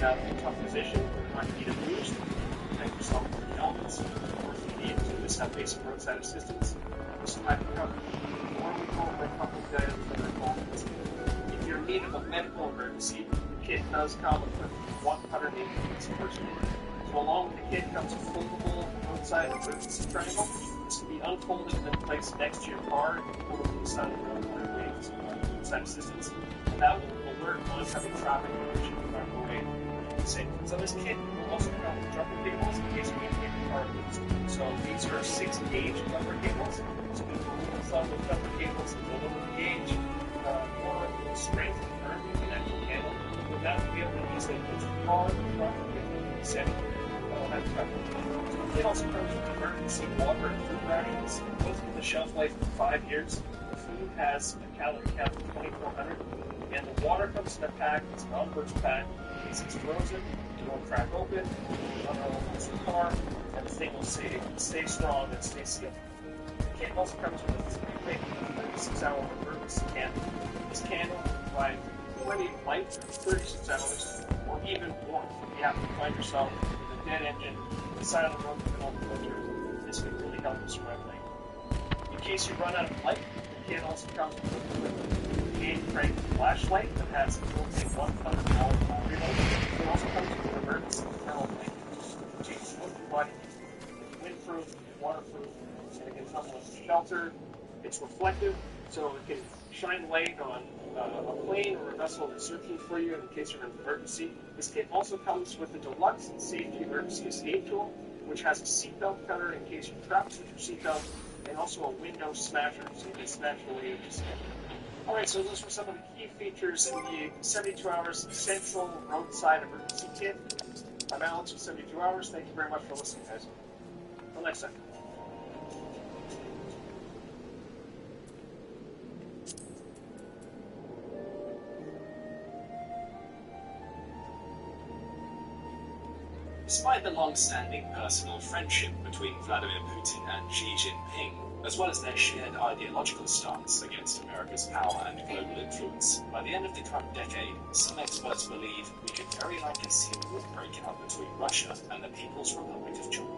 have a tough position, you might need a boost, protect yourself from the elements, or if you need to just have basic roadside assistance. This type of cover, or we call it a couple of items that are called. If you're in need of a medical emergency, the kit does come with 180 units per store. So along with the kit comes a foldable roadside emergency triangle. This can be unfolded and then placed next to your car and pull it to the side of the road when it waves roadside assistance. And that will alert oncoming traffic which is on the way. So this kit will also come with jumper cables in case you need to get your car loose. So these are 6-gauge jumper cables. So we can remove some of the jumper cables and go over the gauge or strength and current you can actually handle. With that, we'll be able to use it with the car, the truck, the setting. It also comes with emergency water and food rations. Both with a shelf life of 5 years. The food has a calorie count of 2,400. And the water comes in a pack. It's a non-burst pack. In case it's frozen, it won't crack open. It won't overflow the car. And the thing will stay strong and stay sealed. The can also comes with a 3-way 36-hour emergency candle. This candle will provide plenty of light for 36 hours, or even warmth if you happen to find yourself with a dead engine on the side of the road in the middle of the winter. This can really help you survive night. In case you run out of light, the can also comes with a hand-cranked flashlight that has a built-in 100-hour battery light. It also comes with an emergency thermal light, which is body windproof, waterproof, and it can come with shelter. It's reflective, so it can shine light on a plane or a vessel that's searching for you in case you're in an emergency. This kit also comes with a deluxe safety emergency escape tool, which has a seatbelt cutter in case you're trapped with your seatbelt, and also a window smasher, so you can smash the way you escape. Alright, so those were some of the key features in the 72 Hours Essential Roadside Emergency Kit. I'm Alex with 72 Hours. Thank you very much for listening, guys. Until next time. Despite the long-standing personal friendship between Vladimir Putin and Xi Jinping, as well as their shared ideological stance against America's power and global influence, by the end of the current decade, some experts believe we could very likely see a war break out between Russia and the People's Republic of China.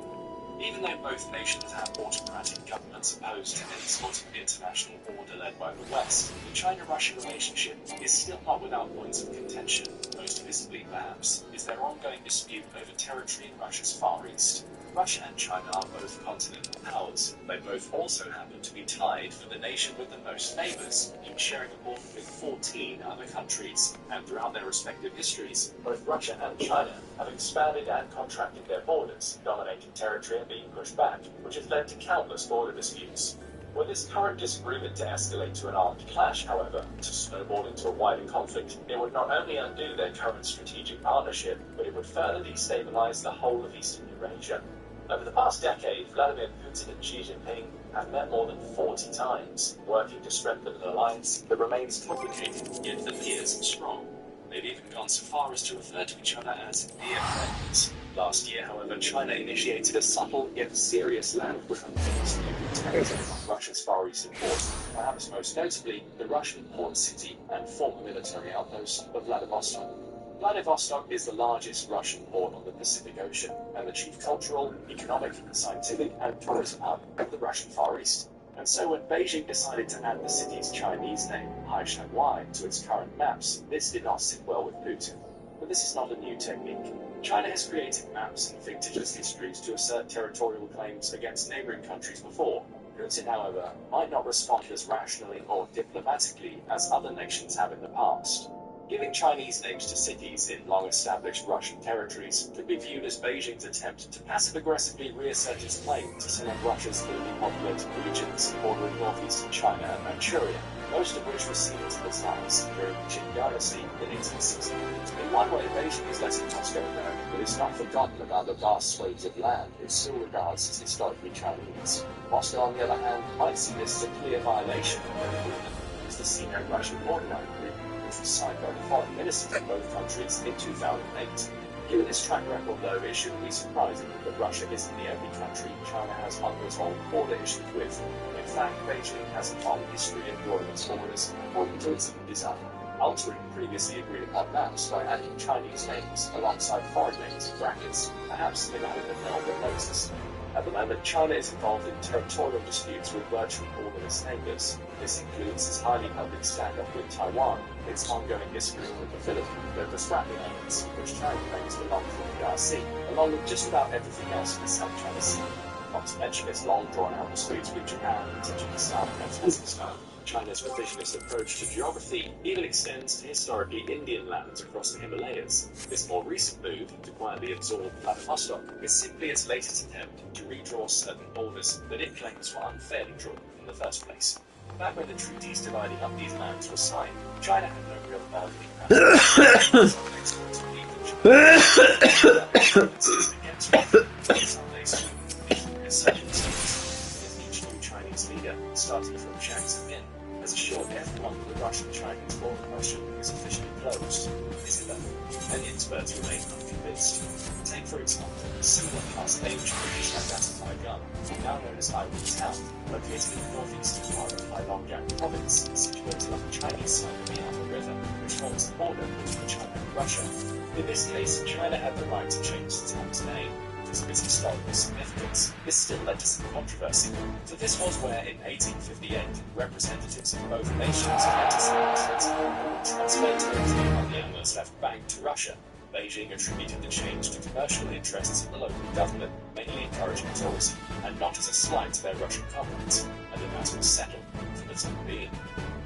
Even though both nations have autocratic governments opposed to any sort of international order led by the West, the China-Russia relationship is still not without points of contention. Most visibly, perhaps, is their ongoing dispute over territory in Russia's Far East. Russia and China are both continental powers. They both also happen to be tied for the nation with the most neighbors, each sharing a border with 14 other countries. And throughout their respective histories, both Russia and China have expanded and contracted their borders, dominating territory and being pushed back, which has led to countless border disputes. Were this current disagreement to escalate to an armed clash, however, to snowball into a wider conflict, it would not only undo their current strategic partnership, but it would further destabilize the whole of Eastern Eurasia. Over the past decade, Vladimir Putin and Xi Jinping have met more than 40 times, working to strengthen an alliance that remains complicated yet appears strong. They've even gone so far as to refer to each other as dear friends. Last year, however, China initiated a subtle yet serious land push on terrorism on Russia's Far Eastern border, perhaps most notably the Russian port city and former military outpost of Vladivostok. Vladivostok is the largest Russian port on the Pacific Ocean and the chief cultural, economic, scientific, and tourism hub of the Russian Far East. And so when Beijing decided to add the city's Chinese name, Haishanwai, to its current maps, this did not sit well with Putin. But this is not a new technique. China has created maps and fictitious histories to assert territorial claims against neighboring countries before. Putin, however, might not respond as rationally or diplomatically as other nations have in the past. Giving Chinese names to cities in long-established Russian territories could be viewed as Beijing's attempt to passive-aggressively reassert its claim to some of Russia's thinly populated regions bordering northeastern China and Manchuria, most of which were ceded to the Tsars during the Qing dynasty in 1860. In one way, Beijing is letting Moscow know that it's not forgotten about the vast swathes of land it still regards as historically Chinese. Moscow, on the other hand, might see this as a clear violation of their agreement, as the Sino-Russian borderline agreement, which was signed by the foreign ministers of both countries in 2008. Given its track record, though, it shouldn't be surprising that Russia isn't the only country China has unresolved border issues with. In fact, Beijing has a long history of drawing its borders according to its own design. altering previously agreed upon maps by adding Chinese names alongside foreign names in brackets, perhaps in line with Melbourne Moses. At the moment, China is involved in territorial disputes with virtually all of its neighbors. This includes its highly public standoff with Taiwan, its ongoing disagreement with the Philippines, the Spratly Islands, which China claims belong to the PRC, along with just about everything else in the South China Sea. Not to mention its long drawn-out disputes with Japan, Tajikistan, and Uzbekistan. China's revisionist approach to geography even extends to historically Indian lands across the Himalayas. This more recent move to quietly absorb Vladivostok is simply its latest attempt to redraw certain borders that it claims were unfairly drawn in the first place. Back when the treaties dividing up these lands were signed, China had no real bargaining power. Each new Chinese leader, starting from Jiang Zemin, has assured everyone that the Russian-Chinese border question is officially closed. Is it though? Many experts remain unconvinced. Take, for example, a similar Class A British Azerbaijan, now known as Ivory Town, located in the northeastern part of Heilongjiang province, situated on the Chinese side of the Amur River, which forms the border between China and Russia. In this case, China had the right to change the town's name because of its historical significance. This still led to some controversy. So this was where, in 1858, representatives of both nations met to transfer territory on the Amur's left bank to Russia. Beijing attributed the change to commercial interests of the local government, mainly encouraging tourism, and not as a slight to their Russian comrades, and the matter was settled for the time being.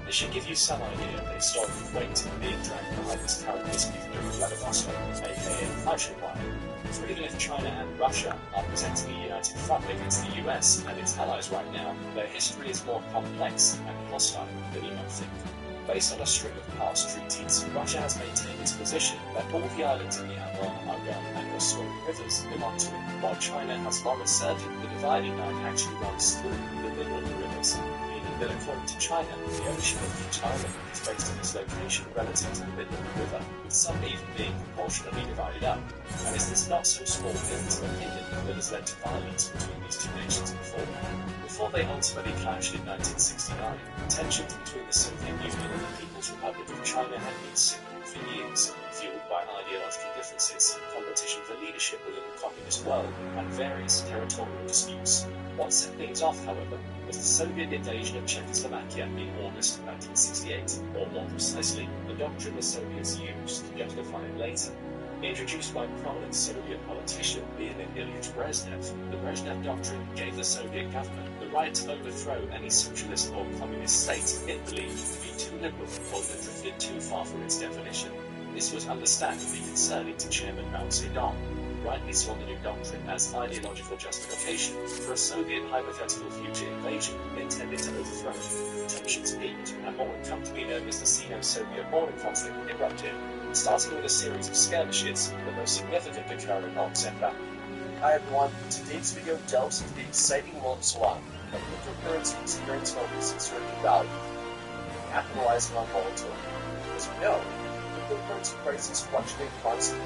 This should give you some idea of the historical weight being dragged behind this current dispute over Vladivostok, aka Faixianghua. So even if China and Russia are presenting a united front against the US and its allies right now, their history is more complex and hostile than you might think. Based on a string of past treaties, Russia has maintained its position that all the islands in the Amur, Argun, and Usui rivers belong to it, while China has long asserted the dividing line actually runs through the middle of the rivers, meaning that according to China, the ownership of each island is based on its location relative to the middle of the river, with some even being proportionally divided up. And it's this not so small difference of opinion that has led to violence between these two nations before they ultimately clashed in 1969. Tensions between the Soviet Union and the People's Republic of China had been simmering for years, fueled by ideological differences, competition for leadership within the communist world, and various territorial disputes. What set things off, however, was the Soviet invasion of Czechoslovakia in August 1968, or more precisely, the doctrine the Soviets used to justify it later. Introduced by prominent Soviet politician Leonid Ilyich Brezhnev, the Brezhnev Doctrine gave the Soviet government the right to overthrow any socialist or communist state it believed to be too liberal or that drifted too far from its definition. This was understandably concerning to Chairman Mao Zedong, who rightly saw the new doctrine as ideological justification for a Soviet hypothetical future invasion intended to overthrow it. Tensions peaked, and what would come to be known as the Sino-Soviet border conflict erupted, starting with a series of skirmishes, the most significant occurring on Zemba. Hi everyone, today's video delves into the exciting world of Solana, a cryptocurrency experience focused in Silicon Valley, capitalizing on volatility. As we know, cryptocurrency prices fluctuate constantly.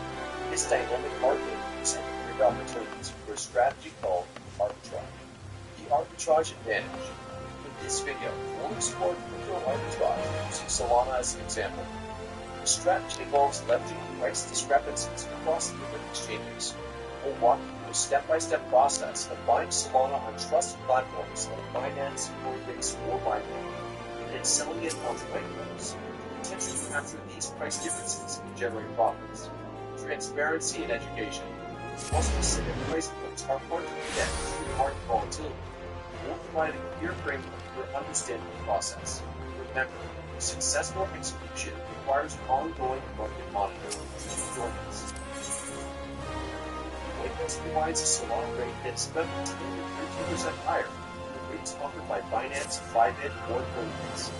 This dynamic market presents great opportunities for a strategy called arbitrage. The arbitrage advantage. In this video, we'll explore crypto arbitrage using Solana as an example. The strategy involves leveraging price discrepancies across the different exchanges. We'll walk you through a step-by-step process of buying Solana on trusted platforms like Binance, Coinbase, or Binance, and then selling it on Whitehouses. Potentially capture these price differences and generate profits. Transparency and education. While specific price points are hard to predict due to market volatility, we'll provide a clear framework for understanding the process. Remember, successful execution requires ongoing market monitoring. Join us. Coinbase provides a Solana rate that's about 10 to 13% higher than the rates offered by Binance, Bybit, or Coinbase.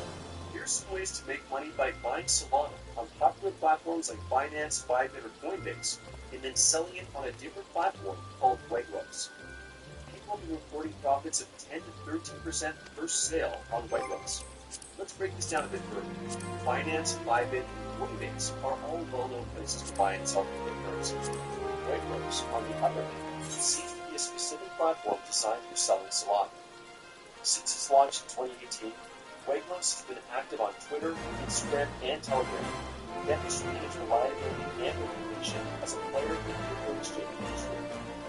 Here's some ways to make money by buying Solana on popular platforms like Binance, Bybit, or Coinbase, and then selling it on a different platform called White Rose. People have been reporting profits of 10 to 13% per sale on White Rose. Let's break this down a bit further. Binance, Bybit, and Coinbase are all well-known places to buy and sell cryptocurrency. White Rose, on the other hand, seems to be a specific platform designed for selling Solana. Since its launch in 2018, Wagnos has been active on Twitter, Instagram, and Telegram, demonstrating its reliability and reputation as a player in the crypto exchange industry.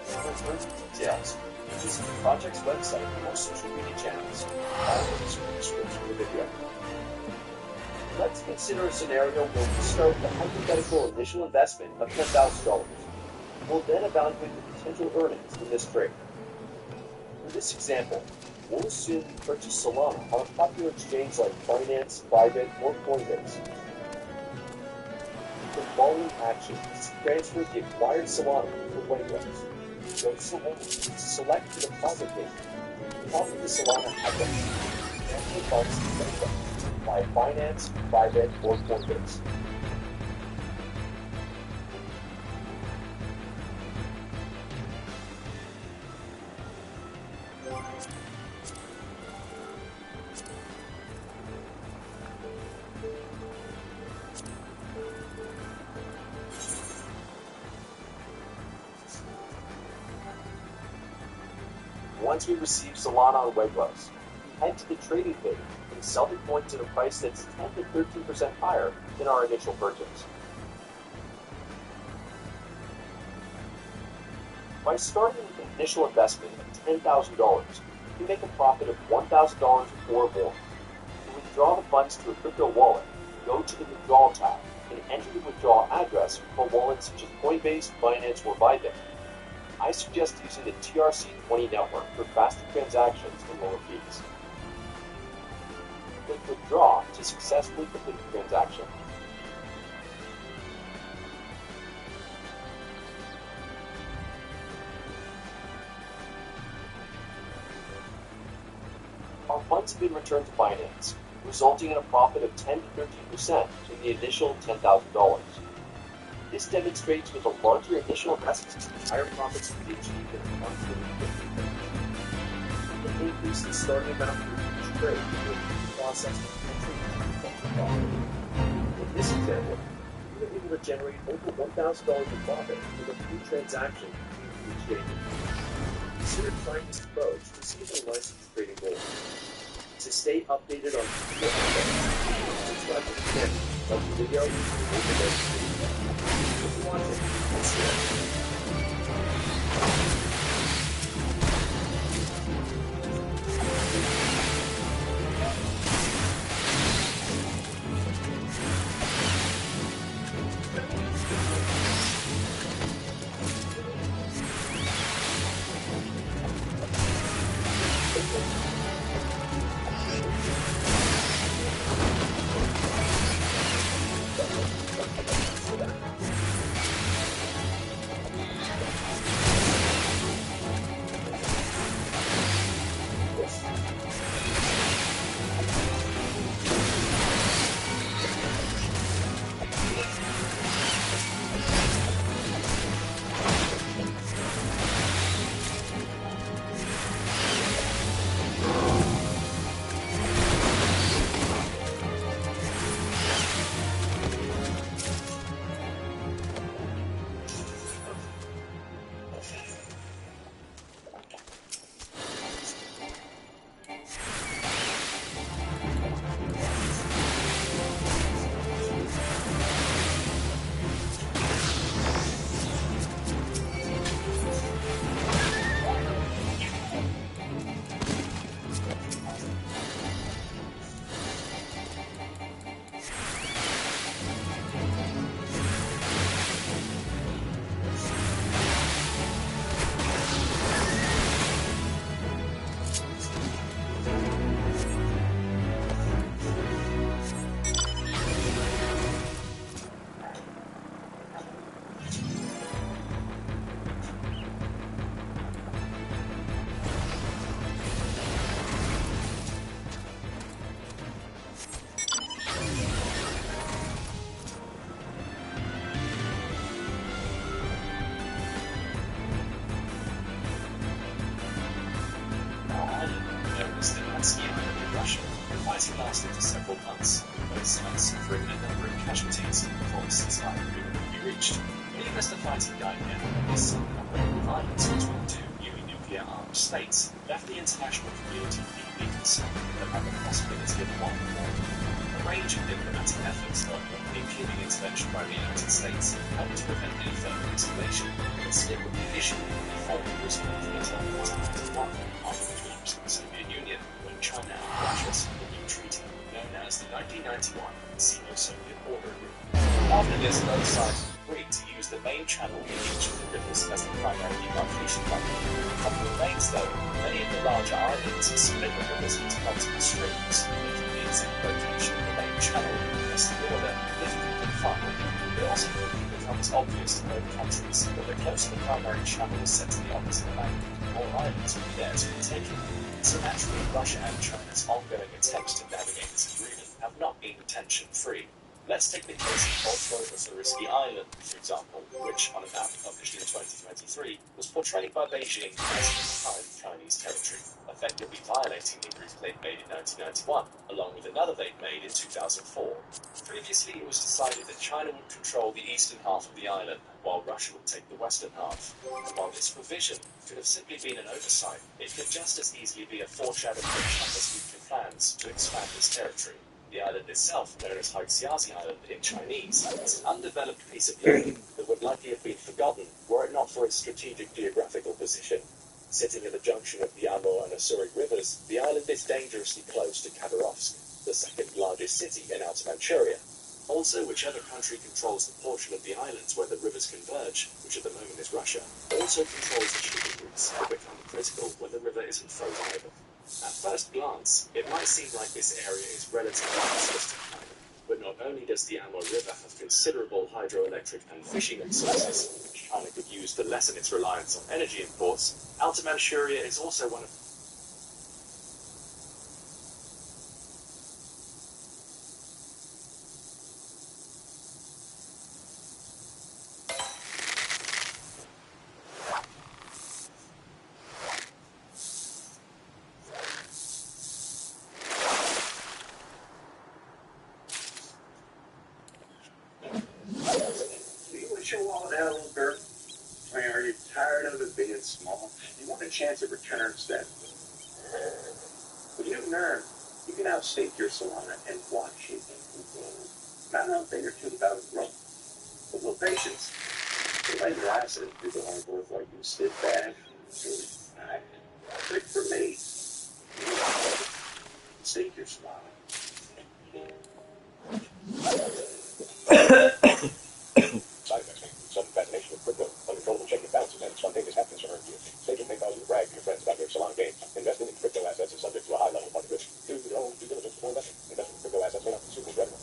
For further details, visit the project's website or social media channels, all in the description of the video. Let's consider a scenario where we start with a hypothetical initial investment of $10,000. We'll then evaluate the potential earnings in this trade. For this example, we'll assume we purchase Solana on a popular exchange like Binance, Bybit, or Coinbase. The following action is to transfer the acquired Solana to Wagnos. Go to Solana, select the deposit date, copy the Solana address, transfer funds to Wagnos via Binance, Bybit, or Coinbase. Once we receive Solana on Wagnos, we head to the trading page and sell the coins at a price that's 10 to 13% higher than our initial purchase. By starting with an initial investment of $10,000, we make a profit of $1,000 or more. To withdraw the funds to a crypto wallet, go to the Withdrawal tab and enter the withdrawal address from a wallet such as Coinbase, Binance, or Bybit. I suggest using the TRC20 network for faster transactions and lower fees. Click Withdraw to successfully complete the transaction. Our funds have been returned to Binance, resulting in a profit of 10 to 13% from the initial $10,000. This demonstrates with a larger initial investment, higher profits can be achieved in a monthly We can increase the starting amount for each trade to the process of profit. In this example, we were able to generate over $1,000 in profit with a few transactions between exchanges. Consider trying this approach to see if a licensed trading goal. To stay updated on future updates, subscribe to the channel, like the video, and the notifications. If you want it, let's see it. fighting lasted for several months, with both sides suffering a number of casualties before a ceasefire agreement could be reached. Even as the fighting died down, this sudden outbreak of violence between two newly nuclear-armed states left the international community genuinely concerned about the possibility of one. A range of diplomatic efforts, though, including intervention by the United States, helped to prevent any further escalation, but still the issue formally was until 1991, after the collapse of the Soviet Union, when China and Russia signed a new treaty known as the 1991 Sino-Soviet Border Agreement. After this, both sides agreed to use the main channel in each of the rivers as the primary demarcation line. The problem remains, though, many of the larger islands split the rivers into multiple streams, making the exact location of the main channel across the border difficult to find. It also quickly becomes obvious to both countries that the closer the primary channel is set to the opposite bank, the more islands will be there to be taken. So naturally, Russia and China's ongoing attempts to navigate this agreement have not been tension-free. Let's take the case of Ultra-Risky Island, for example, which, on a map published in 2023, was portrayed by Beijing as occupied Chinese territory, effectively violating the agreement they'd made in 1991, along with another they'd made in 2004. Previously, it was decided that China would control the eastern half of the island, while Russia would take the western half. And while this provision could have simply been an oversight, it could just as easily be a foreshadowing of China's future plans to expand its territory. The island itself, known as Haixiazi Island in Chinese, is an undeveloped piece of land that would likely have been forgotten were it not for its strategic geographical position. Sitting at the junction of the Amur and Ussuri rivers, the island is dangerously close to Khabarovsk, the second largest city in Outer Manchuria. Also, whichever country controls the portion of the islands where the rivers converge, which at the moment is Russia, also controls the shipping routes that become critical when the river isn't frozen over. At first glance, it might seem like this area is relatively useless to China, but not only does the Amur River have considerable hydroelectric and fishing resources, which China could use to lessen its reliance on energy imports, Outer Manchuria is also one of chance of return instead. With Newton Earn, you can outstake your Solana and watch it improve. Not another thing or two about growth, but with patience. You let your assets do the hard work while you sit back and really back. Click for me. Stake your Solana. Side effects include sudden fascination with crypto, uncontrollable checking balances, and spontaneous happiness or energy. Staking may cause you to brag to your friends about your Solana gains. Investing in crypto assets is subject to a high level of market risk. Do your own due diligence before investing. Investing in crypto assets may not be suitable for everyone.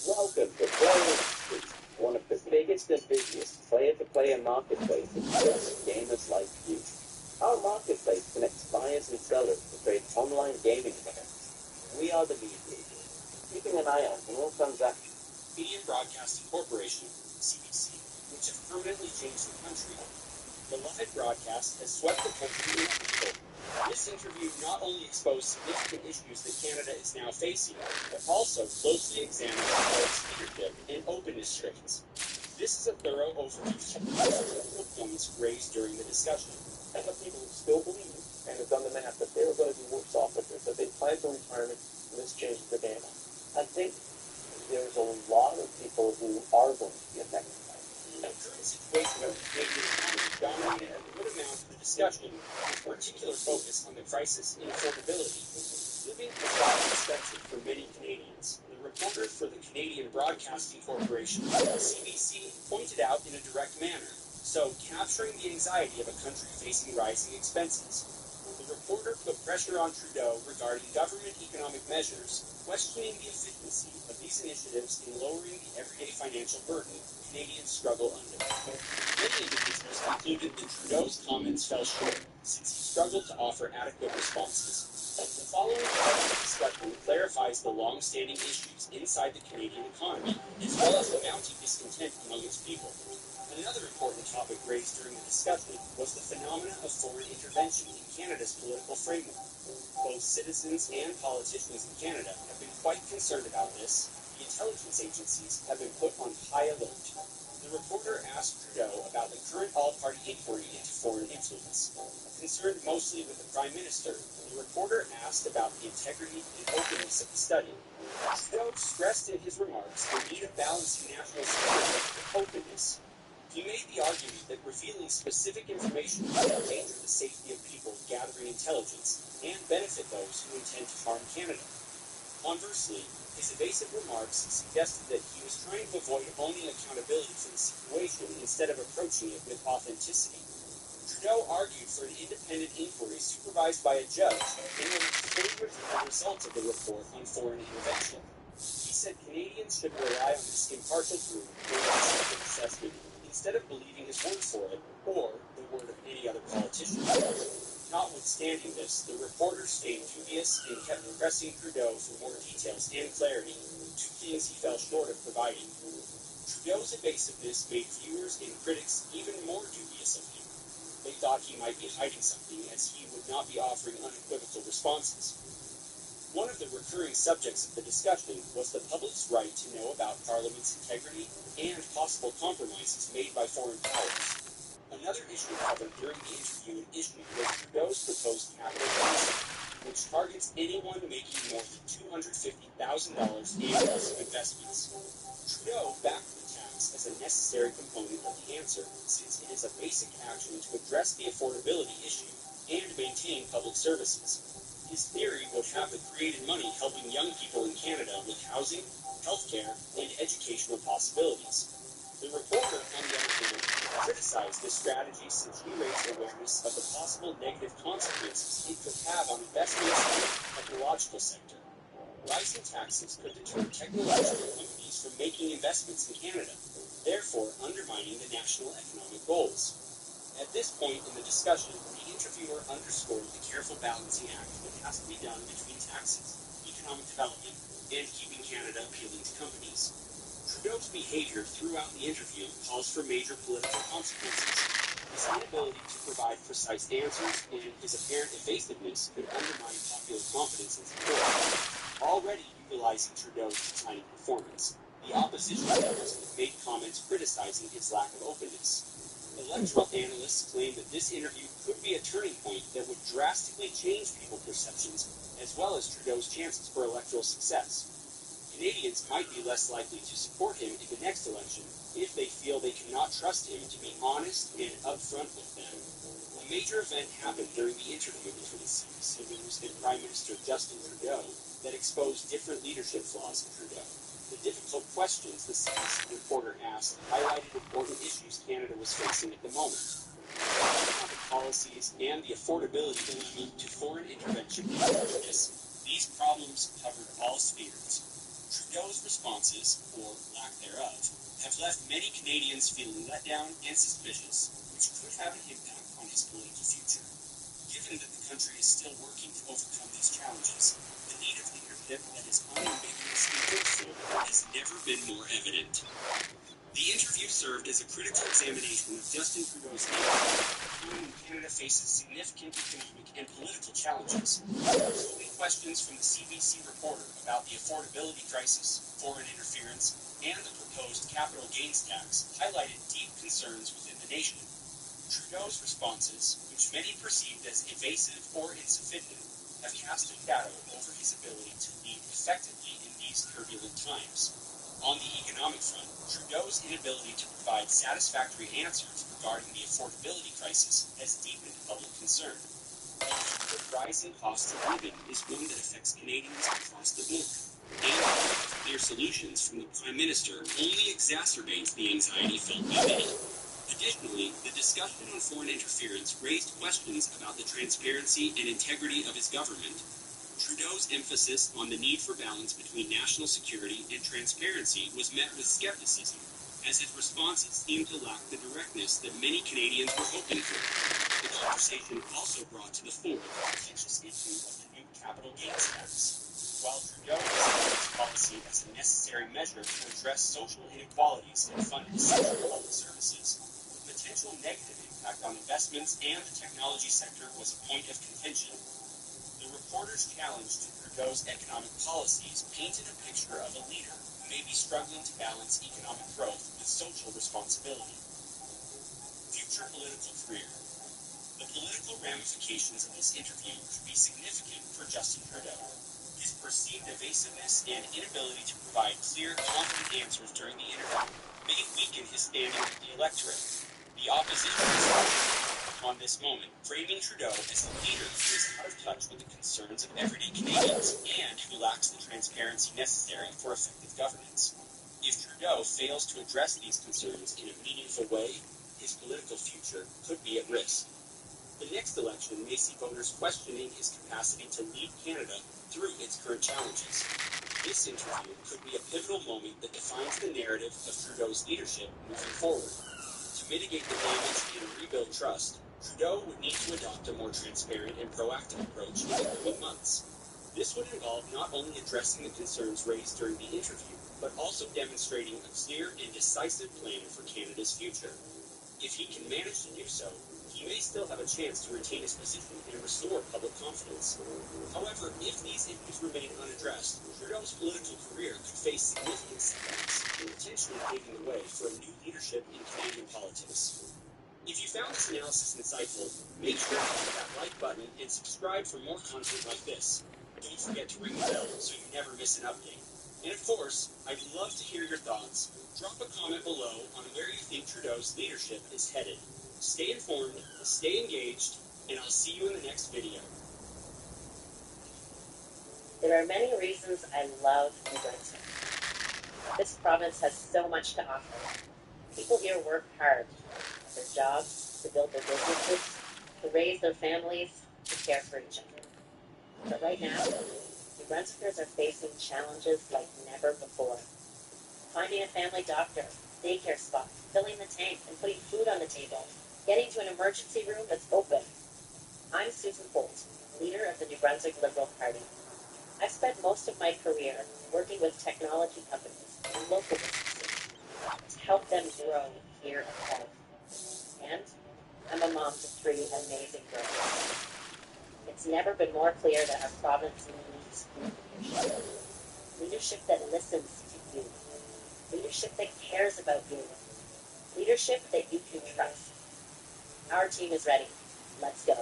Welcome to Player Street, one of the biggest and busiest player-to-player marketplaces for gamers like you. Our marketplace connects buyers and sellers to trade online gaming events. We are the mediators, keeping an eye out on all transactions. Media Broadcasting Corporation, CBC, which have permanently changed the country. Beloved Broadcast has swept the country in people. This interview not only exposed significant issues that Canada is now facing, but also closely examines its leadership and openness traits. This is a thorough overview of the critical points raised during the discussion. And the people who still believe and have done the math that they were going to be worse off with this, that they plan for retirement, and this changes the game. I think there's a lot of people who are going to be affected by it. The current situation of the Canadian economy dominated a good amount of the discussion, with particular focus on the crisis in affordability. Living is not expensive for many Canadians. The reporter for the Canadian Broadcasting Corporation, CBC, pointed out in a direct manner. So, capturing the anxiety of a country facing rising expenses. The reporter put pressure on Trudeau regarding government economic measures, questioning the efficiency of these initiatives in lowering the everyday financial burden Canadians struggle under. Many individuals concluded that Trudeau's comments fell short, since he struggled to offer adequate responses. The following part of the discussion clarifies the long-standing issues inside the Canadian economy, as well as the mounting discontent among its people. Another important topic raised during the discussion was the phenomena of foreign intervention in Canada's political framework. Both citizens and politicians in Canada have been quite concerned about this. The intelligence agencies have been put on high alert. The reporter asked Trudeau about the current all-party inquiry into foreign influence. Concerned mostly with the Prime Minister, the reporter asked about the integrity and openness of the study. Trudeau stressed in his remarks the need of balancing national security with openness. He made the argument that revealing specific information would endanger the safety of people gathering intelligence and benefit those who intend to harm Canada. Conversely, his evasive remarks suggested that he was trying to avoid owning accountability for the situation instead of approaching it with authenticity. Trudeau argued for an independent inquiry supervised by a judge in order to fully review the results of the report on foreign intervention. He said Canadians should rely on this impartial group for an objective assessment instead of believing his word for it or the word of any other politician. Notwithstanding this, the reporter stayed dubious and kept pressing Trudeau for more details and clarity, two things he fell short of providing. Trudeau's evasiveness made viewers and critics even more dubious of him. They thought he might be hiding something, as he would not be offering unequivocal responses. One of the recurring subjects of the discussion was the public's right to know about Parliament's integrity and possible compromises made by foreign powers. Another issue covered during the interview and issue was Trudeau's proposed capital gains, which targets anyone making more than $250,000 annually of investments. Trudeau backed the tax as a necessary component of the answer, since it is a basic action to address the affordability issue and maintain public services. His theory would have the created money helping young people in Canada with housing, healthcare, and educational possibilities. The reporter, on the other hand, criticized this strategy since she raised awareness of the possible negative consequences it could have on investments in the technological sector. Rising taxes could deter technological companies from making investments in Canada, therefore undermining the national economic goals. At this point in the discussion, the interviewer underscored the careful balancing act that has to be done between taxes, economic development, and keeping Canada appealing to companies. Trudeau's behavior throughout the interview calls for major political consequences. His inability to provide precise answers and his apparent evasiveness could undermine popular confidence and support. Already utilizing Trudeau's declining performance, the opposition leaders made comments criticizing his lack of openness. Electoral analysts claim that this interview could be a turning point that would drastically change people's perceptions, as well as Trudeau's chances for electoral success. Canadians might be less likely to support him in the next election if they feel they cannot trust him to be honest and upfront with them. A major event happened during the interview between CBC News and Prime Minister Justin Trudeau that exposed different leadership flaws in Trudeau. The difficult questions the CBC reporter asked highlighted important issues Canada was facing at the moment. Economic policies and the affordability dilemma to foreign intervention and prejudice, these problems covered all spheres. Trudeau's responses, or lack thereof, have left many Canadians feeling let down and suspicious, which could have an impact on his political future. Given that the country is still working to overcome these challenges, the need of leadership that is unambiguous and forceful has never been more evident. The interview served as a critical examination of Justin Trudeau's leadership at a time when Canada faces significant economic and political challenges. Probing questions from the CBC reporter about the affordability crisis, foreign interference, and the proposed capital gains tax highlighted deep concerns within the nation. Trudeau's responses, which many perceived as evasive or insufficient, have cast a shadow over his ability to lead effectively in these turbulent times. On the economic front, Trudeau's inability to provide satisfactory answers regarding the affordability crisis has deepened public concern. The rising cost of living is one that affects Canadians across the board, and clear solutions from the Prime Minister only exacerbates the anxiety felt by many. Additionally, the discussion on foreign interference raised questions about the transparency and integrity of his government. Trudeau's emphasis on the need for balance between national security and transparency was met with skepticism, as his responses seemed to lack the directness that many Canadians were hoping for. The conversation also brought to the fore the contentious issue of the new capital gains tax. While Trudeau presented his policy as a necessary measure to address social inequalities and fund essential public services, the potential negative impact on investments and the technology sector was a point of contention. The reporter's challenge to Trudeau's economic policies painted a picture of a leader who may be struggling to balance economic growth with social responsibility. Future political career. The political ramifications of this interview could be significant for Justin Trudeau. His perceived evasiveness and inability to provide clear, confident answers during the interview may weaken his standing with the electorate. The opposition is on this moment, framing Trudeau as a leader who is out of touch with the concerns of everyday Canadians and who lacks the transparency necessary for effective governance. If Trudeau fails to address these concerns in a meaningful way, his political future could be at risk. The next election may see voters questioning his capacity to lead Canada through its current challenges. This interview could be a pivotal moment that defines the narrative of Trudeau's leadership moving forward. To mitigate the damage and rebuild trust, Trudeau would need to adopt a more transparent and proactive approach in the coming months. This would involve not only addressing the concerns raised during the interview, but also demonstrating a clear and decisive plan for Canada's future. If he can manage to do so, he may still have a chance to retain his position and restore public confidence. However, if these issues remain unaddressed, Trudeau's political career could face significant setbacks, potentially paving the way for a new leadership in Canadian politics. If you found this analysis insightful, make sure to hit that like button and subscribe for more content like this. Don't forget to ring the bell so you never miss an update. And of course, I'd love to hear your thoughts. Drop a comment below on where you think Trudeau's leadership is headed. Stay informed, stay engaged, and I'll see you in the next video. There are many reasons I love New Brunswick. This province has so much to offer. People here work hard at their jobs, to build their businesses, to raise their families, to care for each other. But right now, New Brunswickers are facing challenges like never before. Finding a family doctor, daycare spot, filling the tank, and putting food on the table, getting to an emergency room that's open. I'm Susan Holt, leader of the New Brunswick Liberal Party. I've spent most of my career working with technology companies and local businesses to help them grow here at home. And I'm a mom to 3 amazing girls. It's never been more clear that our province needs leadership. Leadership that listens to you. Leadership that cares about you. Leadership that you can trust. Our team is ready. Let's go.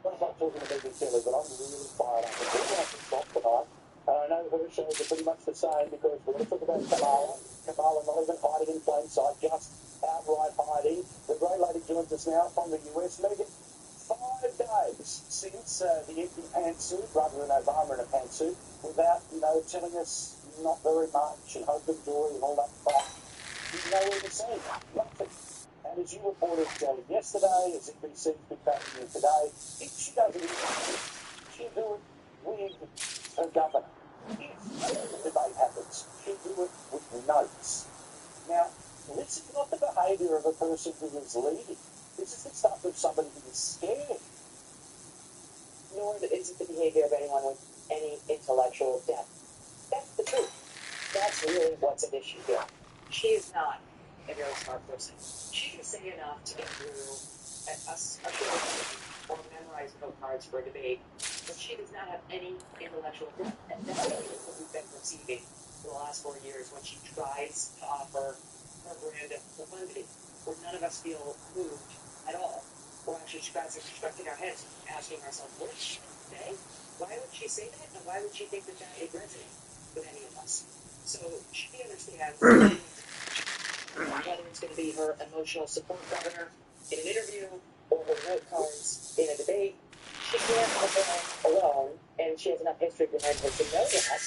I'm not talking to Megan Kelly, but I'm really fired up. And we're going to stop tonight. And I know her shows are pretty much the same because we're going to talk about Kamala. Kamala not even hiding in plain sight, just outright hiding. The great lady joins us now from the US. Megan, 5 days since the empty pantsuit, rather than Obama in a pantsuit, without, telling us not very much and hope and joy and all that crap. Nowhere to see. Nothing. And as you reported yesterday, as NBC's been backing you today, if she doesn't she'll do it with her governor. If the debate happens, she'll do it with notes. Now, this is not the behaviour of a person who is leading. This is the stuff of somebody who is scared. Nor is it the behavior of anyone with any intellectual depth. That's the truth. That's really what's at issue here. She is not a very smart person. She can say enough to get through a short or memorize note cards for a debate, but she does not have any intellectual depth. And that's what we've been receiving for the last 4 years when she tries to offer her brand of profundity, where none of us feel moved at all. We're actually scratching our heads, asking ourselves, what did she say? Why would she say that? And why would she think that that would resonate with any of us? So she understands whether it's going to be her emotional support governor in an interview or her note cards in a debate. She can't perform alone, and she has enough history behind her to know that.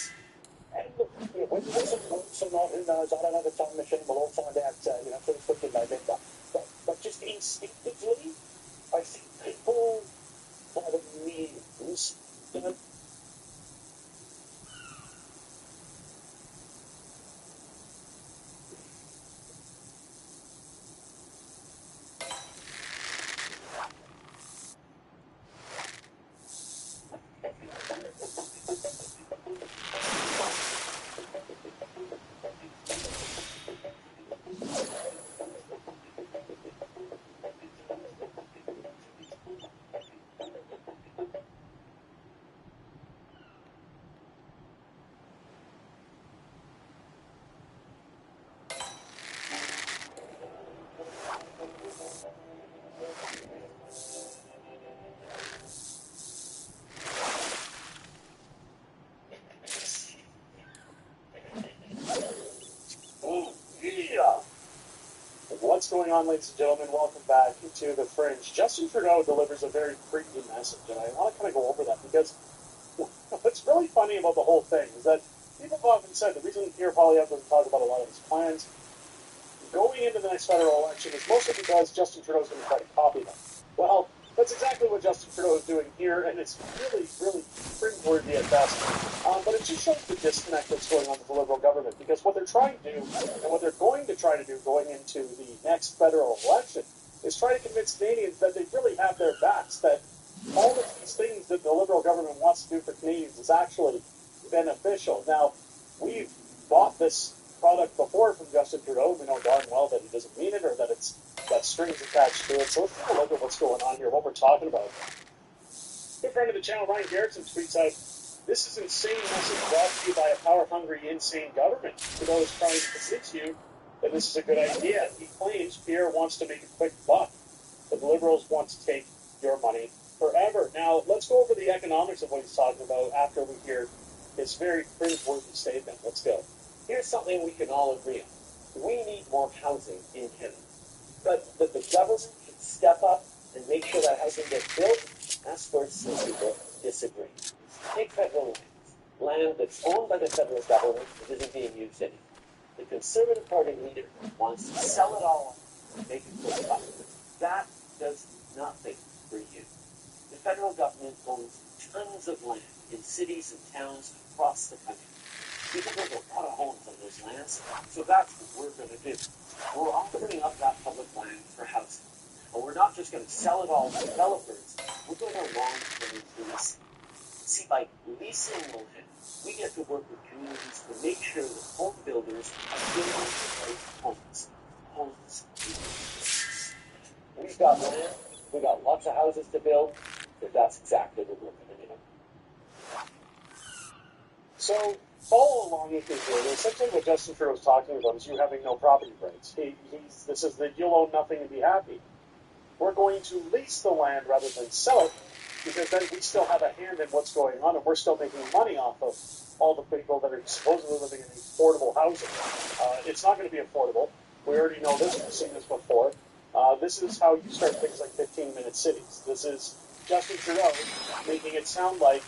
And look, whether this works or not, who knows? I don't have a time machine. We'll all find out, first week in November. But just instinctively, I think people by the millions, What's going on, ladies and gentlemen? Welcome back to The Fringe. Justin Trudeau delivers a very creepy message, and I want to kind of go over that because what's really funny about the whole thing is that people have often said the reason Pierre Poilievre doesn't talk about a lot of his plans going into the next federal election is mostly because Justin Trudeau is going to try to copy them. Well, that's exactly what Justin Trudeau is doing here, and it's really, really cringeworthy at best. But it just shows the disconnect that's going on with the Liberal government, because what they're trying to do, and what they're going to try to do going into the next federal election, is try to convince Canadians that they really have their backs, that all of these things that the Liberal government wants to do for Canadians is actually beneficial. Now, we've bought this product before from Justin Trudeau. We know darn well that he doesn't mean it, or that it's got strings attached to it. So let's take a look at what's going on here, what we're talking about. Good friend of the channel, Ryan Garrison, tweets out, "This is insane message brought to you by a power-hungry, insane government. Trudeau is trying to convince you that this is a good idea. He claims Pierre wants to make a quick buck, but the Liberals want to take your money forever." Now, let's go over the economics of what he's talking about after we hear his very cringeworthy statement. Let's go. Here's something we can all agree on. We need more housing in Canada. But that the government can step up and make sure that housing gets built, that's where some people disagree. Take federal land that's owned by the federal government that isn't being used anymore. The Conservative Party leader wants to sell it all and make it quick buck. That does nothing for you. The federal government owns tons of land in cities and towns across the country. People build a lot of homes on those lands, so that's what we're going to do. We're offering up that public land for housing. And we're not just going to sell it all to developers, we're going to long-term lease. See, by leasing land, we get to work with communities to make sure that home builders are building the right homes. We've got land, we've got lots of houses to build, but that's exactly what we're going to do. So, follow along with me here. Essentially what Justin Trudeau was talking about is you having no property rights. This is that you'll own nothing and be happy. We're going to lease the land rather than sell it, because then we still have a hand in what's going on, and we're still making money off of all the people that are supposedly living in affordable housing. It's not going to be affordable. We already know this. We've seen this before. This is how you start things like 15-minute cities. This is Justin Trudeau making it sound like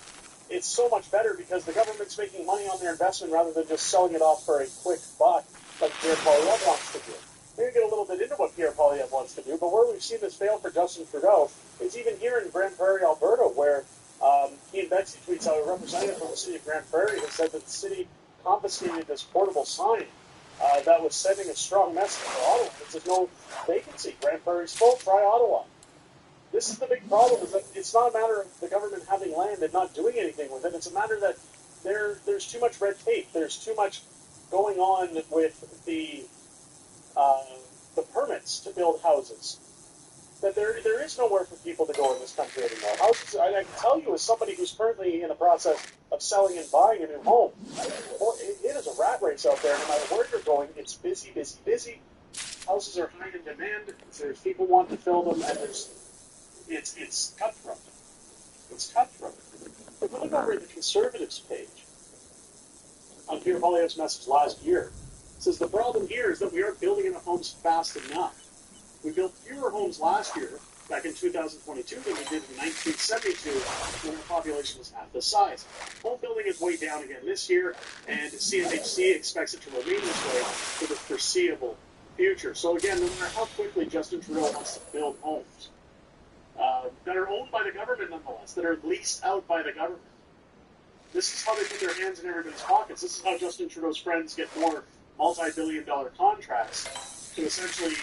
it's so much better because the government's making money on their investment rather than just selling it off for a quick buck like Pierre Poilievre wants to do. We're going to get a little bit into what Pierre Poilievre wants to do, but where we've seen this fail for Justin Trudeau is even here in Grande Prairie, Alberta, where he and Betsy tweets out a representative from the city of Grande Prairie has said that the city confiscated this portable sign that was sending a strong message to Ottawa. There's no vacancy. Grande Prairie's full, try Ottawa. This is the big problem, is that it's not a matter of the government having land and not doing anything with it. It's a matter that there's too much red tape. There's too much going on with the permits to build houses. That there is nowhere for people to go in this country anymore. Houses, I can tell you as somebody who's currently in the process of selling and buying a new home, it is a rat race out there. No matter where you're going, it's busy, busy, busy. Houses are high in demand. There's people want to fill them, and it's cutthroat. It's cutthroat. If we look over at the Conservatives page on Pierre Poilievre's message last year, it says the problem here is that we aren't building enough homes fast enough. We built fewer homes last year, back in 2022, than we did in 1972, when our population was half the size. Home building is way down again this year, and CMHC expects it to remain this way for the foreseeable future. So again, no matter how quickly Justin Trudeau wants to build homes, that are owned by the government nonetheless, that are leased out by the government. This is how they put their hands in everybody's pockets. This is how Justin Trudeau's friends get more multi-billion-dollar contracts to essentially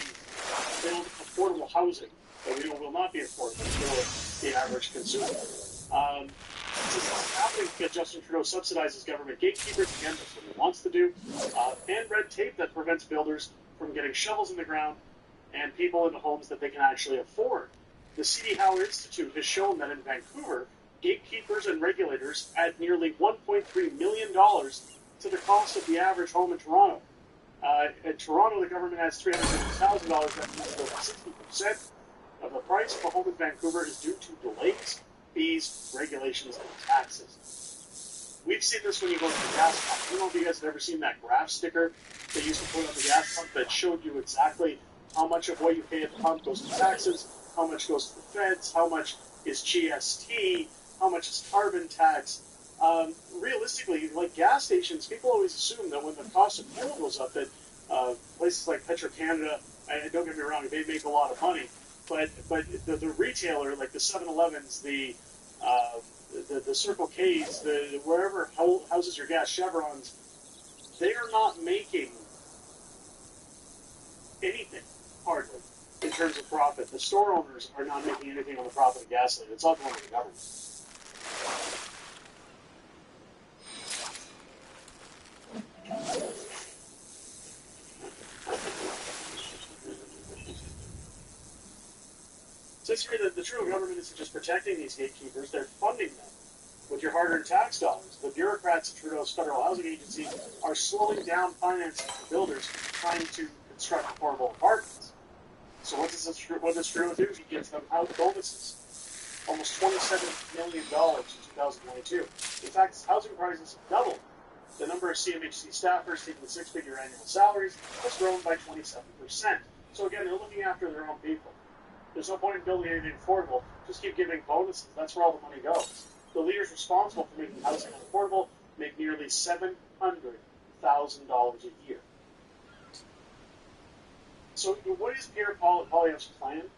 build affordable housing that we know will not be affordable for the average consumer. This is happening because Justin Trudeau subsidizes government gatekeepers, again, that's what he wants to do, and red tape that prevents builders from getting shovels in the ground and people into homes that they can actually afford. The C.D. Howe Institute has shown that in Vancouver, gatekeepers and regulators add nearly $1.3 million to the cost of the average home in Toronto. In Toronto, the government adds $350,000. That means over 60% of the price of a home in Vancouver is due to delays, fees, regulations, and taxes. We've seen this when you go to the gas pump. I don't know if you guys have ever seen that graph sticker they used to put on the gas pump that showed you exactly how much of what you pay at the pump goes to taxes, how much goes to the feds, how much is GST, how much is carbon tax. Realistically, like gas stations, people always assume that when the cost of fuel goes up, that places like Petro-Canada, and don't get me wrong, they make a lot of money, but the retailer, like the 7-Elevens, the Circle K's, the wherever houses your gas, Chevrons, they are not making anything, hardly, in terms of profit. The store owners are not making anything on the profit of gasoline. It's all going to the government. So it's here that the true government isn't just protecting these gatekeepers, they're funding them with your hard-earned tax dollars. The bureaucrats at Trudeau's federal housing agency are slowing down financing for builders trying to construct affordable apartments. So what does Trudeau do? He gives them out bonuses. Almost $27 million in 2022. In fact, as housing prices have doubled, the number of CMHC staffers taking six-figure annual salaries has grown by 27%. So again, they're looking after their own people. There's no point in building anything affordable. Just keep giving bonuses. That's where all the money goes. The leaders responsible for making housing unaffordable make nearly $700,000 a year. So what is Pierre Poilievre's plan?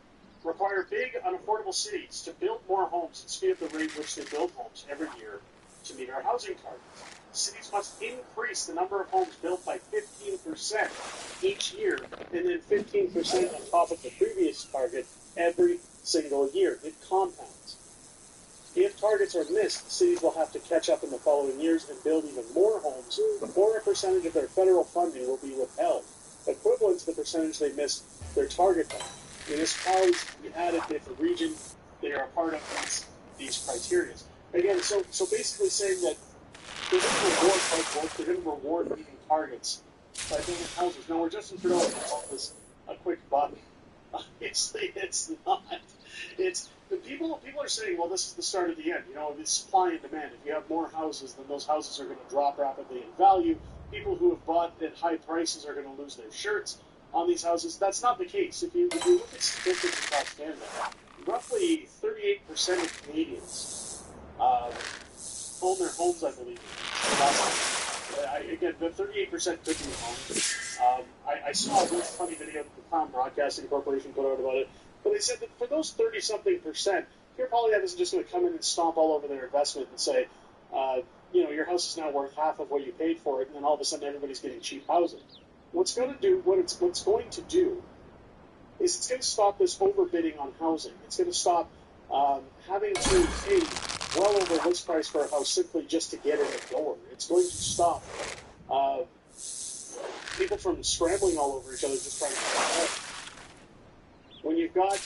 Require big, unaffordable cities to build more homes and speed up the rate which they build homes every year to meet our housing targets. Cities must increase the number of homes built by 15% each year, and then 15% on top of the previous target every single year. It compounds. If targets are missed, cities will have to catch up in the following years and build even more homes, or a percentage of their federal funding will be withheld, equivalent to the percentage they missed their target by. Municipalities can be added if a region they are a part of these criteria. Again, so basically saying that they're going to reward hard work, they're going to reward meeting targets by building houses. Now, where Justin Trudeau is a quick buck, obviously it's not. It's the people are saying, well, this is the start of the end. You know, it's supply and demand. If you have more houses, then those houses are going to drop rapidly in value. People who have bought at high prices are going to lose their shirts on these houses. That's not the case. If you look at statistics across Canada, roughly 38% of Canadians own their homes, I believe. Again, the 38% could be wrong. I saw a really funny video that the Clown Broadcasting Corporation put out about it, but they said that for those 30-something%, Pierre Poilievre isn't just going to come in and stomp all over their investment and say, your house is now worth half of what you paid for it, and then all of a sudden everybody's getting cheap housing. What's going to do is it's going to stop this overbidding on housing. It's going to stop having to pay well over list price for a house simply just to get in the door. It's going to stop people from scrambling all over each other just trying to find a home. When you've got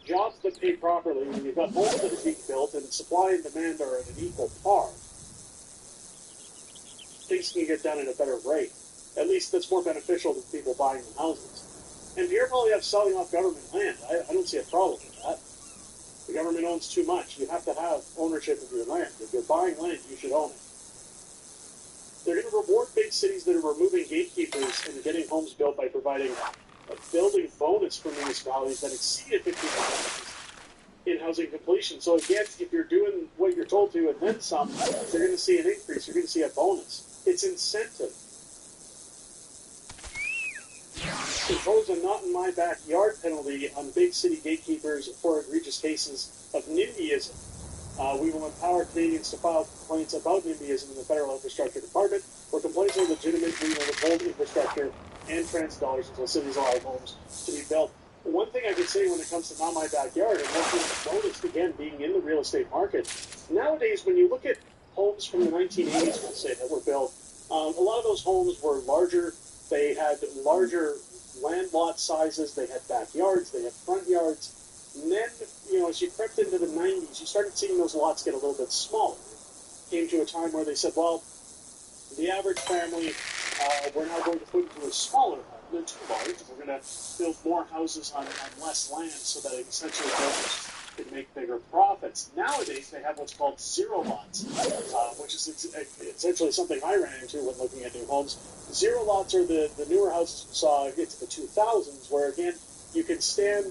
jobs that pay properly, when you've got homes that are being built and supply and demand are at an equal par, things can get done at a better rate. At least that's more beneficial to people buying the houses. And Pierre Poilievre selling off government land, I don't see a problem with that. The government owns too much. You have to have ownership of your land. If you're buying land, you should own it. They're going to reward big cities that are removing gatekeepers and getting homes built by providing a building bonus for municipalities that exceeded 50% in housing completion. So again, if you're doing what you're told to and then some, they're going to see an increase. You're going to see a bonus. It's incentive. Impose a not-in-my-backyard penalty on big city gatekeepers for egregious cases of NIMBYism. We will empower Canadians to file complaints about NIMBYism in the Federal Infrastructure Department. Where complaints are legitimate, we will withhold infrastructure and transit dollars until cities allow homes to be built. One thing I could say when it comes to not my backyard, and one thing noticed again being in the real estate market, nowadays when you look at homes from the 1980s, let's say, that were built, a lot of those homes were larger. They had larger land lot sizes, they had backyards, they had front yards. And then, as you crept into the 90s, you started seeing those lots get a little bit smaller. Came to a time where they said, well, the average family, we're now going to put into a smaller home. They're too large. We're going to build more houses on less land so that essentially builders can make bigger profits. Nowadays, they have what's called zero lots, which is essentially something I ran into when looking at new homes. Zero lots are the newer houses we saw into the 2000s, where, again, you can stand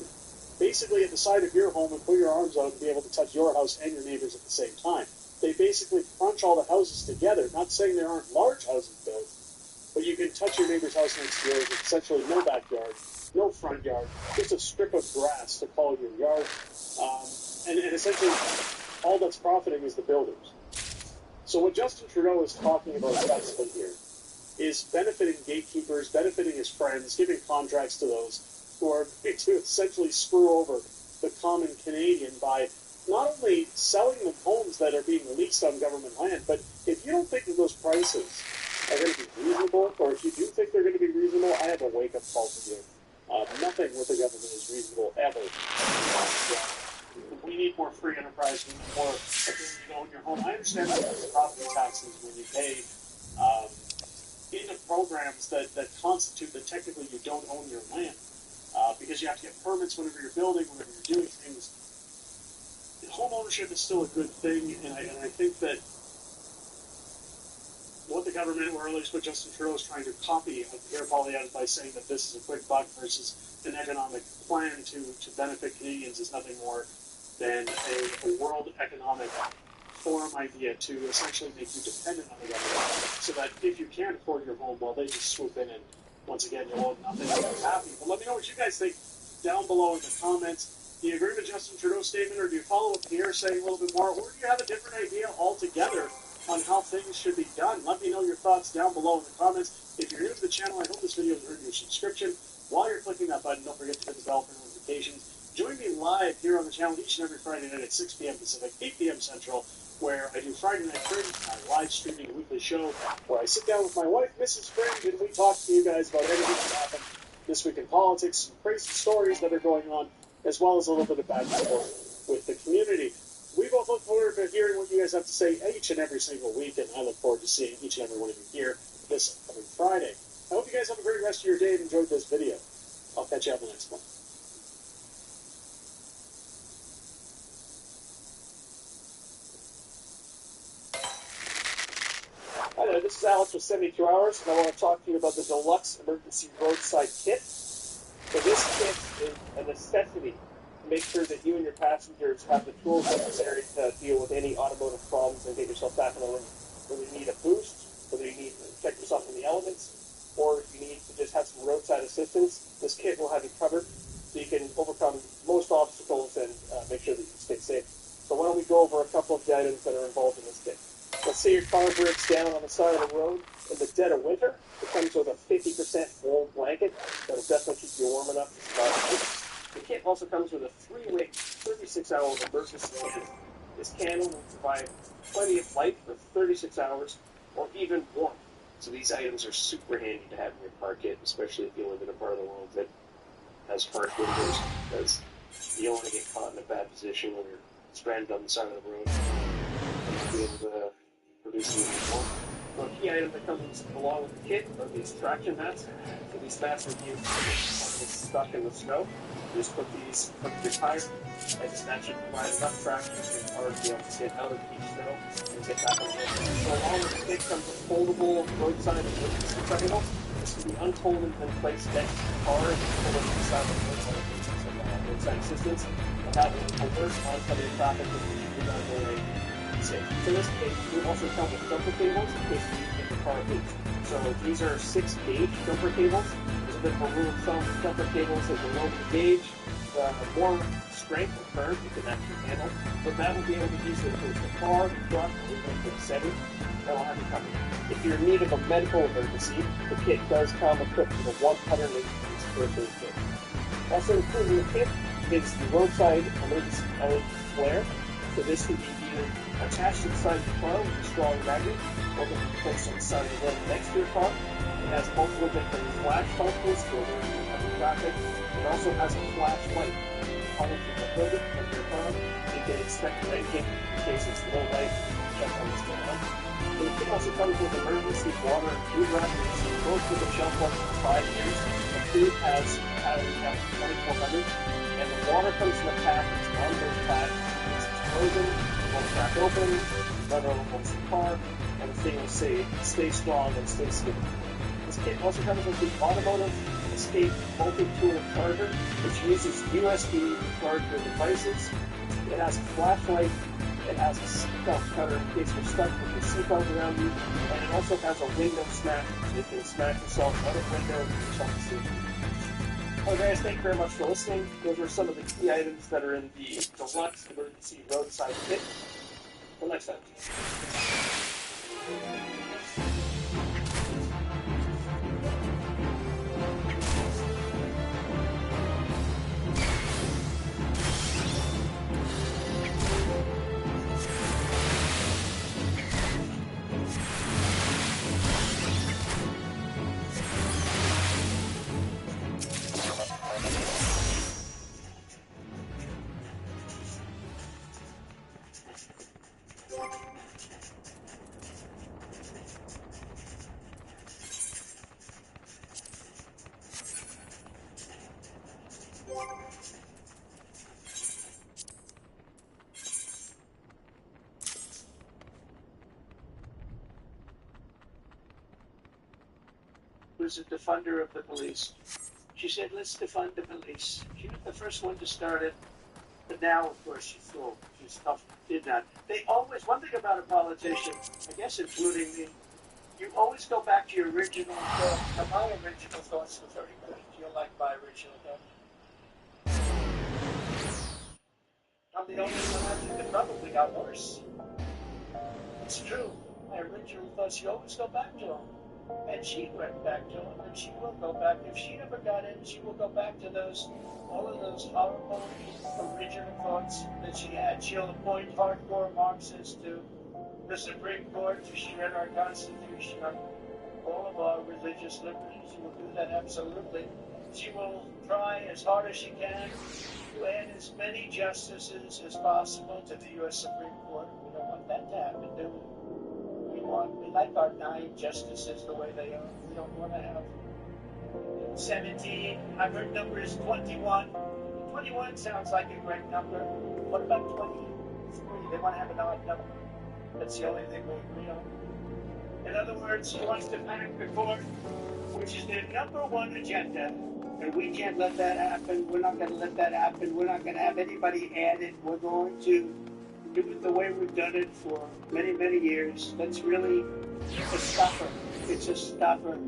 basically at the side of your home and put your arms out and be able to touch your house and your neighbors at the same time. They basically crunch all the houses together. Not saying there aren't large houses built, but you can touch your neighbor's house next to yours with essentially no backyard, no front yard, just a strip of grass to call your yard. And essentially, all that's profiting is the builders. So what Justin Trudeau is talking about effectively here is benefiting gatekeepers, benefiting his friends, giving contracts to those who are going to essentially screw over the common Canadian by not only selling them homes that are being leased on government land, but if you don't think that those prices are going to be reasonable, or if you do think they're going to be reasonable, I have a wake-up call for you. Nothing with the government is reasonable, ever. We need more free enterprise. We need more ability to own your home. I understand that the property taxes when you pay into programs that constitute that technically you don't own your land because you have to get permits whenever you're building, whenever you're doing things. Home ownership is still a good thing, and I think that what the government, or at least what Justin Trudeau is trying to copy Pierre Poilievre by saying that this is a quick buck versus an economic plan to benefit Canadians is nothing more than a World Economic Forum idea to essentially make you dependent on the government so that if you can't afford your home, well, they just swoop in and once again, you'll own nothing and you're happy. But let me know what you guys think down below in the comments. Do you agree with Justin Trudeau's statement, or do you follow what Pierre saying a little bit more, or do you have a different idea altogether on how things should be done? Let me know your thoughts down below in the comments. If you're new to the channel, I hope this video has earned you a subscription. While you're clicking that button, don't forget to hit the bell for notifications. Join me live here on the channel each and every Friday night at 6 p.m. Pacific, 8 p.m. Central, where I do Friday Night Fringe, my live streaming weekly show, where I sit down with my wife, Mrs. Fringe, and we talk to you guys about everything that's happened this week in politics, some crazy stories that are going on, as well as a little bit of back and forth with the community. We both look forward to hearing what you guys have to say each and every single week, and I look forward to seeing each and every one of you here this coming Friday. I hope you guys have a great rest of your day and enjoyed this video. I'll catch you on the next one. Hi there, this is Alex with 72 Hours, and I want to talk to you about the Deluxe Emergency Roadside Kit. So this kit is a necessity to make sure that you and your passengers have the tools necessary to deal with any automotive problems and get yourself back on the road. Whether you need a boost, whether you need to protect yourself from the elements, or if you need to just have some roadside assistance, this kit will have you covered so you can overcome most obstacles and make sure that you stay safe. So why don't we go over a couple of the items that are involved in this kit. Let's say your car breaks down on the side of the road in the dead of winter. It comes with a 50% wool blanket that'll definitely keep you warm enough to survive. The kit also comes with a 3-way, 36-hour emergency light. This candle will provide plenty of light for 36 hours or even warmth. So these items are super handy to have in your car kit, especially if you live in a part of the world that has harsh winters, because you don't want to get caught in a bad position when you're stranded on the side of the road. To be able to produce some warmth. One key item that comes along with the kit are these traction mats. So these mats are used when it's stuck in the snow. You just put these up your tire, and that should provide enough traction for your car to be able to get out of the deep snow and get back on the road. So along with the kit comes a foldable roadside emergency triangle. This can be unfolded and placed next to the car and pull it inside the roadside assistance. And that will alert oncoming traffic with the people on the way. So this case, we also come with jumper cables in case you get the car loose. So these are 6-gauge jumper cables. There's a bit of a rule of thumb with jumper cables that the lower the gauge, the more strength or current you can actually handle. But that will be able to use it with the car, the truck, or even the setting. That will have you covered. If you're in need of a medical emergency, the kit does come equipped with a 180-piece first aid kit. Also included in the kit is the roadside emergency LED flare. So this can be either attached to the side of the car with a strong magnet, or can be placed on the side of the road next to your car. It has multiple different flash functions for alerting traffic. It also has a flashlight coming from the hood of your car. You can expect lighting in case it's low light. Check on what's going on. The kit also comes with emergency water and food rations, both with a shelf life for 5 years. The food has a calorie count of 2,400, and the water comes in a pack. It's an onboard pack. Frozen, won't crack open, run over once the car, and the thing will stay strong and stay stable. This kit also comes with the automotive Escape multi-tool charger, which uses USB to charge your devices. It has a flashlight. It has a seatbelt cutter in case you're stuck with your seatbelt around you. And it also has a window smack. So you can smack yourself out a window and yourself to sleep. Well, guys, thank you very much for listening. Those are some of the key items that are in the deluxe emergency roadside kit. Till next time. Was a defender of the police. She said, let's defund the police. She was the first one to start it, but now, of course, she's tough, did not. They always, one thing about a politician, I guess including me, you always go back to your original thoughts. Now, my original thoughts were very good. Do you like my original thoughts? I'm the only one that probably got worse. It's true. My original thoughts, you always go back to them. And she went back to him, and she will go back. If she never got in, she will go back to all of those horrible original thoughts that she had. She'll appoint hardcore Marxists to the Supreme Court to shred our Constitution, all of our religious liberties. She will do that absolutely. She will try as hard as she can to add as many justices as possible to the U.S. Supreme Court. We don't want that to happen, do we? We like our 9 justices the way they are. We don't want to have 17. I've heard number is 21. 21 sounds like a great number. What about 23? They want to have an odd number. That's the only thing we agree on. In other words, she wants to pack the court, which is their number one agenda. And we can't let that happen. We're not going to let that happen. We're not going to have anybody added. We're going to do it the way we've done it for many, many years. That's really a stopper. It's a stopper.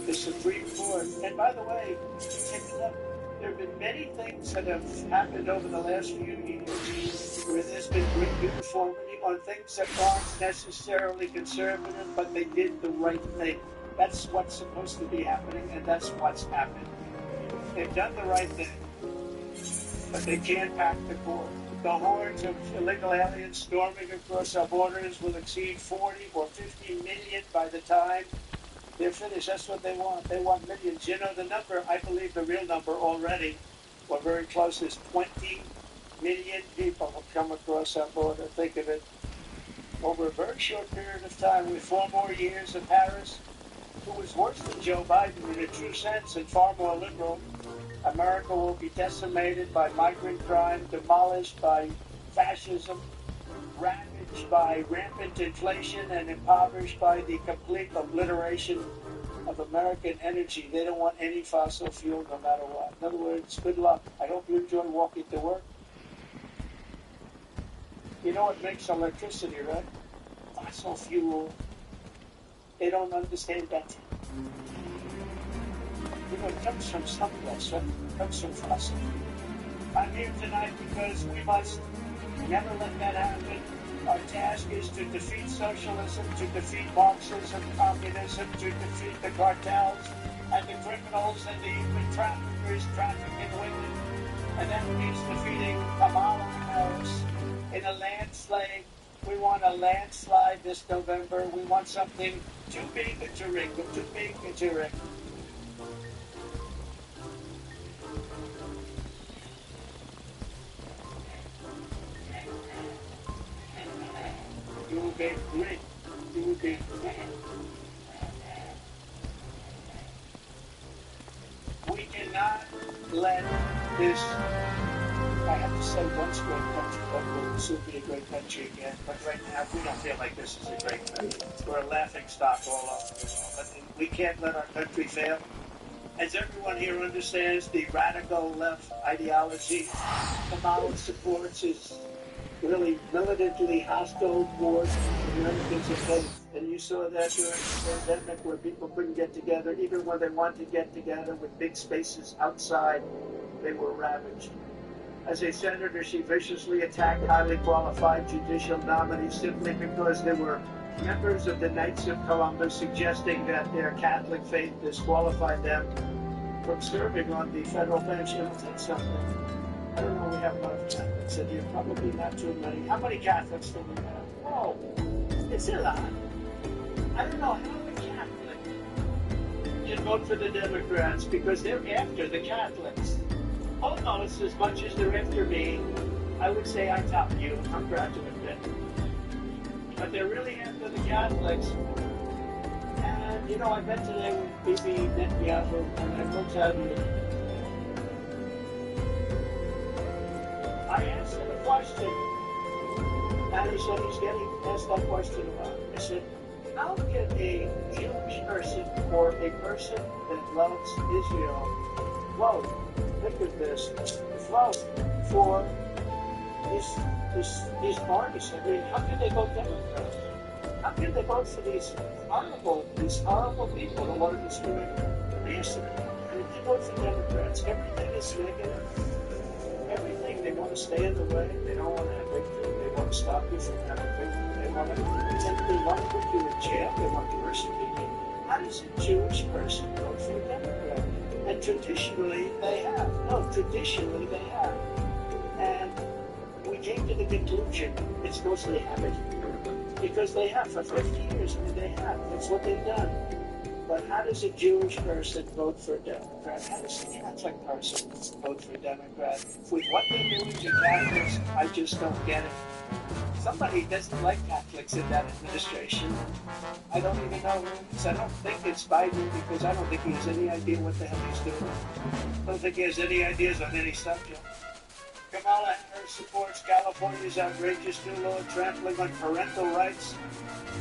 The Supreme Court. And by the way, take a look. There have been many things that have happened over the last few years where there's been great uniformity on things that aren't necessarily conservative, but they did the right thing. That's what's supposed to be happening, and that's what's happened. They've done the right thing, but they can't pack the court. The hordes of illegal aliens storming across our borders will exceed 40 or 50 million by the time they're finished. That's what they want. They want millions. You know the number, I believe the real number already, or very close, is 20 million people have come across our border. Think of it. Over a very short period of time, with 4 more years of Harris, who was worse than Joe Biden in a true sense and far more liberal, America will be decimated by migrant crime, demolished by fascism, ravaged by rampant inflation, and impoverished by the complete obliteration of American energy. They don't want any fossil fuel no matter what. In other words, good luck. I hope you enjoy walking to work. You know what makes electricity, right? Fossil fuel. They don't understand that. You know, it comes from someplace, right? It comes from fossil fuel. I'm here tonight because we must never let that happen. Our task is to defeat socialism, to defeat Marxism, communism, to defeat the cartels and the criminals and the human traffickers trafficking women. And that means defeating Kamala Harris in a landslide. We want a landslide this November. We want something too big and terrific, too big and terrific. You will be great. You will be great. We cannot let this, I have to say, once great country, but we'll soon be a great country again. But right now, we don't feel like this is a great country. We're a laughing stock all over the world. But we can't let our country fail. as everyone here understands, the radical left ideology Kamala supports is really militantly hostile towards Americans of faith. And you saw that during the pandemic where people couldn't get together, even when they wanted to get together with big spaces outside, they were ravaged. As a senator, she viciously attacked highly qualified judicial nominees simply because they were members of the Knights of Columbus, suggesting that their Catholic faith disqualified them from serving on the federal bench. It'll take something. I don't know, we have a lot of Catholics in here, probably not too many. How many Catholics do we have? Whoa, it's a lot. I don't know how a Catholic can vote for the Democrats because they're after the Catholics. Almost as much as they're after me. I would say I top you, I'm proud to admit. But they're really after the Catholics. And, you know, I met today with Bibi Netanyahu, and I will tell you, I asked him a question, and he said he's getting asked that question about. I said, how can a Jewish person or a person that loves Israel vote, think of this, vote for these parties? I mean, how can they vote Democrats? How can they vote for these horrible people who want to destroy the nation? And if they vote for Democrats, everything is negative. Everything, they want to stay in the way. They don't want to have victory. They want to stop you from having victory. They want to put you in jail. They want to persecute you. How does a Jewish person vote for a Democrat? And traditionally, they have. No, traditionally, they have. And we came to the conclusion it's mostly habit. Because they have for 50 years. I mean, they have. That's what they've done. But how does a Jewish person vote for a Democrat? How does a Catholic person vote for a Democrat? With what they're doing to Catholics, I just don't get it. Somebody doesn't like Catholics in that administration. I don't even know who it is. I don't think it's Biden because I don't think he has any idea what the hell he's doing. I don't think he has any ideas on any subject. Kamala Harris supports California's outrageous new law trampling on parental rights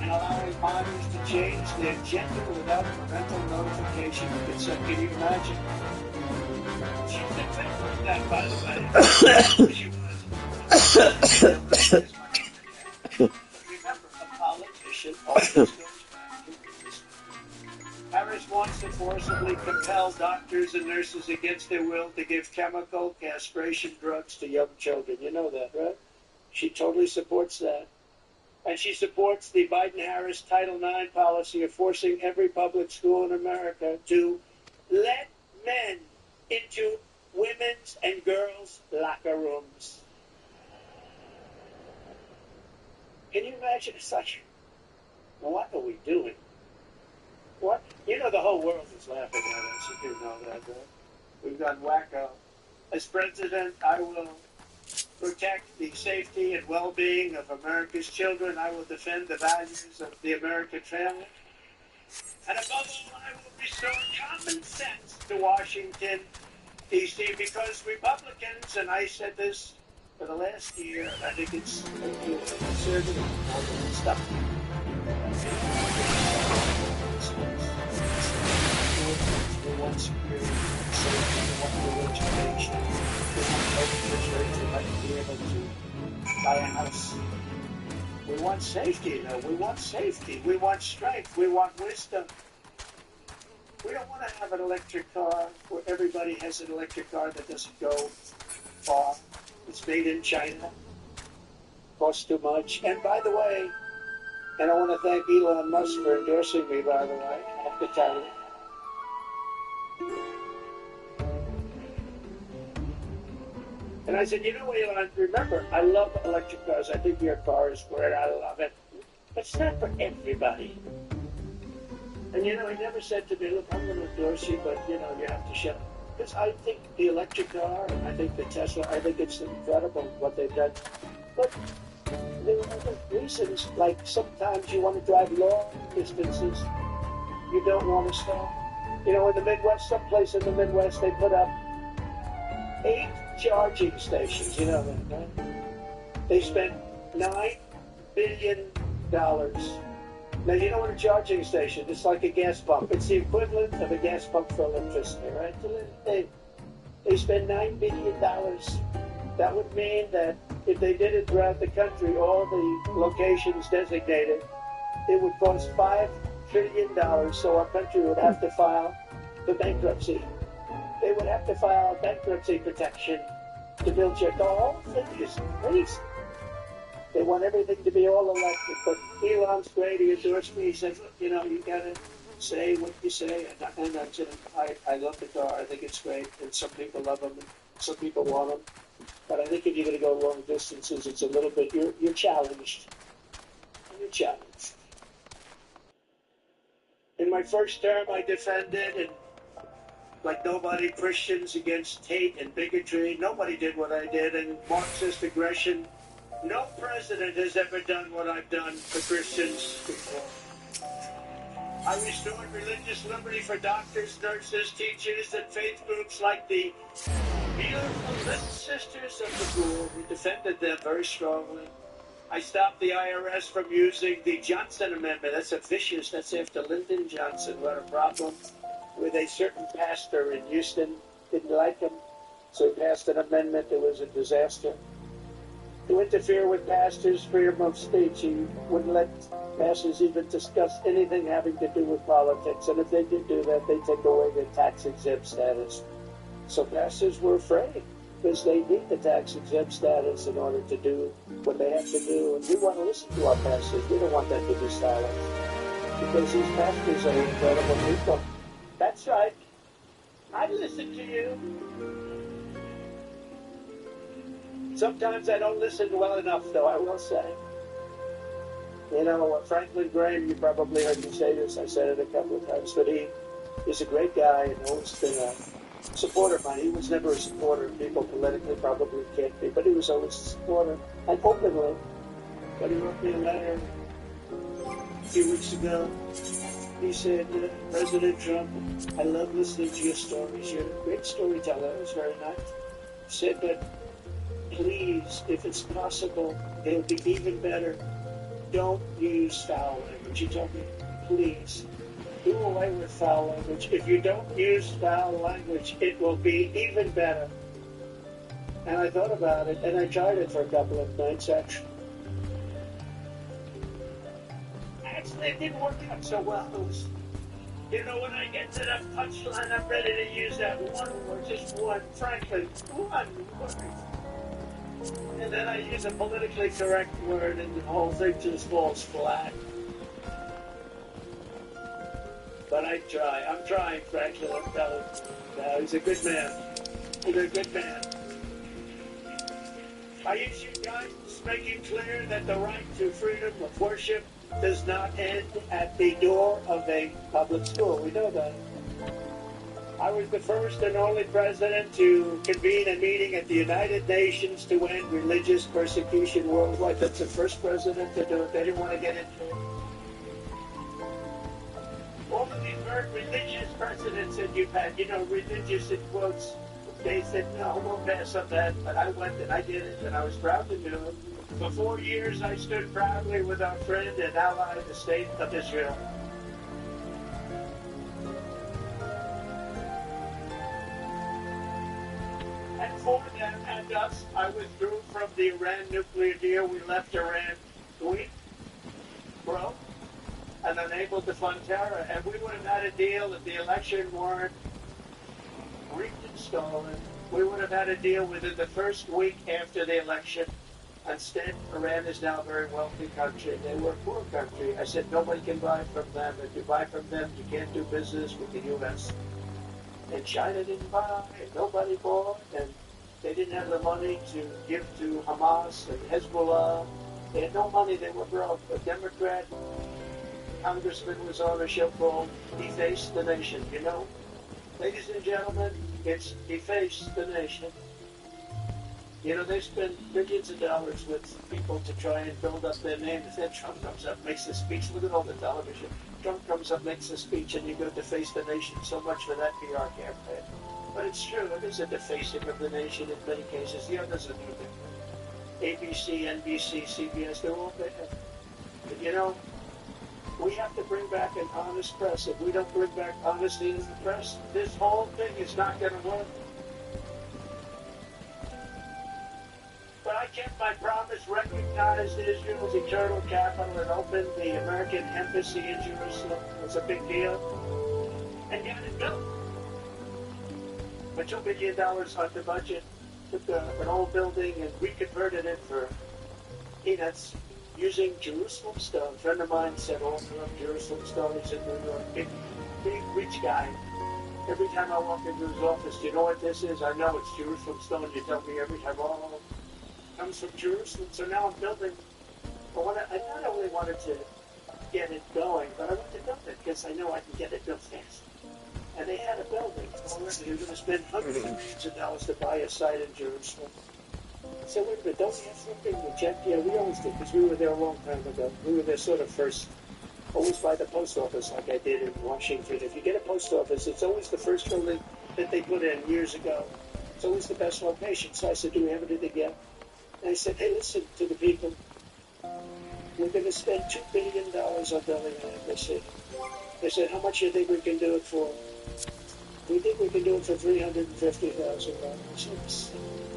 and allowing minors to change their gender without parental notification and consent. Can you imagine? She's in favor of that, by the way. Remember, a politician always goes back to history. Harris wants to forcibly compel doctors and nurses against their will to give chemical castration drugs to young children. You know that, right? She totally supports that. And she supports the Biden-Harris Title IX policy of forcing every public school in America to let men into women's and girls' locker rooms. Can you imagine? It's like, what are we doing? What? You know, the whole world is laughing at us. You do know that, right? We've gone wacko. As president, I will protect the safety and well-being of America's children. I will defend the values of the American family. And above all, I will restore common sense to Washington, D.C., because Republicans, and I said this for the last year, I think it's conservative stuff. We want security, safety, we want good education, we want health insurance, we want to be able to buy a house. We want safety, you know, we want safety, we want strength, we want wisdom. We don't want to have an electric car where everybody has an electric car that doesn't go far. It's made in China, costs too much. And by the way, and I want to thank Elon Musk for endorsing me, by the way, I have to tell you. And I said, you know, Elon, remember, I love electric cars. I think your car is great. I love it. But it's not for everybody. And, you know, he never said to me, look, I'm going to endorse you, but, you know, you have to shut up. Because I think the electric car, I think the Tesla, I think it's incredible what they've done. But there are other reasons, like sometimes you want to drive long distances. You don't want to stop. You know, in the Midwest, someplace in the Midwest, they put up 8 charging stations, you know that, right? They spent $9 billion Now, you know what a charging station is? Like a gas pump. It's the equivalent of a gas pump for electricity, right? They spend $9 billion. That would mean that if they did it throughout the country, all the locations designated, it would cost $5 trillion, so our country would have to file for bankruptcy. They would have to file bankruptcy protection to build your whole thing is crazy. They want everything to be all electric, but Elon's great. He endorsed me. He said, you know, you got to say what you say. And I said, I love the car. I think it's great. And some people love them, and some people want them. But I think if you're going to go long distances, it's a little bit, you're challenged. You're challenged. In my first term, I defended, and like nobody, Christians against hate and bigotry. Nobody did what I did, and Marxist aggression. No president has ever done what I've done for Christians before. I restored religious liberty for doctors, nurses, teachers, and faith groups like the beautiful little sisters of the poor. We defended them very strongly. I stopped the IRS from using the Johnson Amendment. That's that's after Lyndon Johnson, who had a problem with a certain pastor in Houston. Didn't like him, so he passed an amendment that was a disaster. To interfere with pastors' freedom of speech. He wouldn't let pastors even discuss anything having to do with politics. And if they did do that, they'd take away their tax-exempt status. So pastors were afraid because they need the tax-exempt status in order to do what they have to do. And we want to listen to our pastors. We don't want them to be silenced because these pastors are incredible people. That's right. I listen to you. Sometimes I don't listen well enough, though, I will say. You know, Franklin Graham, you probably heard me say this. I said it a couple of times, but he is a great guy and always been a supporter of mine. He was never a supporter of people politically, probably can't be, but he was always a supporter, and openly. But he wrote me a letter a few weeks ago. He said, President Trump, I love listening to your stories. You're a great storyteller. It was very nice. He said, but please, if it's possible, it'll be even better. Don't use foul language. He told me, please, do away with foul language. If you don't use foul language, it will be even better. And I thought about it, and I tried it for a couple of nights, actually. Actually, it didn't work out so well. You know, when I get to that punchline, I'm ready to use that one word, just one, Franklin, one word. And then I use a politically correct word, and the whole thing just falls flat. But I try. I'm trying, Franklin. I'm telling you. No, he's a good man. He's a good man. I issue guidance making clear that the right to freedom of worship does not end at the door of a public school. We know that. I was the first and only president to convene a meeting at the United Nations to end religious persecution worldwide. That's the first president to do it. They didn't want to get into it. All of these very religious presidents that you've had, you know, religious in quotes, they said, no, we'll pass on that. But I went and I did it, and I was proud to do it. For 4 years, I stood proudly with our friend and ally, the State of Israel. And for them and us, I withdrew from the Iran nuclear deal. We left Iran weak, broke, and unable to fund terror. And we would have had a deal if the election weren't rigged and stolen. We would have had a deal within the first week after the election. Instead, Iran is now a very wealthy country. They were a poor country. I said, nobody can buy from them. If you buy from them, you can't do business with the U.S. And China didn't buy, and nobody bought, and they didn't have the money to give to Hamas and Hezbollah. They had no money, they were broke. A Democrat congressman was on a show called Deface the Nation, you know? Ladies and gentlemen, it's Deface the Nation. You know, they spend billions of dollars with people to try and build up their name. If then Trump comes up, makes a speech, look at all the television. Trump comes up, makes a speech, and you go deface the nation. So much for that PR campaign. But it's true, it is a defacing of the nation in many cases. The others are no different. ABC, NBC, CBS, they're all bad. But you know, We have to bring back an honest press. If we don't bring back honesty in the press, this whole thing is not going to work. But I kept my promise, recognized Israel's eternal capital, and opened the American embassy in Jerusalem. It was a big deal. And got it built. For $2 billion under budget. Took an old building and reconverted it for peanuts using Jerusalem stone. A friend of mine said, oh, I love Jerusalem stone. He's in New York. Big, rich guy. Every time I walk into his office, do you know what this is? I know it's Jerusalem stone. You tell me every time, oh, comes from Jerusalem. So now I'm building. But I not only wanted to get it going, but I wanted to build it because I know I can get it built fast. And they had a building. Already you're going to spend hundreds of millions of dollars to buy a site in Jerusalem. So wait a minute, don't we have something to check? Yeah, we always did, because we were there a long time ago. We were there sort of first, always by the post office like I did in Washington. If you get a post office, it's always the first building that they put in years ago. It's always the best location. So I said, do we have it again? And I said, hey, listen to the people. We're going to spend $2 billion on building an embassy. They said, how much do you think we can do it for? We think we can do it for $350,000.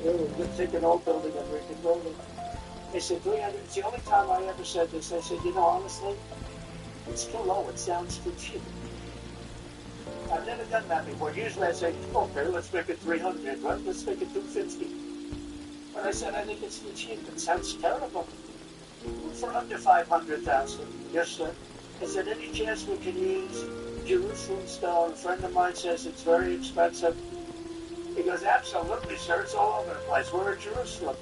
We're taking an old building and reconverting it. They said, 300. It's the only time I ever said this. I said, honestly, it's too low. It sounds too cheap. I've never done that before. Usually I say, okay, let's make it 300. Right? Let's make it 250. But I said, I think it's too cheap. It sounds terrible. For under 500,000. Yes, sir. I said, any chance we can use Jerusalem stone? A friend of mine says it's very expensive. He goes, absolutely, sir. It's all over the place. We're in Jerusalem.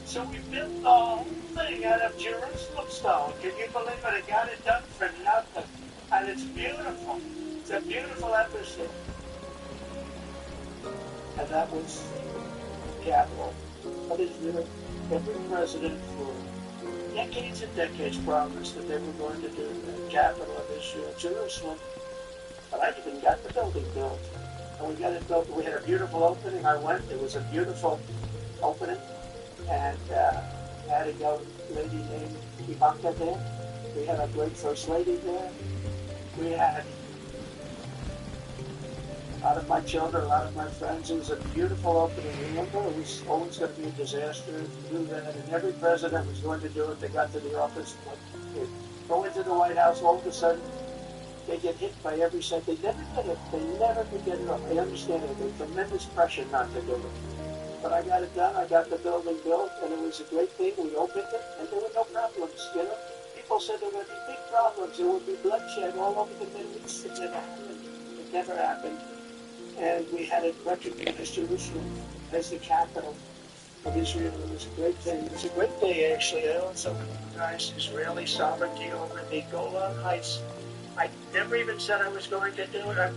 So we built the whole thing out of Jerusalem stone. Can you believe it? I got it done for nothing. And it's beautiful. It's a beautiful embassy. And that was the capital of Israel. Every president for decades and decades promised that they were going to do the capital of Israel, Jerusalem. But I even got the building built. And we got it built. We had a beautiful opening. I went. It was a beautiful opening. And had a young lady named Ivanka there. We had a great first lady there. We had a lot of my children, a lot of my friends. It was a beautiful opening. Remember, it was always going to be a disaster to do that. And every president was going to do it. They got to the office, they go into the White House, all of a sudden, they get hit by every set. They never get it. They never could get it up. They understand it. There's tremendous pressure not to do it. But I got it done. I got the building built, and it was a great thing. We opened it, and there were no problems. People said there would be big problems. There would be bloodshed all over the Middle East. It never happened. It never happened. And we had it recognized Jerusalem as the capital of Israel. It was a great thing. It was a great day, actually. I also recognized Israeli sovereignty over the Golan Heights. I never even said I was going to do it.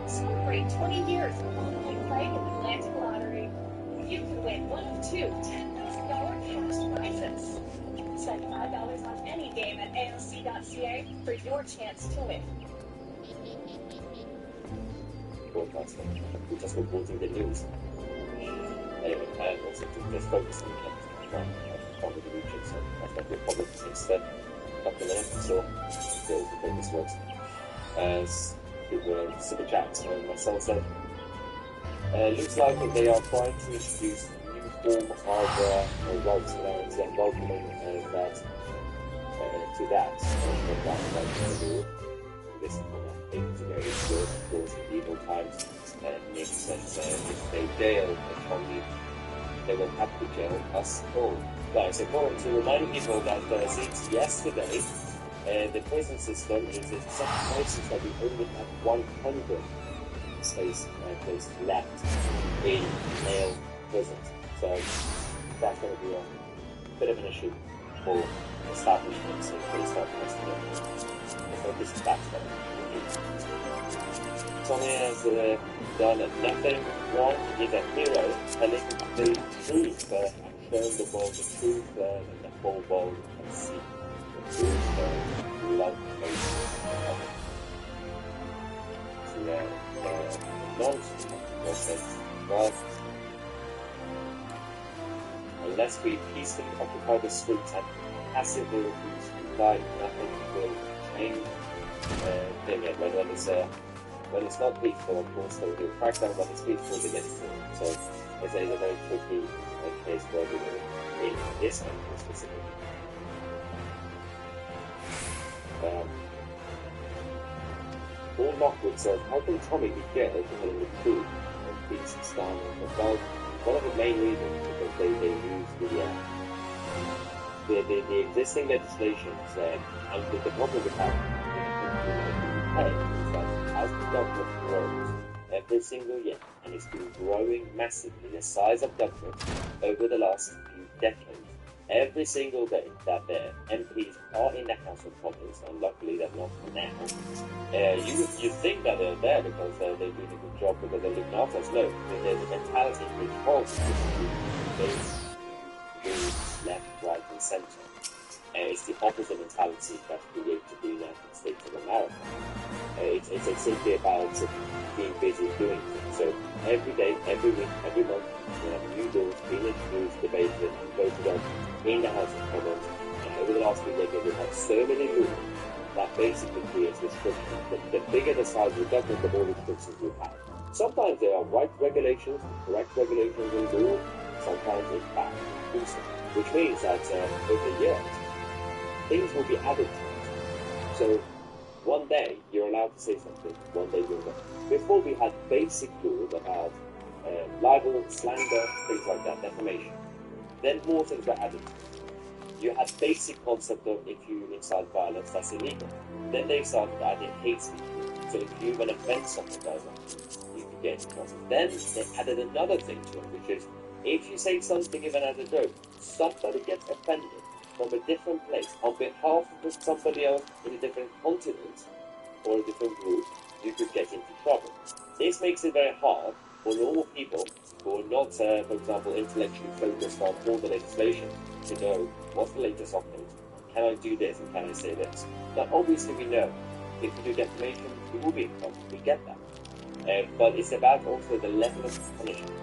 Celebrate 20 years of online playing in the Atlantic Lottery. You can win one of two $10,000 cash prizes. Spend $5 on any game at ALC.ca for your chance to win. Broadcasting, just reporting the news. Anyway, and also just focusing on the region, so that's not your problem since then. Couple of minutes, so the focus works. As it were super chats, and myself said, looks like they are trying to introduce a new form of rights allowance and welcoming that to that. This is what I think today is good, of course, in evil times, makes sense. If they jail the Tommy, they will have to jail us all. Guys, according to reminding people that since yesterday, the prison system is in some places that we only have 100 spaces left in male prisons. So that's going to be a bit of an issue for establishments if they start investigating. So this is back to Tommy has done nothing wrong. He's a hero, telling the truth and showing the world the truth and the whole world can see. love nonsense. Well, unless we peacefully occupy the streets and passively refuse to comply, nothing will change. When it's not peaceful, of course, they will do a crackdown. When it's peaceful, they get it through. So it's a very tricky case where we will in this country specifically. Paul Lockwood says, how can Tommy be jailed for killing the food and beats and stand well, one of the main reasons is because they use the existing legislation and the problem with that is that as the government grows every single year, and it's been growing massively, the size of government over the last few decades, every single day that the MPs are in the House of Commons, and luckily they're not now, you think that they're there because they're doing a good job because they're looking after us. No, there's a mentality which holds left, right, and centre. It's the opposite mentality that created the United States of America. It's simply about being busy doing things. So every day, every week, every month, we have new laws being introduced, debated, and voted on in the House of Commons. And over the last few decades, we've had so many laws that basically creates restrictions. The bigger the size of the government, the more restrictions we have. Sometimes there are right regulations, correct regulations and laws. Sometimes it's bad, also. Which means that over the years, things will be added to it. So one day you're allowed to say something, one day you're not. Before we had basic laws about libel, slander, things like that, defamation. Then more things were added to it. You had basic concept of if you incite violence, that's illegal. Then they started adding hate speech. So if you even offend someone like that, you could get into trouble. Then they added another thing to it, which is if you say something even as a joke, somebody gets offended from a different place on behalf of somebody else in a different continent or a different group, you could get into trouble. This makes it very hard for normal people who are not, for example, intellectually focused on all the legislation to know what's the latest update. Can I do this and can I say this? Now, obviously, we know if you do defamation, you will be in trouble. We get that. But it's about also the level of punishment.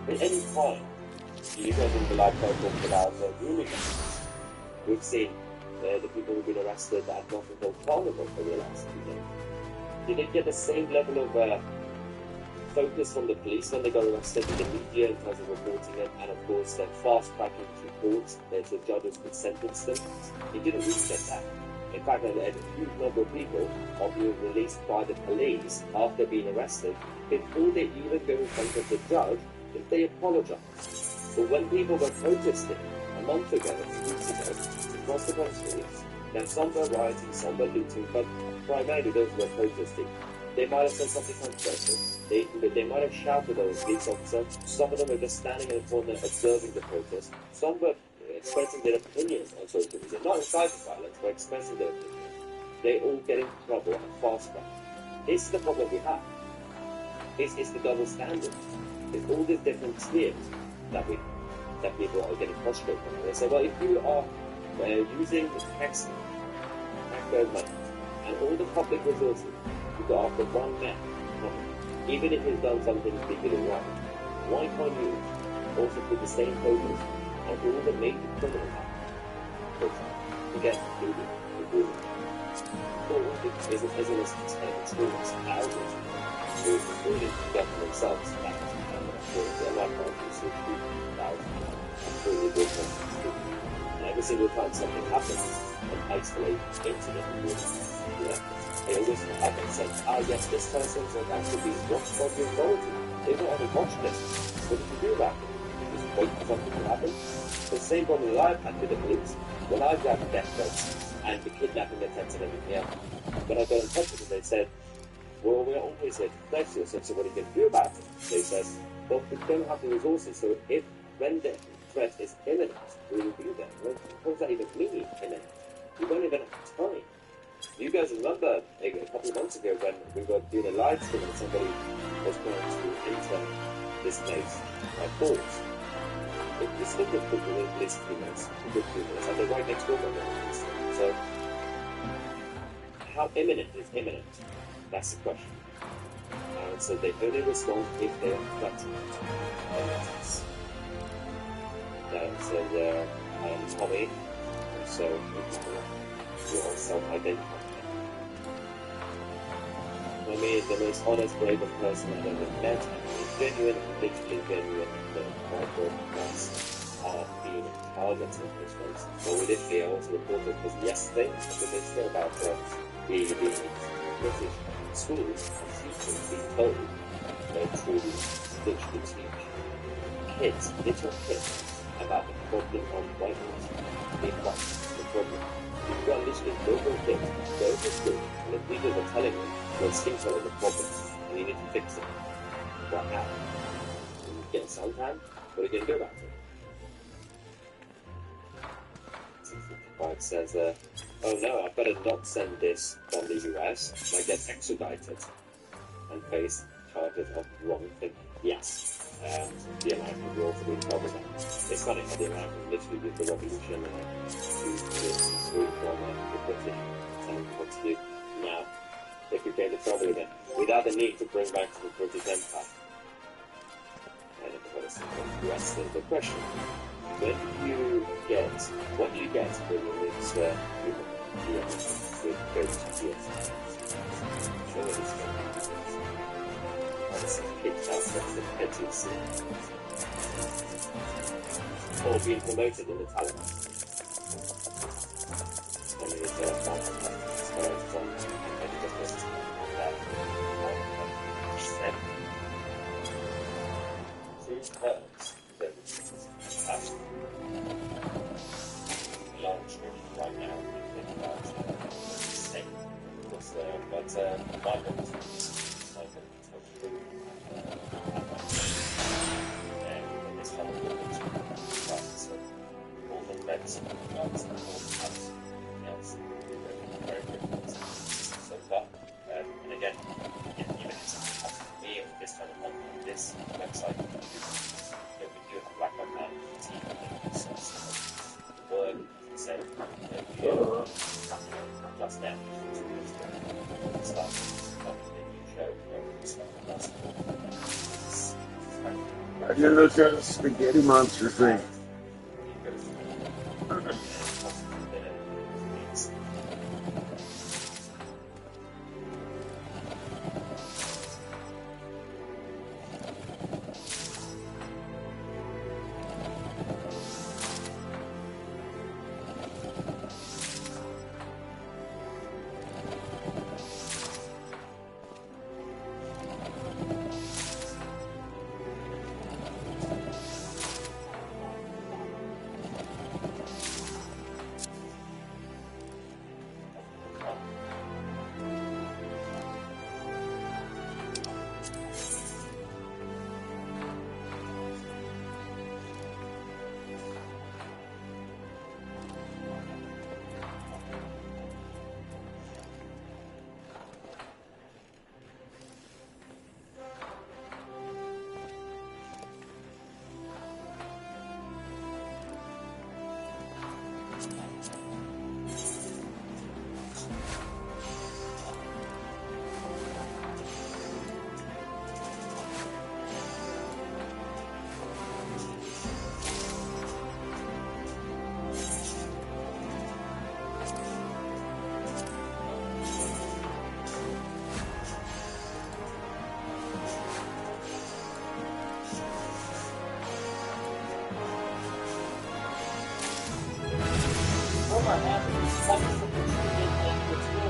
At any time, you guys in the live talked about hooligans. We've seen the people who've been arrested at Northern Hill Carnival over the last few days. Did they get the same level of focus from the police when they got arrested, in the media in terms of reporting it, and of course fast-tracking reports so judges could sentence them? They didn't really get that. In fact, a huge number of people are being released by the police after being arrested before they even go in front of the judge if they apologize. But when people were protesting a month ago, a few weeks ago, across the country, now some were rioting, some were looting, but primarily those who were protesting, they might have said something controversial. They might have shouted at a police officer. Some of them were just standing in the corner observing the protest. Some were expressing their opinions on social media, not inciting violence, but expressing their opinions. They all get into trouble and fast track. This is the problem we have. This is the double standard. There's all these different tiers that people are getting frustrated with. They say, well, if you are using taxpayer money and all the public resources to go after one man, even if he's done something legally wrong, why can't you also put the same focus on all the major criminals? Again, including isn't as extremist as including the government themselves. They're not going to see 2,000 really good ones. And every single time something happens, an isolated incident, they always have and say, yes, this person's actually being watched by the authority. They don't have to watch this. What did you do about it? You just wait for something to happen. The same problem that I've had with the police. When I've got death threats and the kidnapping attempts and everything else, when I got in touch with them, they said, well, we're always here to protect you, so what are you going to do about it? They said, well, we don't have the resources, so when the threat is imminent, we will be there. What does that even mean, imminent? We don't even have time. You guys remember a couple of months ago when we were doing a live stream and somebody was going to enter this place by force. It's not difficult to list 2 minutes, and they're right next door to these things. So, how imminent is imminent? That's the question. So they only respond if they are threatened. So they're Tommy, so you're self-identified. Tommy is the most honest, bravest person I've ever met. He's genuine, literally genuine, the hardcore class being targeted in this case. Well, we did hear also reported was yesterday, but it's still about the British schools and teachers being told to literally teach kids, little kids, about the problem of whiteness. The problem. You've got literally local kids, go to school, and the teachers are telling them your skin color is a problem, and you need to fix it. What happened? You get a suntan, what are you going to do about it? It says, oh no, I've got to not send this from the US, I get extradited and face charges of wrong thinking. Yes. The Americans will also be involved with that. It's funny how the Americans literally did the revolution to from the British and what to do. Now, they became the trouble again, without the need to bring back to the British Empire. And of course, the question, what do you get when you mix with those years? Sure, it's kicked out of the petty scene. Or being promoted in the Taliban. I mean, it's from She's hurt. Large right now. But Michael so far. And again, even if me or this kind of on this website, we do have black on that team word said just now start I did look at a spaghetti monster thing.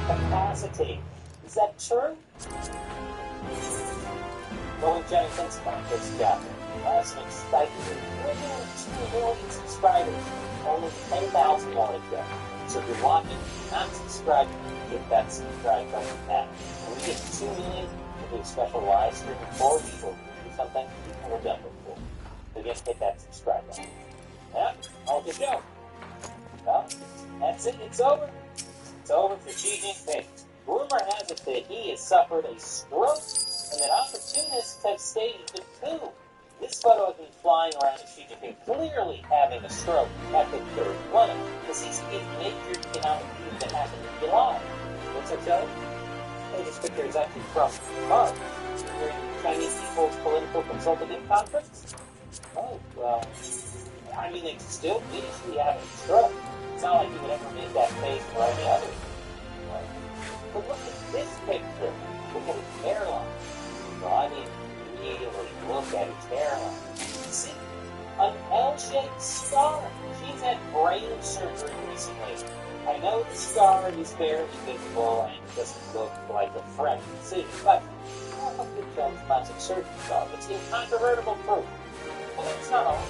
Capacity. Is that true? Well, Jenny thinks about this chapter. That's an exciting. We're doing 2 million subscribers. Only 10,000 more to go. So if you're watching, not subscribed, hit that subscribe button now. When we get 2 million, we'll do a special live stream before we will do something, and we're done with it. So just hit that subscribe button. Yeah, all the show. Well, that's it. It's over. It's over for Xi Jinping. Rumor has it that he has suffered a stroke and that opportunists have staged a coup. This photo has been flying around of Xi Jinping clearly having a stroke at the third plenum. The CCP's major economic move that happened in July. What's that, Joe? Hey, this picture is actually from Mars, during Chinese People's Political Consultative Conference. Oh, well, I mean, they still be Xi having a stroke. It's not like he would ever make that face for any other. But look at this picture. Look at his hairline. Well, I mean, really look at his hairline. See? An L-shaped scar. She's had brain surgery recently. I know the scar is barely visible and doesn't look like a fresh incision, but I don't think it shows plastic surgery scar. It's incontrovertible proof. And it's not all.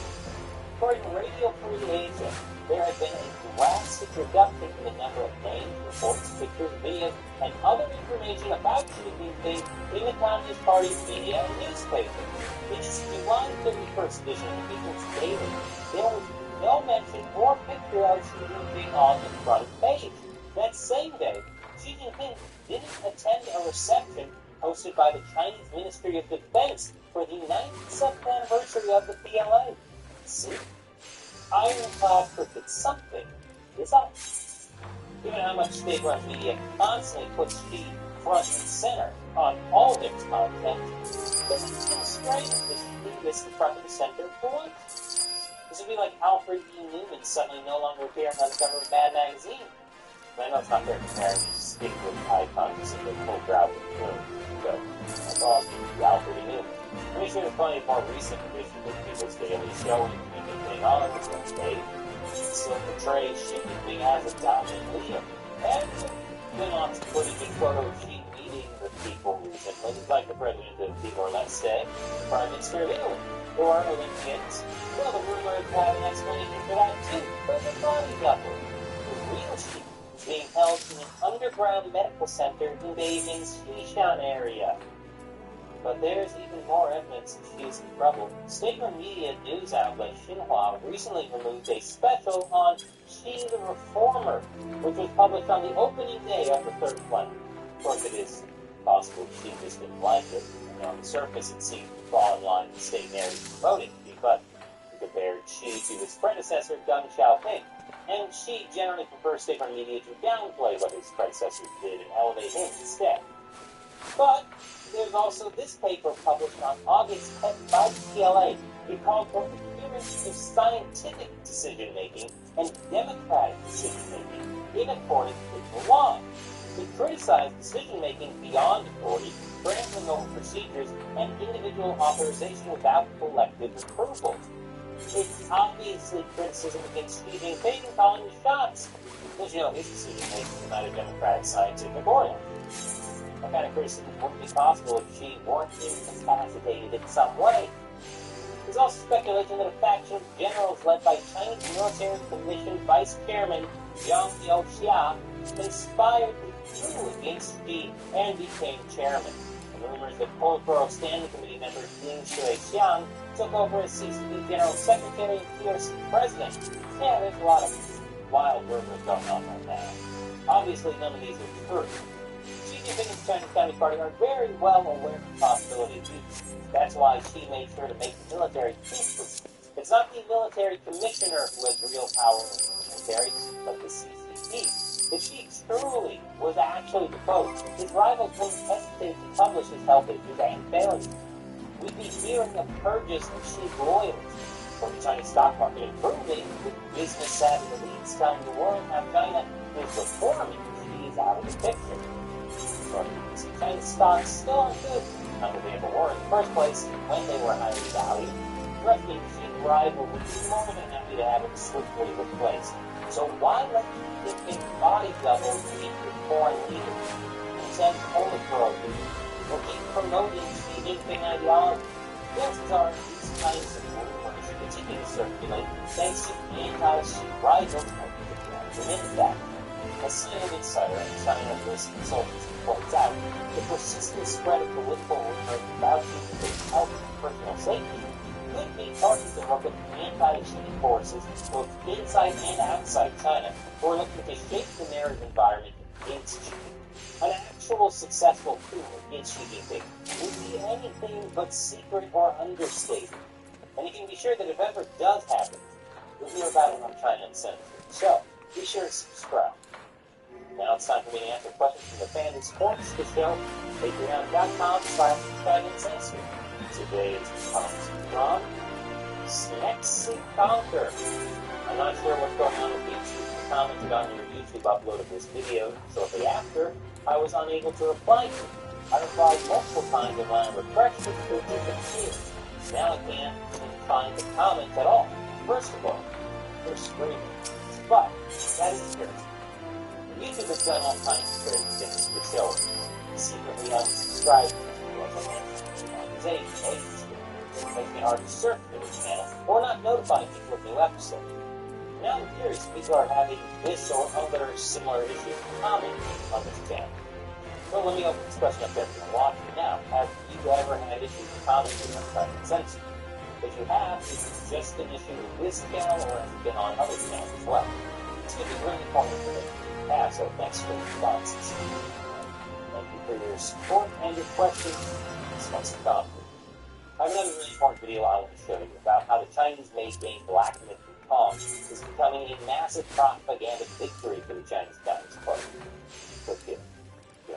According to Radio Free Asia, there has been a drastic reduction in the number of names, reports, pictures, videos, and other information about Xi Jinping in the Communist Party's media and newspapers. In its July 31st edition of the People's Daily, there was no mention or picture of Xi Jinping on the front page. That same day, Xi Jinping didn't attend a reception hosted by the Chinese Ministry of Defense for the 97th anniversary of the PLA. See? Ironclad cricket something is up. Given how much state-run media constantly puts Xi front and center on all its content, does it seem strange that Xi is the front and center for once? This would be like Alfred E. Newman suddenly no longer appearing on the cover of Mad Magazine. I know it's not fair comparing these stick-with icons in the full crowd with the room, so that's all Alfred E. Newman. I'm sure there's plenty of more recent editions of People's Daily showing Jinping on the front page. Still portrays Xi Jinping as a dominant leader. And went on to put in a photo of Xi meeting with people recently, like the president of Timor-Leste, the prime minister of Italy, or Olympians. Well, the rumor had an explanation for that too, but the body double. The real Xi is being held in an underground medical center in Beijing's Xishan area. But there's even more evidence that she's in trouble. State-run media news outlet Xinhua recently removed a special on Xi the Reformer, which was published on the opening day of the third plenum. Of course, it is possible Xi just didn't like it. On the surface, it seemed to fall in line with state narrative promoting Xi, but he compared Xi to his predecessor, Deng Xiaoping. And Xi generally prefers state-run media to downplay what his predecessors did and elevate him instead. But there's also this paper published on August 10th by the PLA. It called for adherence to scientific decision-making and democratic decision-making in accordance with the law. It criticized decision-making beyond authority, trampling over procedures, and individual authorization without collective approval. It's obviously criticism against Xi Jinping calling the shots, because, his decision-making is not a democratic scientific order. That kind of criticism wouldn't be possible if Xi weren't incapacitated in some way. There's also speculation that a faction of generals led by Chinese Military Commission Vice Chairman Zhang Youxia conspired to coup against Xi and became chairman. The rumors that Politburo Standing Committee member Ding Shuixiang took over as CCP General Secretary and PRC President. Yeah, there's a lot of wild rumors going on right now. Obviously, none of these are true. Xi Jinping and the Chinese Communist Party are very well aware of the possibility of peace. That's why Xi made sure to make the military peaceless. It's not the military commissioner who has real power in the military, but the CCP. If Xi truly was actually deposed, his rivals wouldn't hesitate to publish his health issues and failures. We'd be hearing of purges of Xi's loyalists, from the Chinese stock market improving, with business-savvy elites telling the world how China is reforming. Xi is out of the picture. But Chinese stocks still aren't good. Not that they ever were in the first place, when they were highly valued. Threatening Xi's rival would be more than happy to have it swiftly replaced. So why let Xi Jinping body double meet with foreign leaders and send Politburo or keep promoting Xi Jinping ideology? Chances are these kinds of rumors continue to circulate thanks to anti-Xi rivals and in fact. As CNN Insider and China Risk Consultancy points out, the persistent spread of political rumors about Xi Jinping's health and personal safety could be part of the work of anti-Xi forces both inside and outside China who are looking to shape the narrative environment against Xi. An actual successful coup against Xi Jinping would be anything but secret or understated. And you can be sure that if ever does happen, you'll hear about it on China Uncensored. So, be sure to subscribe. Now it's time for me to answer questions from the fan who supports the show. Patreon.com/China Uncensored. Today's comes from Snexy Conquer. I'm not sure what's going on with YouTube. You commented on your YouTube upload of this video shortly after. I was unable to reply to it. I replied multiple times, and when I refreshed it, it disappeared. Now I can't find the comment at all. First of all, they're screaming. But that is embarrassing. YouTube has done all kinds of crazy things to the show. Secretly unsubscribed to accusations, makes me hard to search for this channel, or not notify people of new episodes. Now I'm curious if people are having this or other similar issues common on this channel. So let me open this question up to everyone watching now. Have you ever had issues commenting on China Uncensored? If you have, is it just an issue with this channel, or has it been on other channels as well? It's going to be really important for me. Yeah, so thanks for the responses. Thank you for your support and your questions. This one's a comment. I have another really important video I want to show you about how the Chinese-made game Black Myth Wukong is becoming a massive propaganda victory for the Chinese Communist Party. Click here.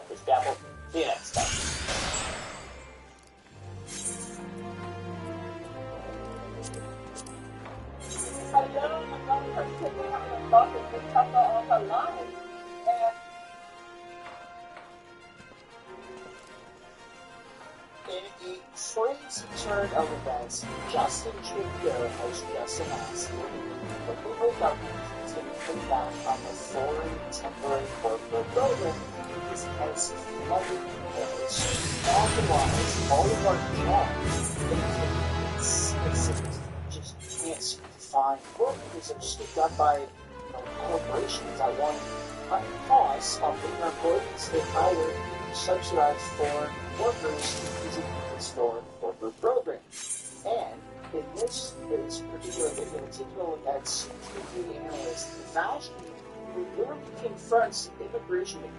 This chapel. See you next time. Hello, I'm particularly having a thought that we talk about all the line. In a crazy turn of events, Justin Trudeau has just announced the federal government is going to put back on the foreign temporary worker program because it has flooded bills, authorized all of our jobs. Just can't seem to find work because they're scooped up by corporations that want to cut costs off of their employees that hire subsidized foreign workers using the historic worker program. And in this particular video, taking a look at TV analyst Vashti, who literally confronts the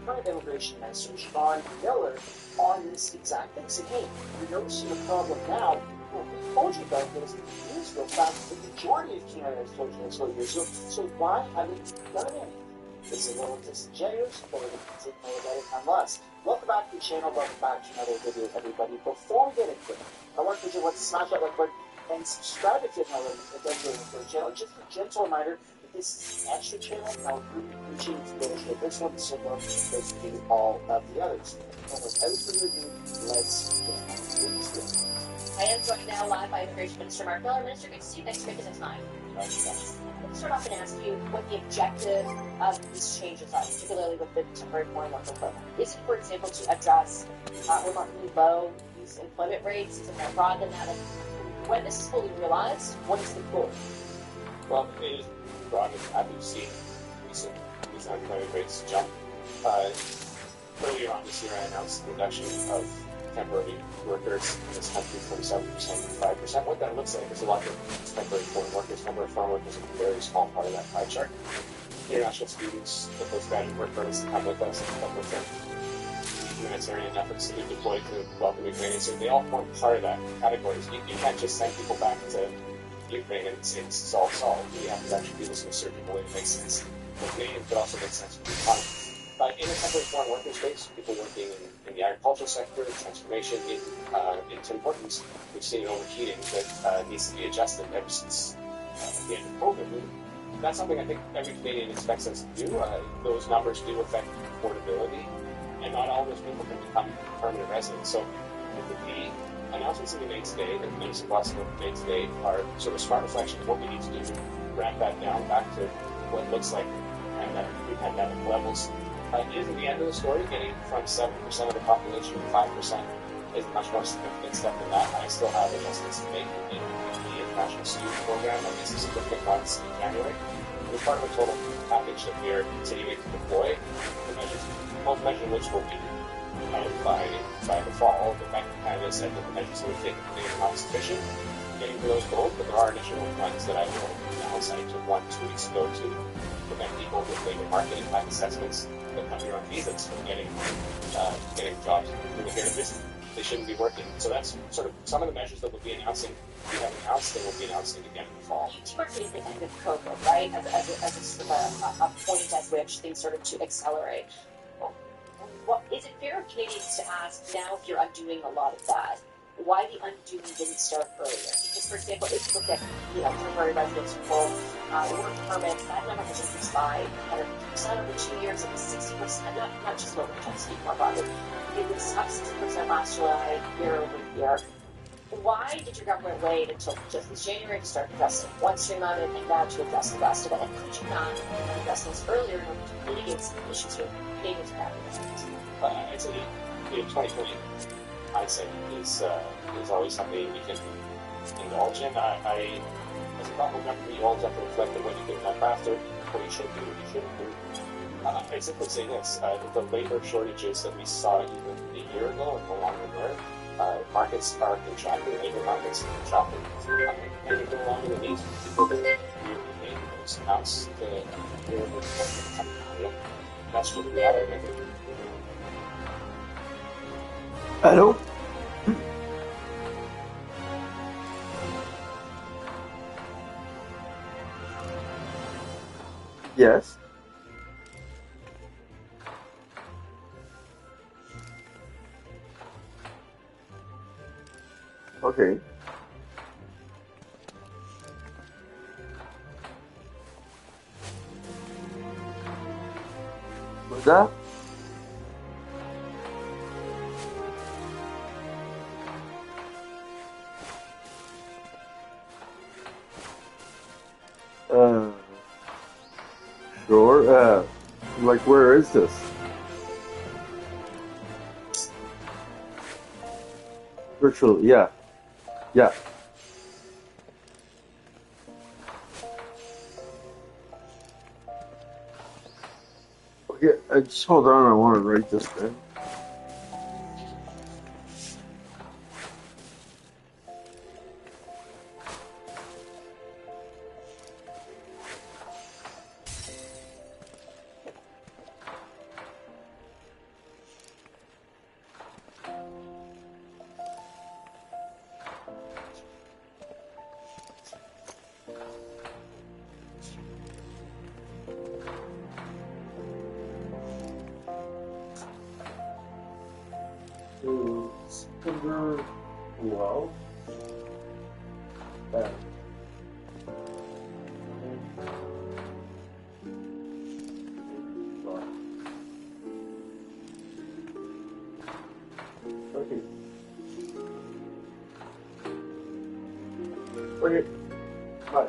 current immigration minister, Sean Miller, on this exact thing, saying, hey, you're noticing a problem now. Well, we told you about this years ago. In fact, the majority of Canada has told you this for years ago. So why haven't you done anything? It's a little disingenuous, but we can take note of it nonetheless. Welcome back to the channel. Welcome back to another video, everybody. Before we get into it, I want to encourage you to smash that like button and subscribe if you haven't already. It does really for the channel. Just a gentle reminder that this is an extra channel, and I would really appreciate if you go and share this one so well as you do all of the others. And without further ado, let's get into this. I am joined now live by Immigration Minister Mark Miller. Minister, good to see you. Thanks for making the time. Let's start off and ask you what the objective of these changes are, particularly with the temporary foreign worker program. Is it, for example, to address remarkably low youth employment rates? Is it more broad than that? Like, when this is fully realized, what is the goal? Well, it is broad, as we've seen recent unemployment rates jump. Earlier on this year, I announced the reduction of temporary workers in this country from 7% to 5%. What that looks like is a lot of temporary foreign workers. Temporary foreign workers are a very small part of that pie chart. International students, the postgraduate work permits that come with us, and come with them. Humanitarian efforts that we deployed to welcome Ukrainians, so they all form part of that category. You can't just send people back to Ukraine and say this is all solved. You have to actually do this in a surgical way that makes sense for Canadians, but also makes sense for the economy. In the temporary foreign worker space, people working in the agricultural sector, transformation in Tim Hortons, we've seen an overheating that needs to be adjusted ever since the end of COVID. That's something I think every Canadian expects us to do. Those numbers do affect affordability, and not all those people can become permanent residents. So the announcements that we made today, that Minister Boston made today, are sort of smart reflection of what we need to do to ramp that down back to what looks like pre-pandemic levels. It isn't the end of the story. Getting from 7% of the population to 5% is a much more significant step than that. I still have adjustments to make in the international student program. I guess it's significant ones in January. It was part of a total package that we are continuing to deploy. The measures, both measures which will be out by the fall. The Bank of Canada said that the measures that we've taken today are not sufficient getting to those goals, but there are additional ones that I will announce. I took 1 2 weeks ago to prevent people with labor market impact assessments that come here on visas from getting jobs here. This they shouldn't be working. So that's sort of some of the measures that we'll be announcing. We have announced, and we'll be announcing again in the fall. Market is the end of COVID, right? As a sort of a point at which things started to accelerate. What, is it fair of Canadians to ask now, if you're undoing a lot of that, why the undoing didn't start earlier? Because, for example, if you look at, temporary residential work permits, that number has increased by 100% over 2 years. It was 60%, not just local, just speak more broadly. It was up 60% last July, year over year. Why did your government wait until just this January to start addressing one stream of it and now to address the rest of it? And could you not address this earlier in order to mitigate some issues with Canadians having this? I'd say 2020 hindsight is always something we can indulge in. I as a thoughtful government, you always have to reflect on what you can come after, what you should do, what you shouldn't do. I simply say this, the labor shortages that we saw even a year ago are no longer there. Markets are contracting, labor markets are contracting, and you no longer need people that you need those amounts to deal with. That's what we are. Hello? Yes. Okay. What's that? Sure. Like, where is this? Virtual, yeah. Yeah. Okay, just hold on, I want to write this down. September 12th. Okay. Okay. Bye.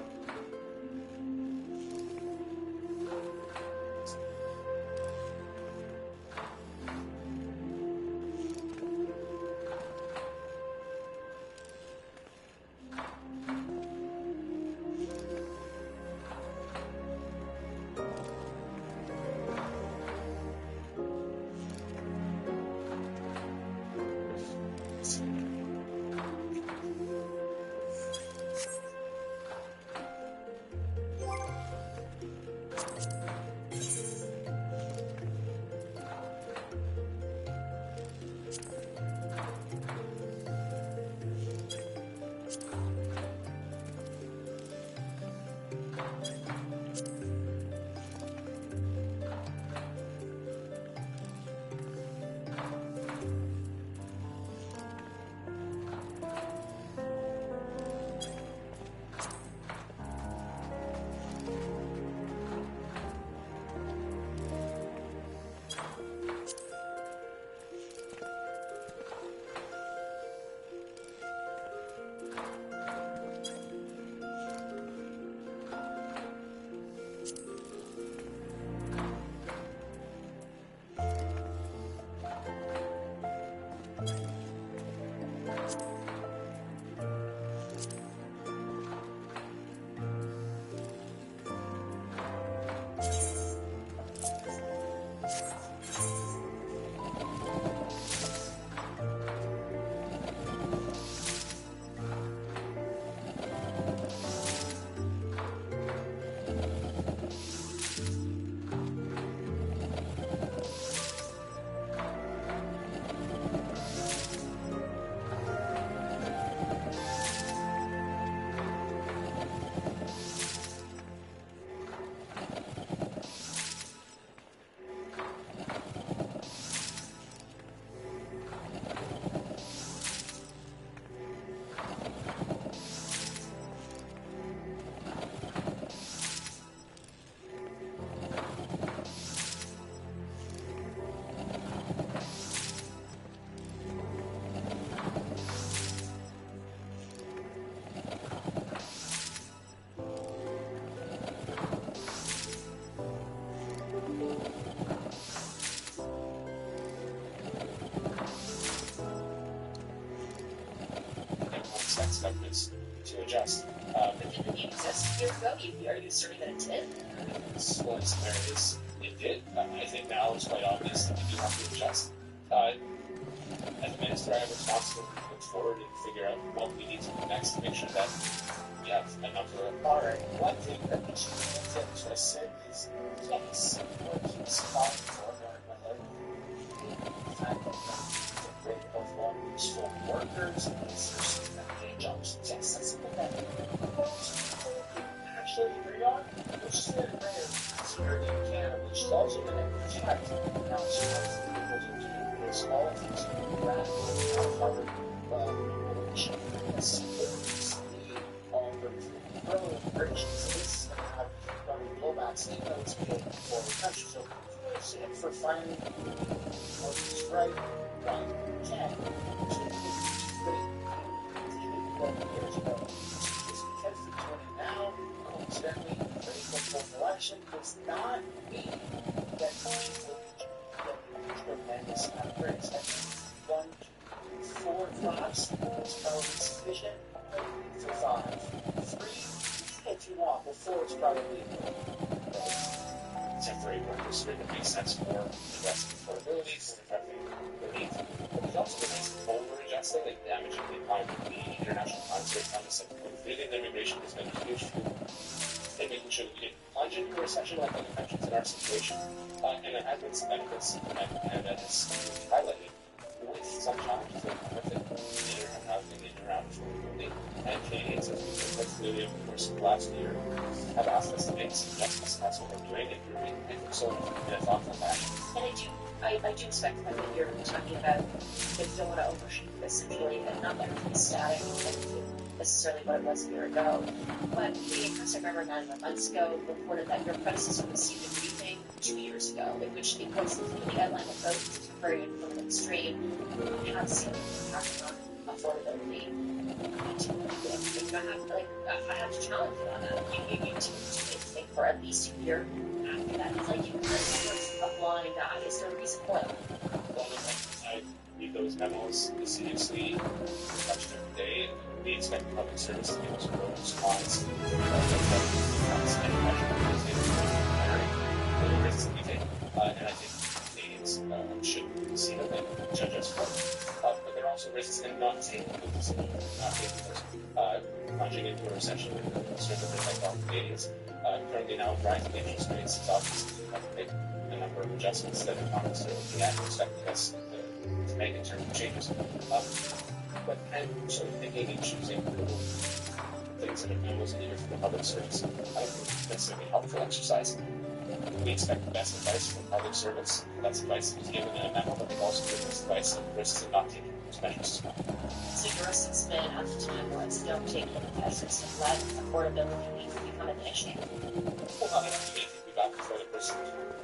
governments to adjust. But didn't it exist years ago? Are you asserting that it did? Well, in some areas it did. I think now it's quite obvious that we do have to adjust. As a minister, I am responsible to look forward and figure out what we need to do next to make sure that we have a number of... Alright, one thing that we should just said is, yes, what keeps calling for in my life, the fact that the rate of long-useful workers and research that pay jobs, yes, that's something that most people actually agree on, which is very rare here in Canada, which is also going to reflect how strong people do this, all of these radical, Harvard, innovation, early purchases have diplomats in those paid for the country. So for finding what is right, one can years ago. Just because it's doing it now, coincidentally, the April election does not mean that people get tremendous upgrades. I think 1, 2, 4 drops is probably sufficient for 5. 3, if you want, but 4 is probably temporary workers that makes sense for addressing affordability, for addressing the needs. But there's also the risk of over-adjusting and damaging the economy. The International Finance Rate Fund has said that immigration has been a huge tool in making sure that we didn't plunge into a recession like other countries in our situation. And it has been some benefits that Canada has highlighted with some challenges that come with it, in and around housing, in and around affordability. And Canadians, as we've been clearly over the course of the last year, have asked us to make some adjustments, and that's what we're doing, and we're making it so in a thoughtful fashion. And I do expect that you're talking about if you don't want to overshoot essentially and not let it be static and necessarily what it was a year ago. But the Press, I remember 9 months ago, reported that your predecessor received a briefing 2 years ago, in which it was the outline of both temporary and permanent extreme have seen impact on affordability. I have to challenge you on that. You think for at least a year after that. It's like you kind of a blind eye. Is there a reason why? Well, I read those memos seriously, touch them every day, and we expect the public service to be able to grow in response to any measure risks that we take. And I think Canadians should see that and judge us for it. But there are also risks in not taking those decisions, not taking those, plunging into a recession with certain like all Canadians. Currently now rising interest rates is obviously we have to make a number of adjustments that economists are looking at and expecting us to make in terms of changes. But I'm sort of thinking and choosing things that are memos needed for the public service. I don't think it's necessarily a helpful exercise. We expect the best advice from public servants. That's advice that is given in a memo, but they've also given us advice on the risks of not taking those measures as well. So your assessment at the time was don't take the measures and let affordability become an issue. Well, I don't think we got before the person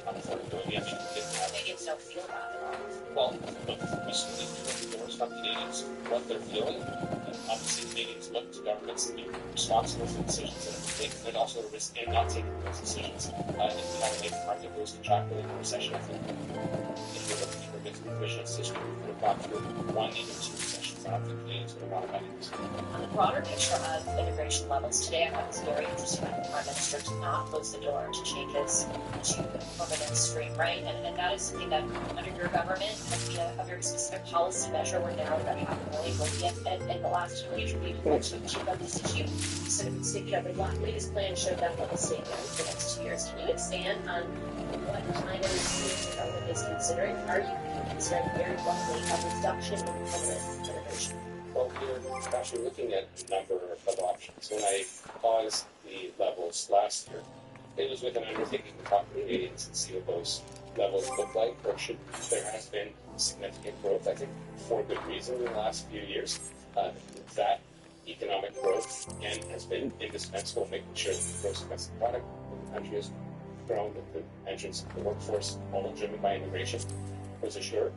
on affordability. I mean, we didn't have... Canadians don't feel about it all. Well, look, we certainly do respect Canadians, what they're feeling. And obviously, Canadians look to governments to be responsible for decisions that are taken. There's also a risk in not taking those decisions. If we have a labor market goes contractually into recession, I think if you're looking for business provisions history, we could have gone through 1, even 2 recessions. I don't think Canadians would have wanted that either. On the broader picture of immigration levels today, I was very interested in the Prime Minister to not close the door to changes to the permanent stream, right? And that is something that under your government has been a very specific policy measure. We're now about $500 million looking at the last 2 years we've actually achieved on this issue. So the latest plan showed that level staying down for the next 2 years. Can you expand on what kind of streams the government is considering? Are you considering very bluntly a reduction in permanent immigration? Well, we're actually looking at a number of options. When I paused the levels last year, it was with an undertaking to talk to Canadians and see what those levels look like, or should there has been significant growth, I think, for good reason in the last few years. That economic growth, again, has been indispensable in making sure that the gross domestic product of the country has grown, that the entrance of the workforce, all driven by immigration, was assured.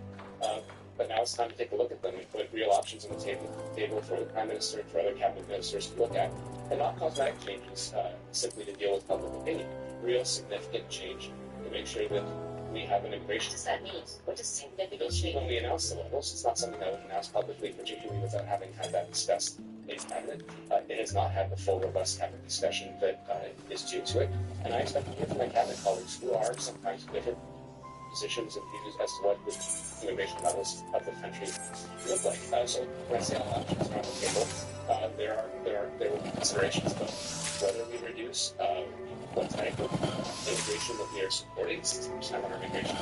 But now it's time to take a look at them and put real options on the table for the Prime Minister and for other cabinet ministers to look at, and not cosmetic changes simply to deal with public opinion. Real significant change to make sure that we have an immigration. What does that mean? What does significant change? When we announce the levels, it's not something that we announce publicly, particularly without having had that discussed its cabinet. It has not had the full, robust cabinet discussion that is due to it, and I expect to hear from my cabinet colleagues who are sometimes different positions and views as to what the immigration levels of the country look like. So when I say all options are on the table, there will be considerations about whether we reduce what type of immigration that we are supporting. 60% of our immigration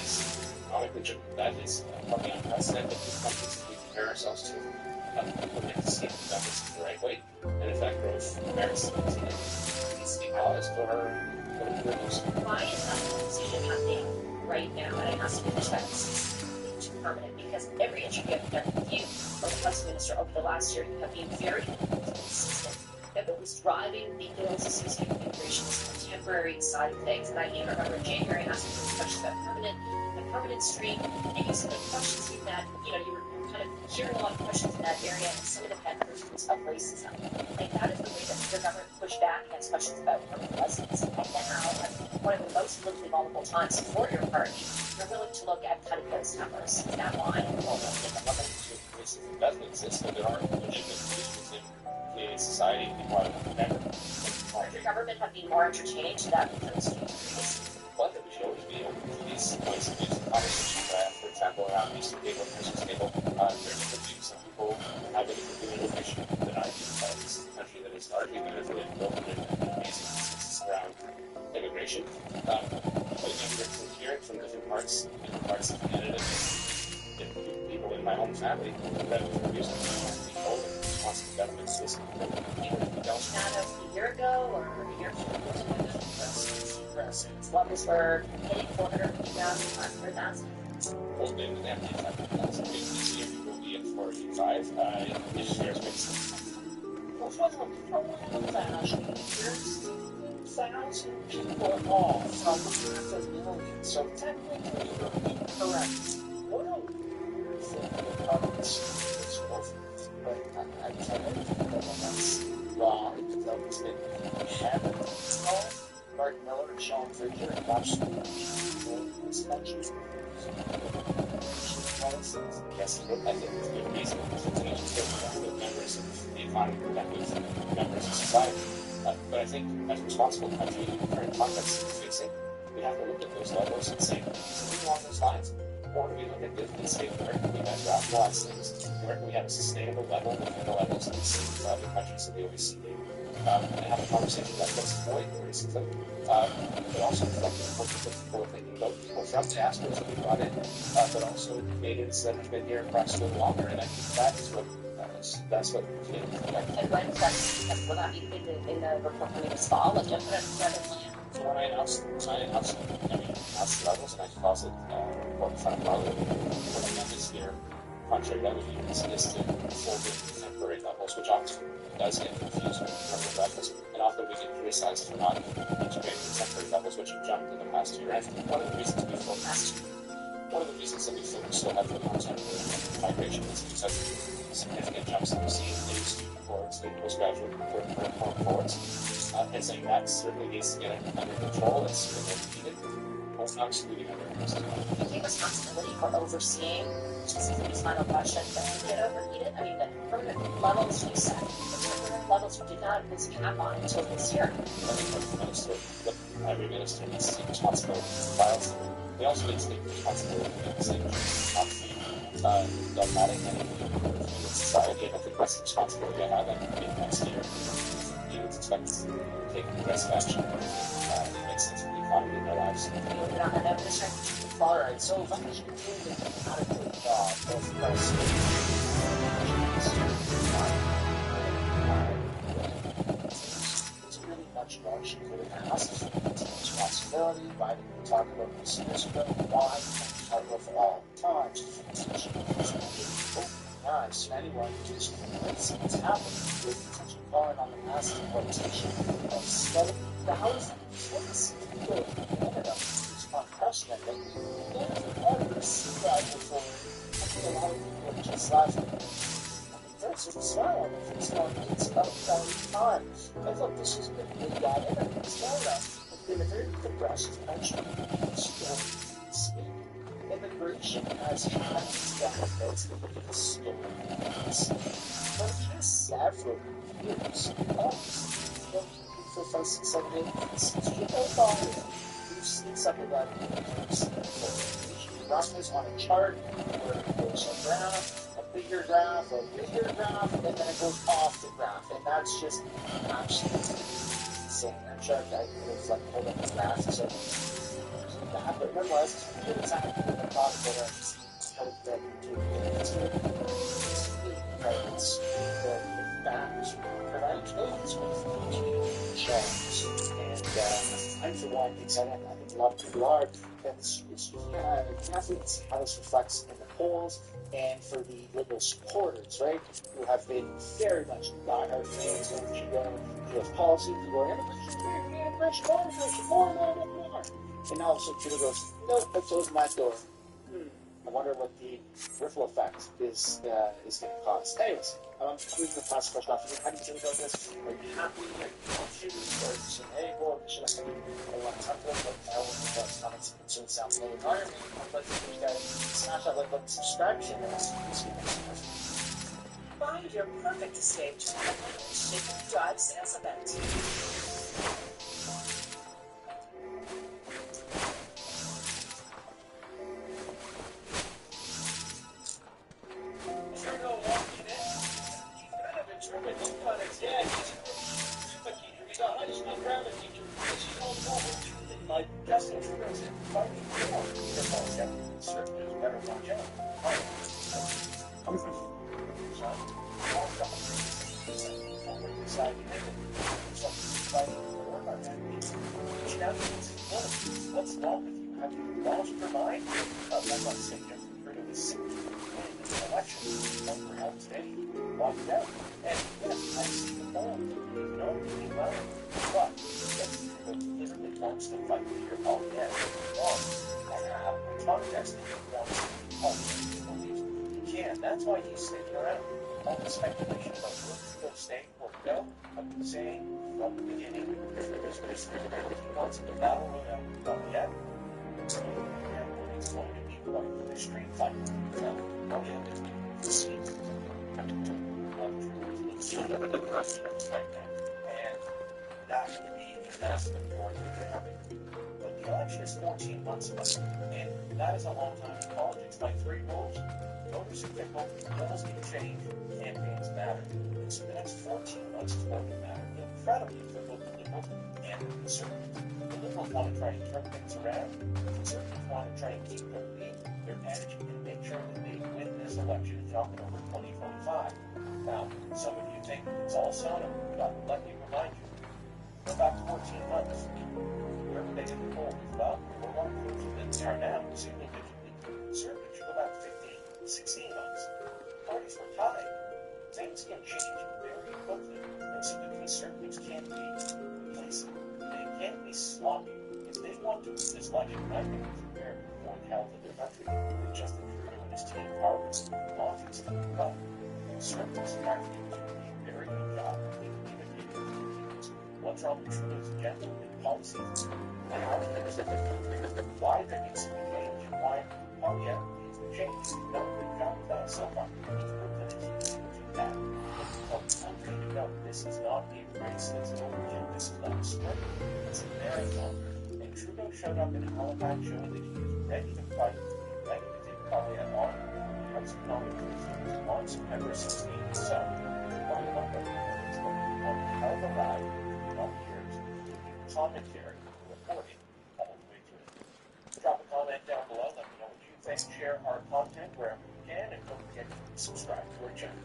is economic legitimate. That is probably unprecedented in countries that we compare ourselves to. People need to see that this is the right way, and if that growth merits it needs to be paused or reduced. Why is that decision happening right now? And it has to be respected to permanent, because every interview I've done with you or the Prime Minister over the last year, you have been very consistent that what was driving the ills associated with immigration was the temporary side of things. And I even remember in January asking you questions about permanent stream, and you said the questions in that, you were kind of hearing a lot of questions in that area, and some of them had versions of racism. Like, that is the way that the government pushed back against questions about permanent residence. And now, one of the most politically vulnerable times for your party, you're willing to look at cutting those numbers. Is that why? Well, racism doesn't exist, but there are legitimate issues in Canadian society people are never. Would your government have been more entertaining to that with those changes? Well, I think we should always be open to these points of view, conversations that, for example, around Easter table, Christmas table, there's different views. Some people have a different view of immigration than I do. This is a country that is largely benefited and built in amazing consensus around immigration. But again, we're hearing from different parts of Canada, different people in my own family that are using people and constant government system. Even if we don't Not a year ago or a year ago? Residence levels were hitting 450,000, 500,000. Well, then the empty this year we will be at 485. This year's makes sense. Well, from there's 1,000 people off from half a million, so technically you're incorrect. What a weird thing about this whole thing. But I can't think that that's wrong. That was in heaven. Mark Miller and Sean Fraser and Bob this country. Yes, I think it's a good reason to continue to get members of the economy, members of society. But I think as a responsible country in the current context we're facing, we have to look at those levels and say, something along those lines. Or do we look at the state where can we better rationalize things? Where can we have a sustainable level within the levels that we see in other countries of the OECD? And have a conversation that looks avoid racism, but also reflecting what people are thinking about people from diasporas that we brought in, but also Canadians that have been here perhaps a little longer. And I think that's what Canadians like. And when will that be in the report coming this fall? Like, you have another plan? So when I announced the levels, and I deposit report in front of Parliament, what I meant is here, contrary to other views, is to fold in temporary levels, which often does get confused with permanent levels, and often we get criticized for not integrating temporary levels, which have jumped in the past year. And I think one of the reasons that we focus so heavily on temporary migration is because of the significant jumps that we're seeing in student cohorts, in postgraduate cohorts, and saying that certainly needs to get under control. It's certainly needed. Well, not excluding other areas as well. Do you take responsibility for overseeing, just as this final question, that you get overheated? I mean, the permanent levels you set, the temporary levels you did not impose a cap on until this year. I think every minister needs to take responsibility for files. They also need to take responsibility for the same not dogmatic and society. And I think that's the responsibility I have in next year. You would expect to take aggressive action. It makes sense for the economy in their lives. All right, so if I should do an adequate job of it's really much more she could have asked. It's responsibility, why did we talk about this but why talk of all times? Nice. Anyone who's what's happening with potential calling on the massive rotation of 70,000 people in Canada is unprecedented. Never ever seen that before. I think a lot of people are just laughing. There's a smile on their face going, it's about 40 times. I thought this was going to be bad interview. Canada has been a very progressive country. Immigration has had its benefits, stories. But here's sad for years. For folks in 7 8 since you know fathers, we've seen some of that. Numbers on a chart where it goes a graph, a bigger graph, and then it goes off the graph, and that's just absolutely insane. That chart, I was like holding the graph, so that, but nonetheless, it's happening with the product that how that you do it's the factors that I chose with charts, and I'm for one excited. I think a lot of people are. It's carefully to see how this reflects in the polls, and for the Liberal supporters, right, who have been very much diehard fans of Trudeau's policy, people are immigration, more. And now so Trudeau goes, nope, I closed my door. I wonder what the ripple effect is going to cause. Anyways, I'm going to pass the question off to you. How do you feel about this? Are you happy? Are you confused? Or are you saying, hey, well, should I want to talk about what I want to about comments and concerns sound low environment? I'd like to you guys smash that like button, subscribe to the channel. Find your perfect escape to a Shake Drive sales event. Like Justin Trudeau said, fighting for your false conservatives better watch out. What's wrong with you? Have you lost your mind? I'm not saying Justin Trudeau is sick to win the election, but perhaps today walk it out. And yes, I see the point. He's known really well, but Justin Trudeau literally wants to fight with your politics. And have a contest that he wants to fight. He can. That's why he's sticking around. All the speculation about who Trudeau stay or go, I've been saying from the beginning, he wants to battle royale with Joliet. It's going to be quite a street fight. Joliet is the seat of Trudeau's right now. And that would be the vast majority of the happen. But the election is 14 months away, and that is a long time in politics. By 3 rules, voters are fickle, polls can change, campaigns matter. And so the next 14 months is going to matter incredibly for both the Liberals and the Conservatives. The Liberals want to try and turn things around. The Conservatives want to try and keep their lead, their edge, and make sure that they win this election in October 2025. Now, some of you think it's all sauna, but let me remind you, go back 14 months. Where were they in the polls? Well, we're more closer than they are now, single digitly. Conservatives should go back 15, 16 months. Parties were tied. Things can change very quickly, and so the Conservatives can't be complacent. They can't be sloppy. If they want to win this election, I think it's very important health of their country. Justin Trudeau and his team are launching stuff. But Conservatives have to do a very good job of communicating with Canadians what's wrong with Trudeau's agenda and policies, and how things are different, why there needs to be change, and why Joliet needs to change. No, we've got that so far. That. So I'm trying to know this is not a race, it's an overview, this is not a sprint, it's a marathon. And Trudeau showed up in Halifax showing that he was ready to fight, ready to take Joliet on the House of Commons on September 16th. So, what do you want to do? It's going to be a hell of a ride in all years, commentary, reporting, all the way through. Drop a comment down below, let me know what you think, share our content wherever you can, and don't forget to subscribe to our channel.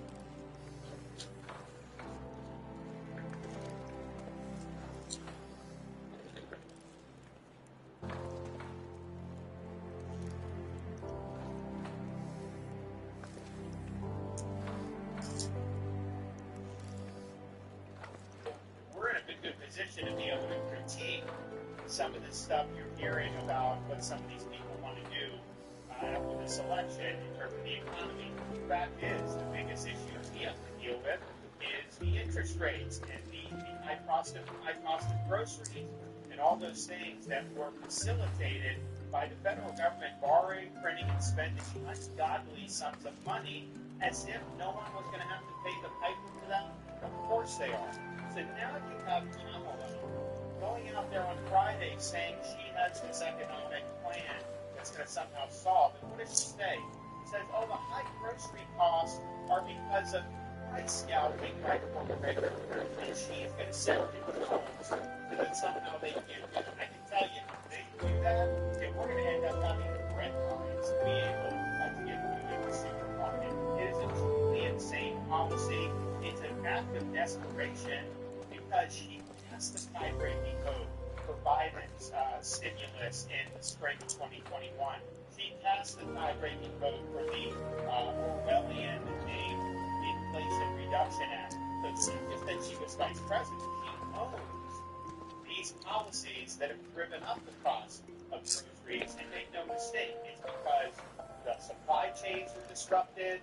To be able to critique some of the stuff you're hearing about what some of these people want to do with this election in terms of the economy. The fact is, the biggest issue we have to deal with is the interest rates and the high cost of groceries and all those things that were facilitated by the federal government borrowing, printing, and spending ungodly sums of money as if no one was going to have to pay the piper for them? Of course they are. So now you have Kamala going out there on Friday saying she has this economic plan that's going to somehow solve it. What does she say? She says, oh, the high grocery costs are because of price gouging by corporations, and she is going to send people homes so that somehow they can get it. I can tell you, if they do that, then we're going to end up having rent lines to be able to get food in the supermarket. It is a truly insane policy. It's an act of desperation because she passed the tie-breaking code for Biden's stimulus in the spring of 2021. She passed the tie-breaking code for the Orwellian named Inflation Reduction Act. So it's not just that she was vice president, she owns these policies that have driven up the cost of groceries. And make no mistake, it's because the supply chains are disrupted,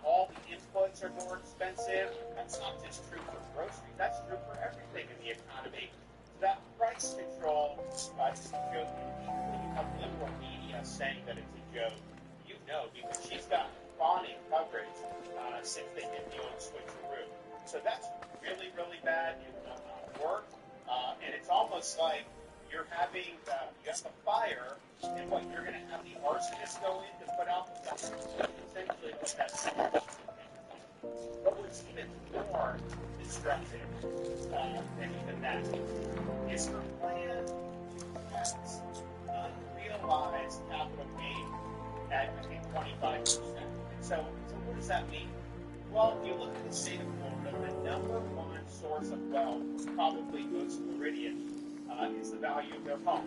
all the inputs are more expensive. That's not just true for groceries, that's true for everything in the economy. So that price control is a joke. When you have liberal media saying that it's a joke, you know, because she's got fawning coverage since they did the old switcheroo. So that's really, really bad. It will not work. And it's almost like you're having you have a fire, and what you're going to have the arsonist go in to put out the fire. Essentially, what that's but what's even more destructive than even that is her plan to tax unrealized capital gain at, I think, 25%. So what does that mean? Well, if you look at the state of Florida, the number one source of wealth, probably most Floridian, is the value of their home.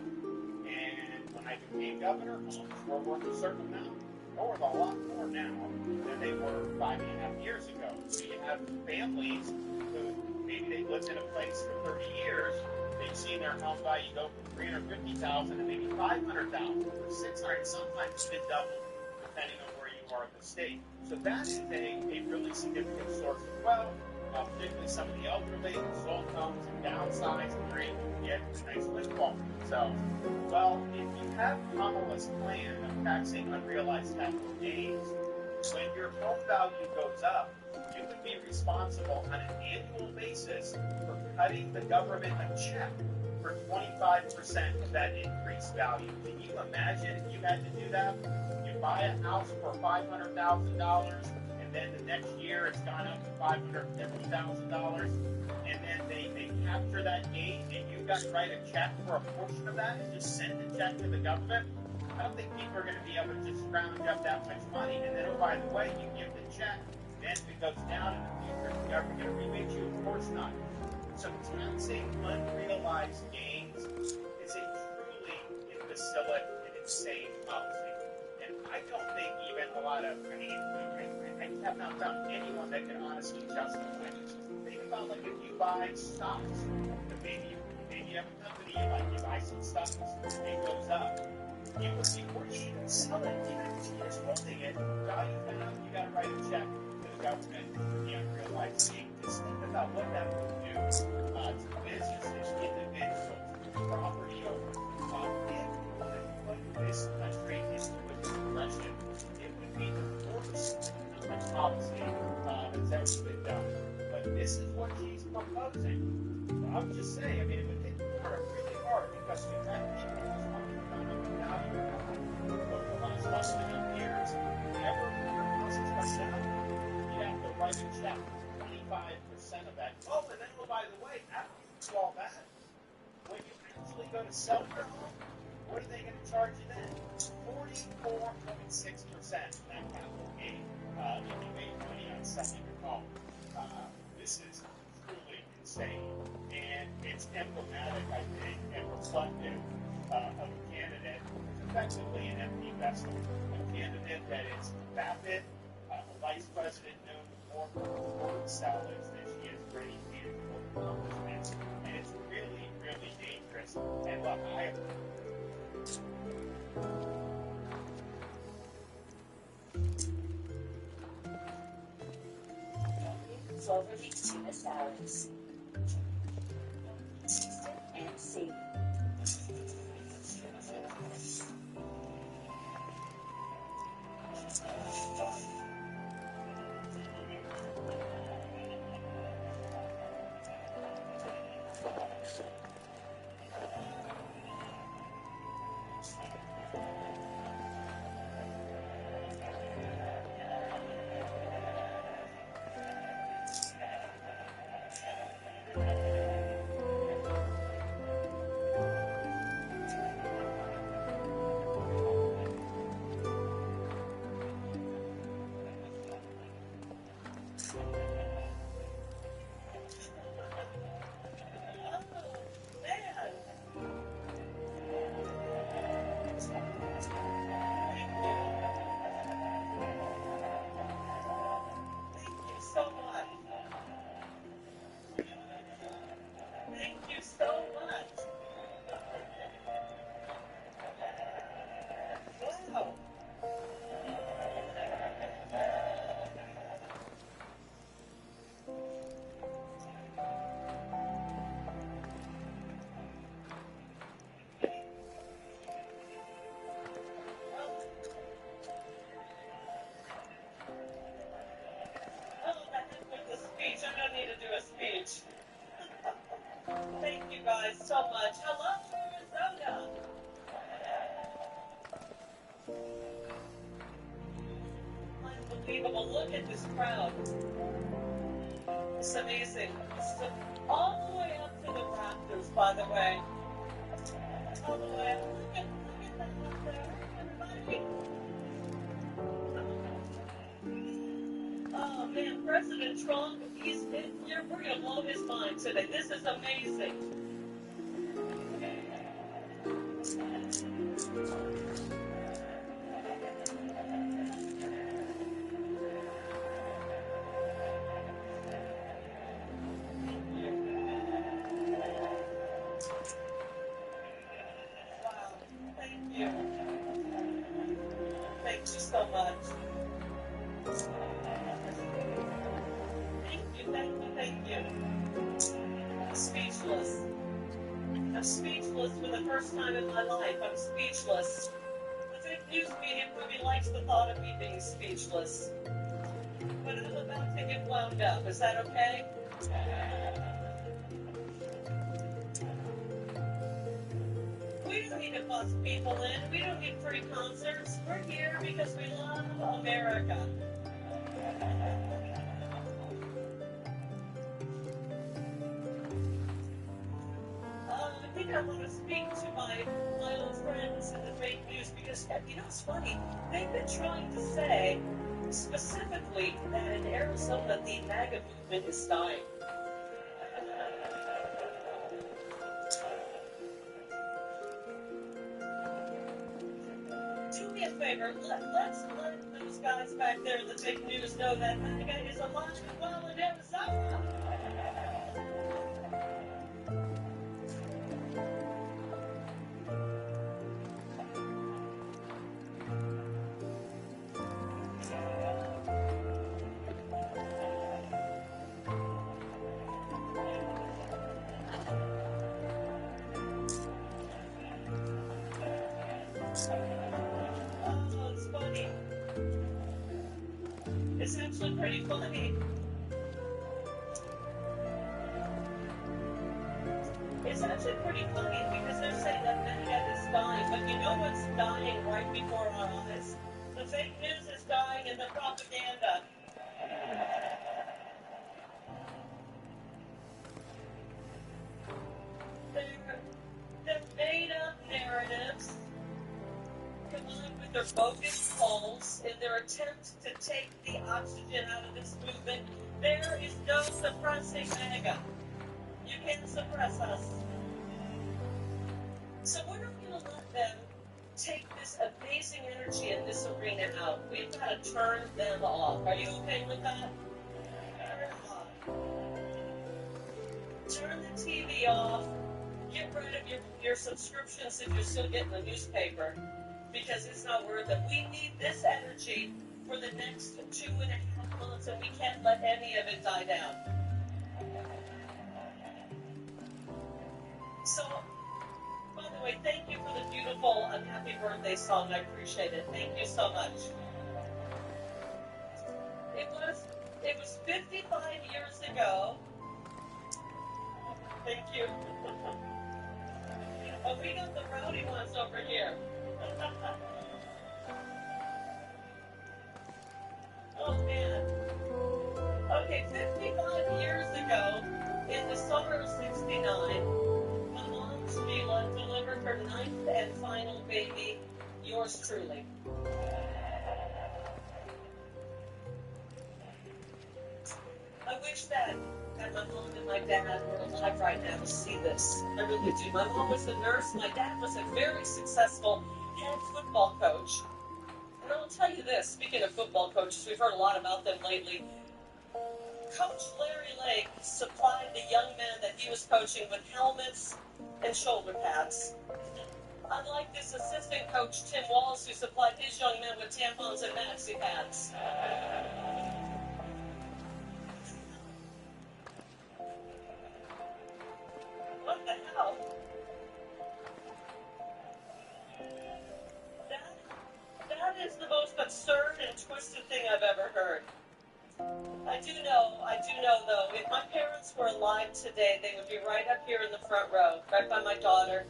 And when I became governor, homes were worth a certain amount. They're worth a lot more now than they were 5.5 years ago. So you have families who maybe they lived in a place for 30 years. They've seen their home value go from $350,000 to maybe $500,000 or $600,000. Sometimes it's been double, depending on where you are in the state. So that is a really significant source of wealth. Particularly some of the elderly who sold homes and downsized and were able to get a nice windfall for themselves. Well, if you have Kamala's plan of taxing unrealized capital gains, when your home value goes up, you would be responsible on an annual basis for cutting the government a check for 25% of that increased value. Can you imagine if you had to do that? You buy a house for $500,000, and then the next year it's gone up to $550,000, and then they capture that gain, and you've got to write a check for a portion of that and just send the check to the government. I don't think people are going to be able to just scrounge up that much money, and then, oh, by the way, you give the check, then if it goes down in the future, is the government going to rebate you? Of course not. So taxing unrealized gains is a truly imbecilic and insane policy. And I don't think even a lot of, I have not found anyone that can honestly justify it. Think about, like, if you buy stocks, maybe you have a company you like, you buy some stocks, it goes up. You would be forced to sell it, even if you're just holding it. Value went up, you got to write a check to the government. You unrealized gain. Just think about what that would do to businesses, individuals, property owners. If we would put this country into a depression, it would be the worst economic policy that's ever been done. But this is what she's proposing. So I would just say, I mean, it would hit Florida really hard because we've had people who's talking about the value of their home over the last 1.5 years. Whenever your house is priced out, you have to write a check, 25% of that. Oh, and then, oh, by the way, after you do all that, when you actually go to sell your home, what are they going to charge you then? 44.6% that capital gain if you made money on selling your home. This is truly insane, and it's emblematic, I think, and reflective of a candidate who's effectively an empty vessel. A candidate that is vapid, a vice president known more for her word salads than she is for any tangible accomplishments, and it's really, really dangerous. And look, Clover Leaf tuna salads. Taste it and see. Unbelievable. Look at this crowd. It's amazing. It's all the way up to the rafters, by the way. All the way up. Look at that up there, everybody. Oh, man, President Trump, we're going to blow his mind today. This is amazing. Time in my life, I'm speechless. The fake news media really likes the thought of me being speechless. But I'm about to get wound up. Is that okay? We don't need to bus people in. We don't need free concerts. We're here because we love America. I want to speak to my old friends in the fake news because, you know, it's funny. They've been trying to say specifically that in Arizona the MAGA movement is dying. Do me a favor. Let's let those guys back there in the fake news know that MAGA is alive and well in Arizona. It's actually pretty funny. It's actually pretty funny because they're saying that MAGA is dying, but you know what's dying right before our eyes? The fake news is dying and the propaganda. They're made-up narratives combined with their bogus polls in their attempt to take the oxygen out of this movement. There is no suppressing MAGA. You can't suppress us. So we're not going to let them take this amazing energy in this arena out. We've got to turn them off. Are you okay with that? Turn it off. Turn the TV off. Get rid of your subscriptions if you're still getting the newspaper, because it's not worth it. We need this energy for the next 2.5 months, and we can't let any of it die down. So, by the way, thank you for the beautiful Happy Birthday song. I appreciate it. Thank you so much. It was 55 years ago. Thank you. Oh, we got the rowdy ones over here. Oh, man. Okay, 55 years ago, in the summer of 69, my mom, Sheila, delivered her ninth and final baby, yours truly. I wish that my mom and my dad were alive right now to see this. I really do. My mom was a nurse. My dad was a very successful head football coach. And I'll tell you this, speaking of football coaches, we've heard a lot about them lately. Coach Larry Lake supplied the young men that he was coaching with helmets and shoulder pads. Unlike this assistant coach, Tim Walls, who supplied his young men with tampons and maxi pads. What the hell? That is the most absurd and twisted thing I've ever heard. I do know though, if my parents were alive today, they would be right up here in the front row, right by my daughter.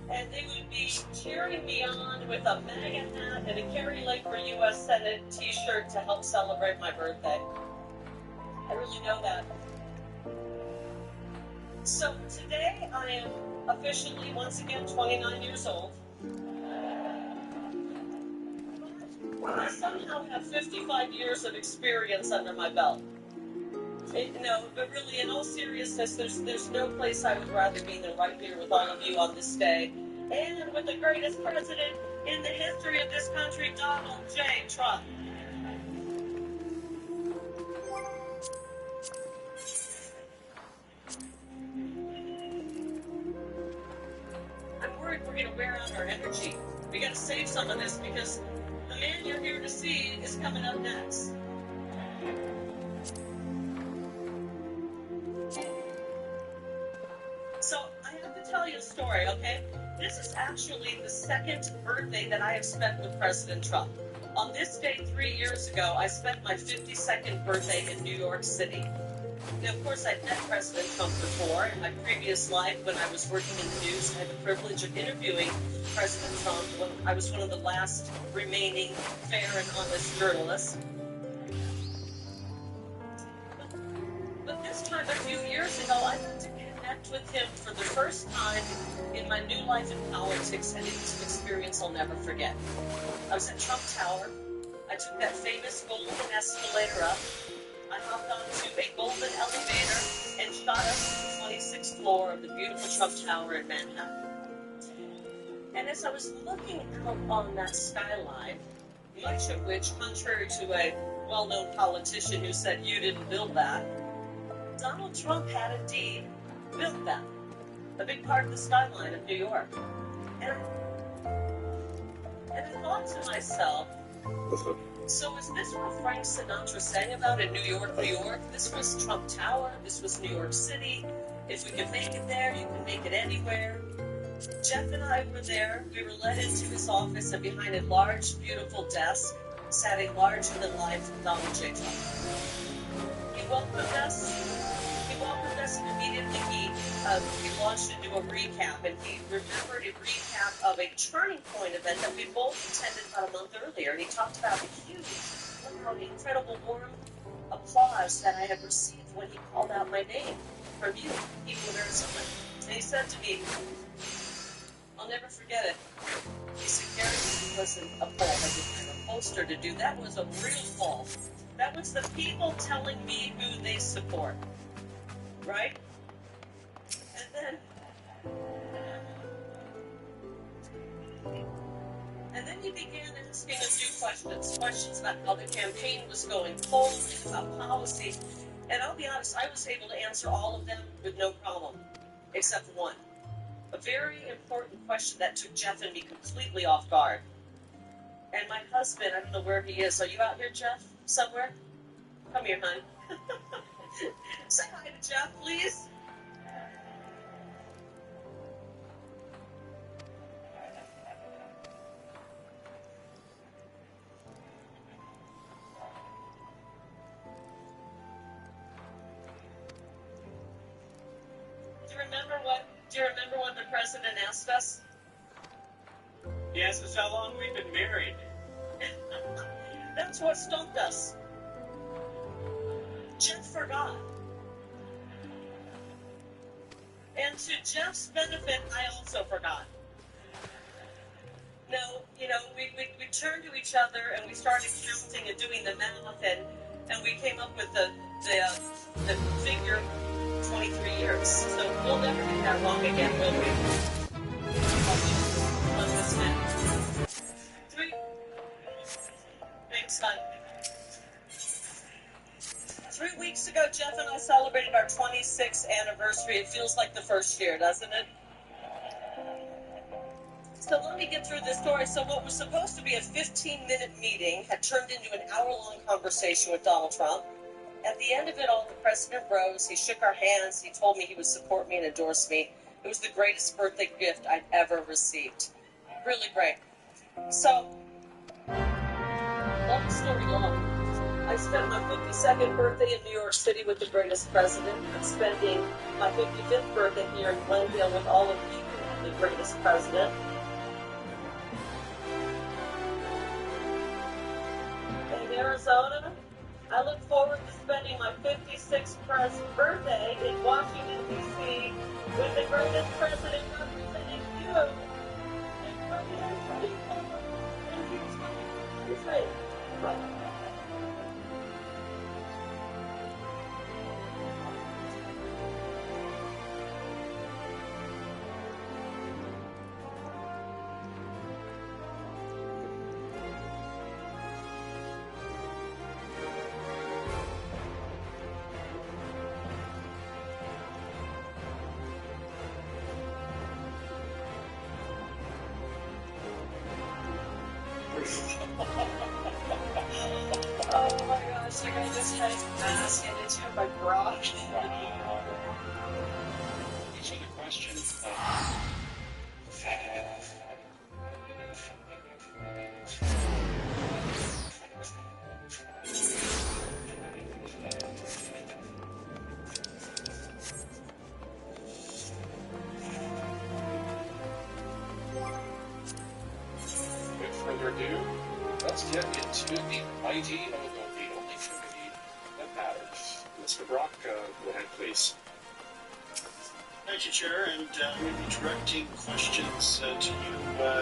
And they would be cheering me on with a MAGA hat and a Carrie Lake for U.S. Senate t-shirt to help celebrate my birthday. I really know that. So today I am officially, once again, 29 years old. I somehow have 55 years of experience under my belt. No, but really, in all seriousness, there's no place I would rather be than right here with all of you on this day, and with the greatest president in the history of this country, Donald J. Trump. I'm worried we're going to wear out our energy. We got to save some of this because the man you're here to see is coming up next. So, I have to tell you a story, okay? This is actually the second birthday that I have spent with President Trump. On this day 3 years ago, I spent my 52nd birthday in New York City. Now, of course, I'd met President Trump before. In my previous life, when I was working in the news, I had the privilege of interviewing President Trump when I was one of the last remaining fair and honest journalists. But this time, a few years ago, I got to connect with him for the first time in my new life in politics, and it was an experience I'll never forget. I was at Trump Tower. I took that famous golden escalator up. I hopped onto a golden elevator and shot up to the 26th floor of the beautiful Trump Tower in Manhattan. And as I was looking out on that skyline, much of which, contrary to a well-known politician who said you didn't build that, Donald Trump had indeed built that, a big part of the skyline of New York. And I thought to myself, so is this what Frank Sinatra sang about in New York, New York? This was Trump Tower, this was New York City. If we can make it there, you can make it anywhere. Jeff and I were there. We were led into his office, and behind a large, beautiful desk sat a larger-than-life Donald J. Trump. He welcomed us. And immediately he launched into a recap, and he remembered a recap of a Turning Point event that we both attended about a month earlier, and he talked about the huge, loud, incredible warm applause that I had received when he called out my name from you, people of Arizona. And he said to me, I'll never forget it. He said, Gary, this wasn't a poll that we had a pollster to do. That was a real poll. That was the people telling me who they support. Right? And then he began asking a few questions about how the campaign was going, polling, about policy. And I'll be honest, I was able to answer all of them with no problem, except one. A very important question that took Jeff and me completely off guard. And my husband, I don't know where he is. Are you out here, Jeff? Somewhere? Come here, hon. Say hi to Jeff, please. Do you remember what the president asked us? He asked us how long we've been married. That's what stumped us. Jeff forgot. And to Jeff's benefit, I also forgot. No, we turned to each other and we started counting and doing the math, and we came up with the figure 23 years. So we'll never get that wrong again, will we? On this math. 3. Thanks, son. 3 weeks ago, Jeff and I celebrated our 26th anniversary. It feels like the first year, doesn't it? So let me get through this story. So what was supposed to be a 15-minute meeting had turned into an hour-long conversation with Donald Trump. At the end of it all, the president rose. He shook our hands. He told me he would support me and endorse me. It was the greatest birthday gift I'd ever received. Really great. So, long story long, I spent my 52nd birthday in New York City with the greatest president. I'm spending my 55th birthday here in Glendale with all of you and the greatest president. In Arizona, I look forward to spending my 56th birthday in Washington, D.C. with the greatest president representing you. Oh my gosh, I got this head mask and it's in my bra. Each other question. Without further ado, let's get into the mighty of the only committee that matters. Mr. Brock, go ahead, please. Thank you, Chair, and I'm going to be directing questions to you,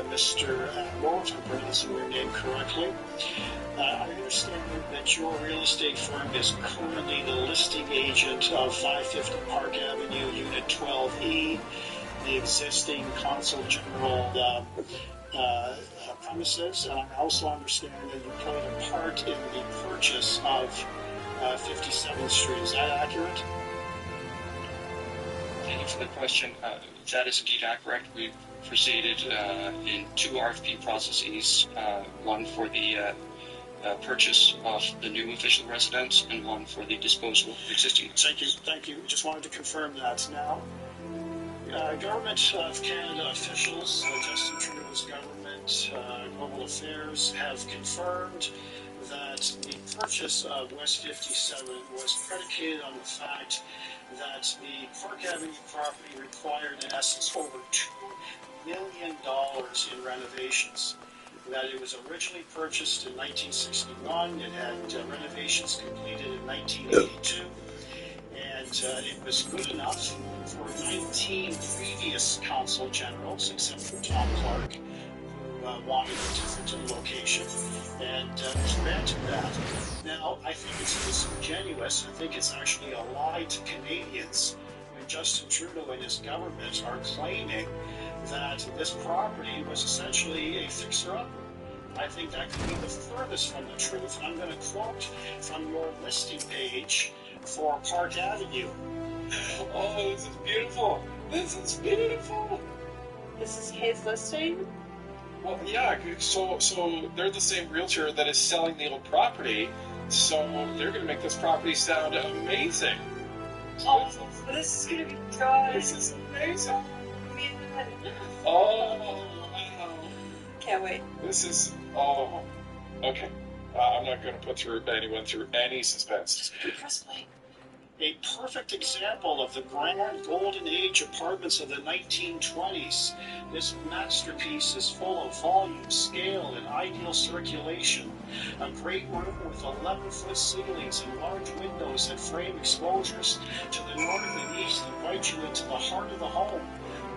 Mr. Admiral, if I'm pronouncing your name correctly. I understand that your real estate firm is currently the listing agent of 550 Park Avenue, Unit 12E, the existing Consul General premises, and I also understand that you played a part in the purchase of 57th Street. Is that accurate? Thank you for the question. That is indeed accurate. We've proceeded in 2 RFP processes, one for the purchase of the new official residence and one for the disposal of existing. Thank you. Just wanted to confirm that. Now, Government of Canada officials, Justin Trudeau's government, Global Affairs, have confirmed that the purchase of West 57 was predicated on the fact that the Park Avenue property required, in essence, over $2 million in renovations. That it was originally purchased in 1961, it had renovations completed in 1982, and it was good enough for 19 previous consul generals, except for Tom Clark, who wanted a different location, and was granted that. Now, I think it's disingenuous. I think it's actually a lie to Canadians when Justin Trudeau and his government are claiming that this property was essentially a fixer-upper. I think that could be the furthest from the truth. And I'm going to quote from your listing page for Park Avenue. Oh, this is beautiful. This is beautiful. This is his listing? Well, yeah, so they're the same realtor that is selling the old property, so they're going to make this property sound amazing. Oh, this is going to be good. This is amazing. Man. Oh, wow. Can't wait. This is, okay. I'm not going to put anyone through any suspense. Press play. A perfect example of the grand golden age apartments of the 1920s. This masterpiece is full of volume, scale, and ideal circulation. A great room with 11-foot ceilings and large windows that frame exposures to the north and east invite you into the heart of the home,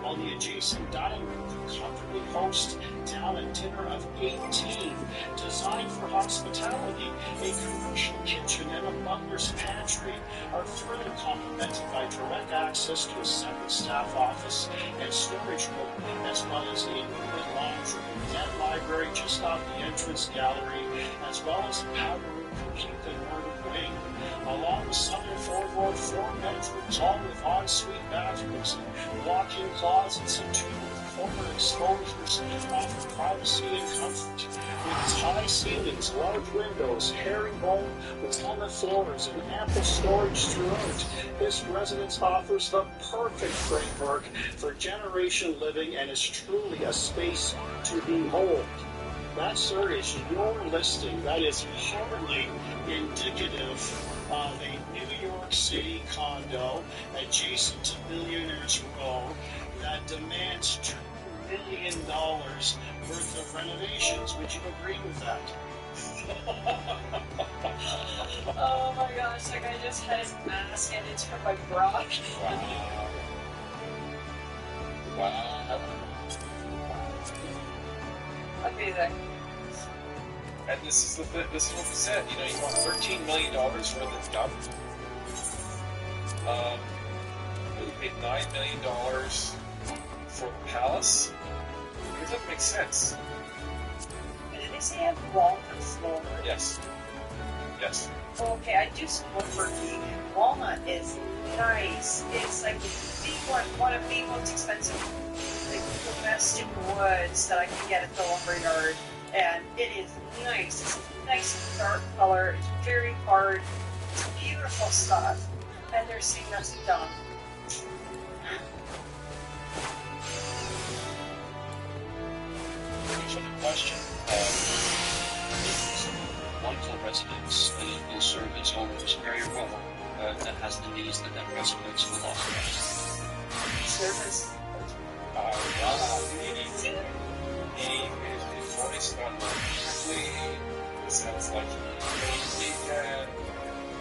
while the adjacent dining room can comfortably host down a dinner of 18, designed for hospitality. A commercial kitchen and a butler's pantry are further complemented by direct access to a separate staff office and storage room, as well as a moonlit lounge room and library just off the entrance gallery, as well as a powder room complete the northern wing. Along the southern corridor, 4 bedrooms, all with ensuite bathrooms and walk-in closets and 2 corner exposures offer privacy and comfort. With its high ceilings, large windows, herringbone with plummet floors, and ample storage throughout, this residence offers the perfect framework for generation living and is truly a space to behold. That, sir, is your listing. That is hardly indicative of a New York City condo adjacent to Billionaires Row that demands $2 million worth of renovations. Would you agree with that? Oh my gosh, that guy just had his mask and it's from my bra. Wow. Amazing. And this is what we said. You know, you want $13 million for the stuff. We paid $9 million for the palace. It doesn't make sense. Did they say I have walnut floor? Yes. Yes. Okay, I do support working. Walnut is nice. It's like one of the most expensive, like domestic woods that I can get at the lumberyard. And it is nice. It's a nice dark color. It's very hard. It's beautiful stuff. And they're saying that's done. Here's a question. Wonderful residence, and it will serve its owners very well. That has the needs that residence will also have. Service. His voice got quickly. It sounds like he can.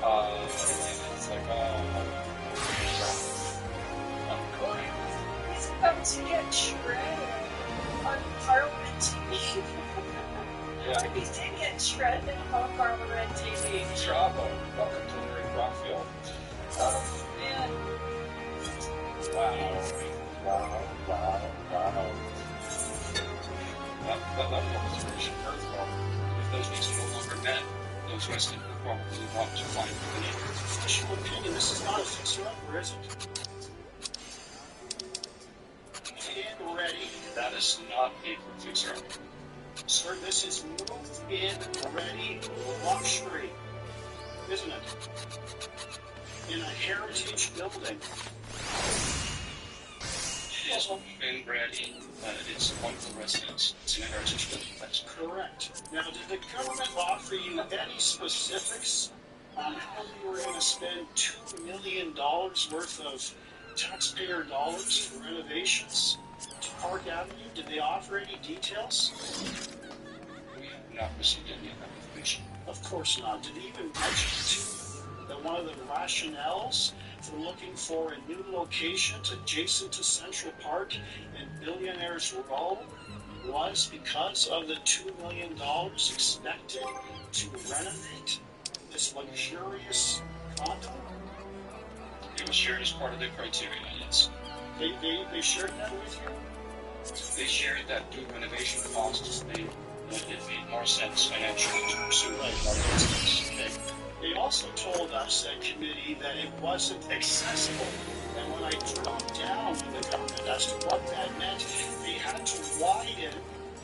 And it's like, He's about to get shredded on Parliament TV. Yeah. He did get shredded on Parliament TV. Bravo. Welcome to Larry Rockfield. Oh, man. Wow. That level of observation hurts well. If those needs are no longer met, those residents will probably want to find the neighbors. Official opinion, this is not a fixer-upper, is it? And ready. That is not a fixer. Sir, this is move-in ready luxury, isn't it? In a heritage building. It is move-in ready. It's a wonderful residence. It's in a heritage building. That's Correct. Now, did the government offer you any specifics on how you were going to spend $2 million worth of taxpayer dollars for renovations to Park Avenue? Did they offer any details? We have not received any of that information. Of course not. Did they even mention to you that one of the rationales for looking for a new location adjacent to Central Park and Billionaires Row was because of the $2 million expected to renovate this luxurious condo? It was shared as part of the criteria, yes. They shared that with you? They shared that due to renovation costs, it made more sense financially to pursue more residence. Okay. They also told us at committee that it wasn't accessible. And when I drilled down on the government as to what that meant, they had to widen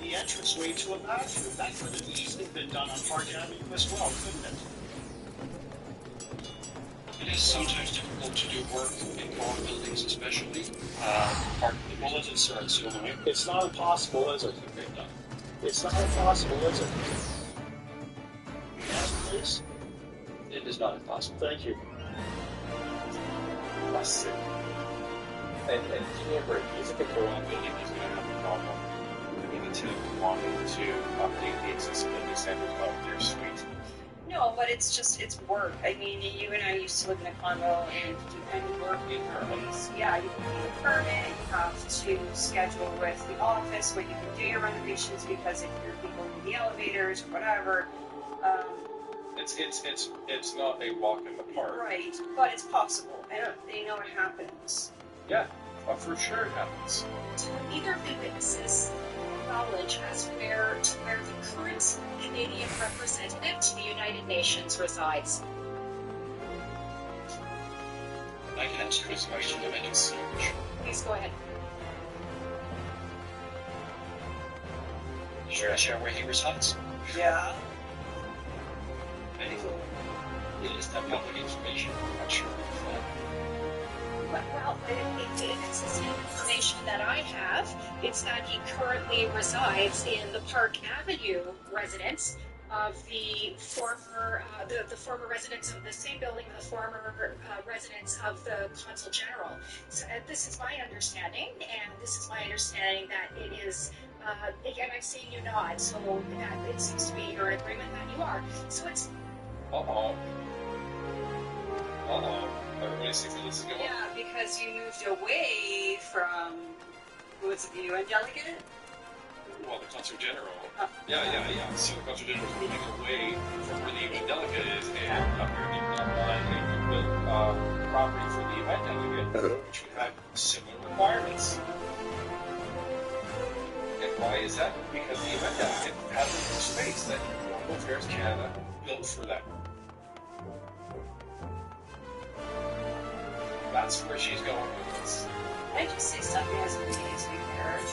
the entranceway to a bathroom. That could have easily been done on Park Avenue as well, couldn't it? It is sometimes difficult to do work in tall buildings, especially. Part of the Well, is it, sir? Illinois. It's not impossible, is it? It's not impossible, is it? Yes, please. It is not impossible. Thank you. less sick. And remember, he's a control. I believe he's going to have a problem with the town wanting to update the accessibility standards of their suite. No, but it's work. I mean, you and I used to live in a condo and work in permits. Yeah, you need a permit, you have to schedule with the office where you can do your renovations because if you're people in the elevators or whatever. It's not a walk in the park. Right, but it's possible. And they know it happens. Yeah, for sure it happens. Neither of the witnesses acknowledge as where the current Canadian representative to the United Nations resides. I can answer this question in a minute. Please go ahead. Sure, I share where he resides. Yeah. Anything? Is that public information? I'm not sure. Well, it's the same information that I have. It's that he currently resides in the Park Avenue residence of the former residents of the same building, the former residents of the Consul General. So this is my understanding, and this is my understanding that it is. Again, I'm seeing you nod, so that it seems to be your agreement that you are. So it's. Everybody sees where this is going. Yeah, because you moved away from, who was it, the UN delegate? Well, the Consul General. Yeah. So the Consul General is moving away from where the UN delegate is, and apparently not buying a built property for the UN delegate, which would have similar requirements. And why is that? Because the UN delegate has a space that Global Affairs Canada built for them. That's where she's going with this. I just say something as a amazing marriage.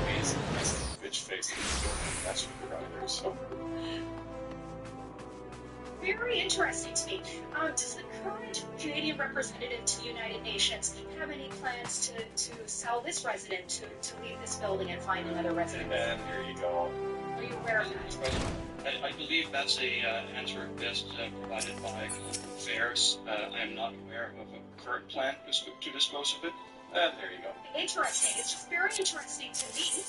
Amazing. That's the bitch face. That's what you're right there. So. Very interesting to me. Does the current Canadian representative to the United Nations have any plans to sell this resident, to leave this building and find another resident? And here you go. Are you aware of that? I believe that's a answer best provided by Global Affairs. I am not aware of a current plan to dispose of it. And there you go. Interesting. It's just very interesting to me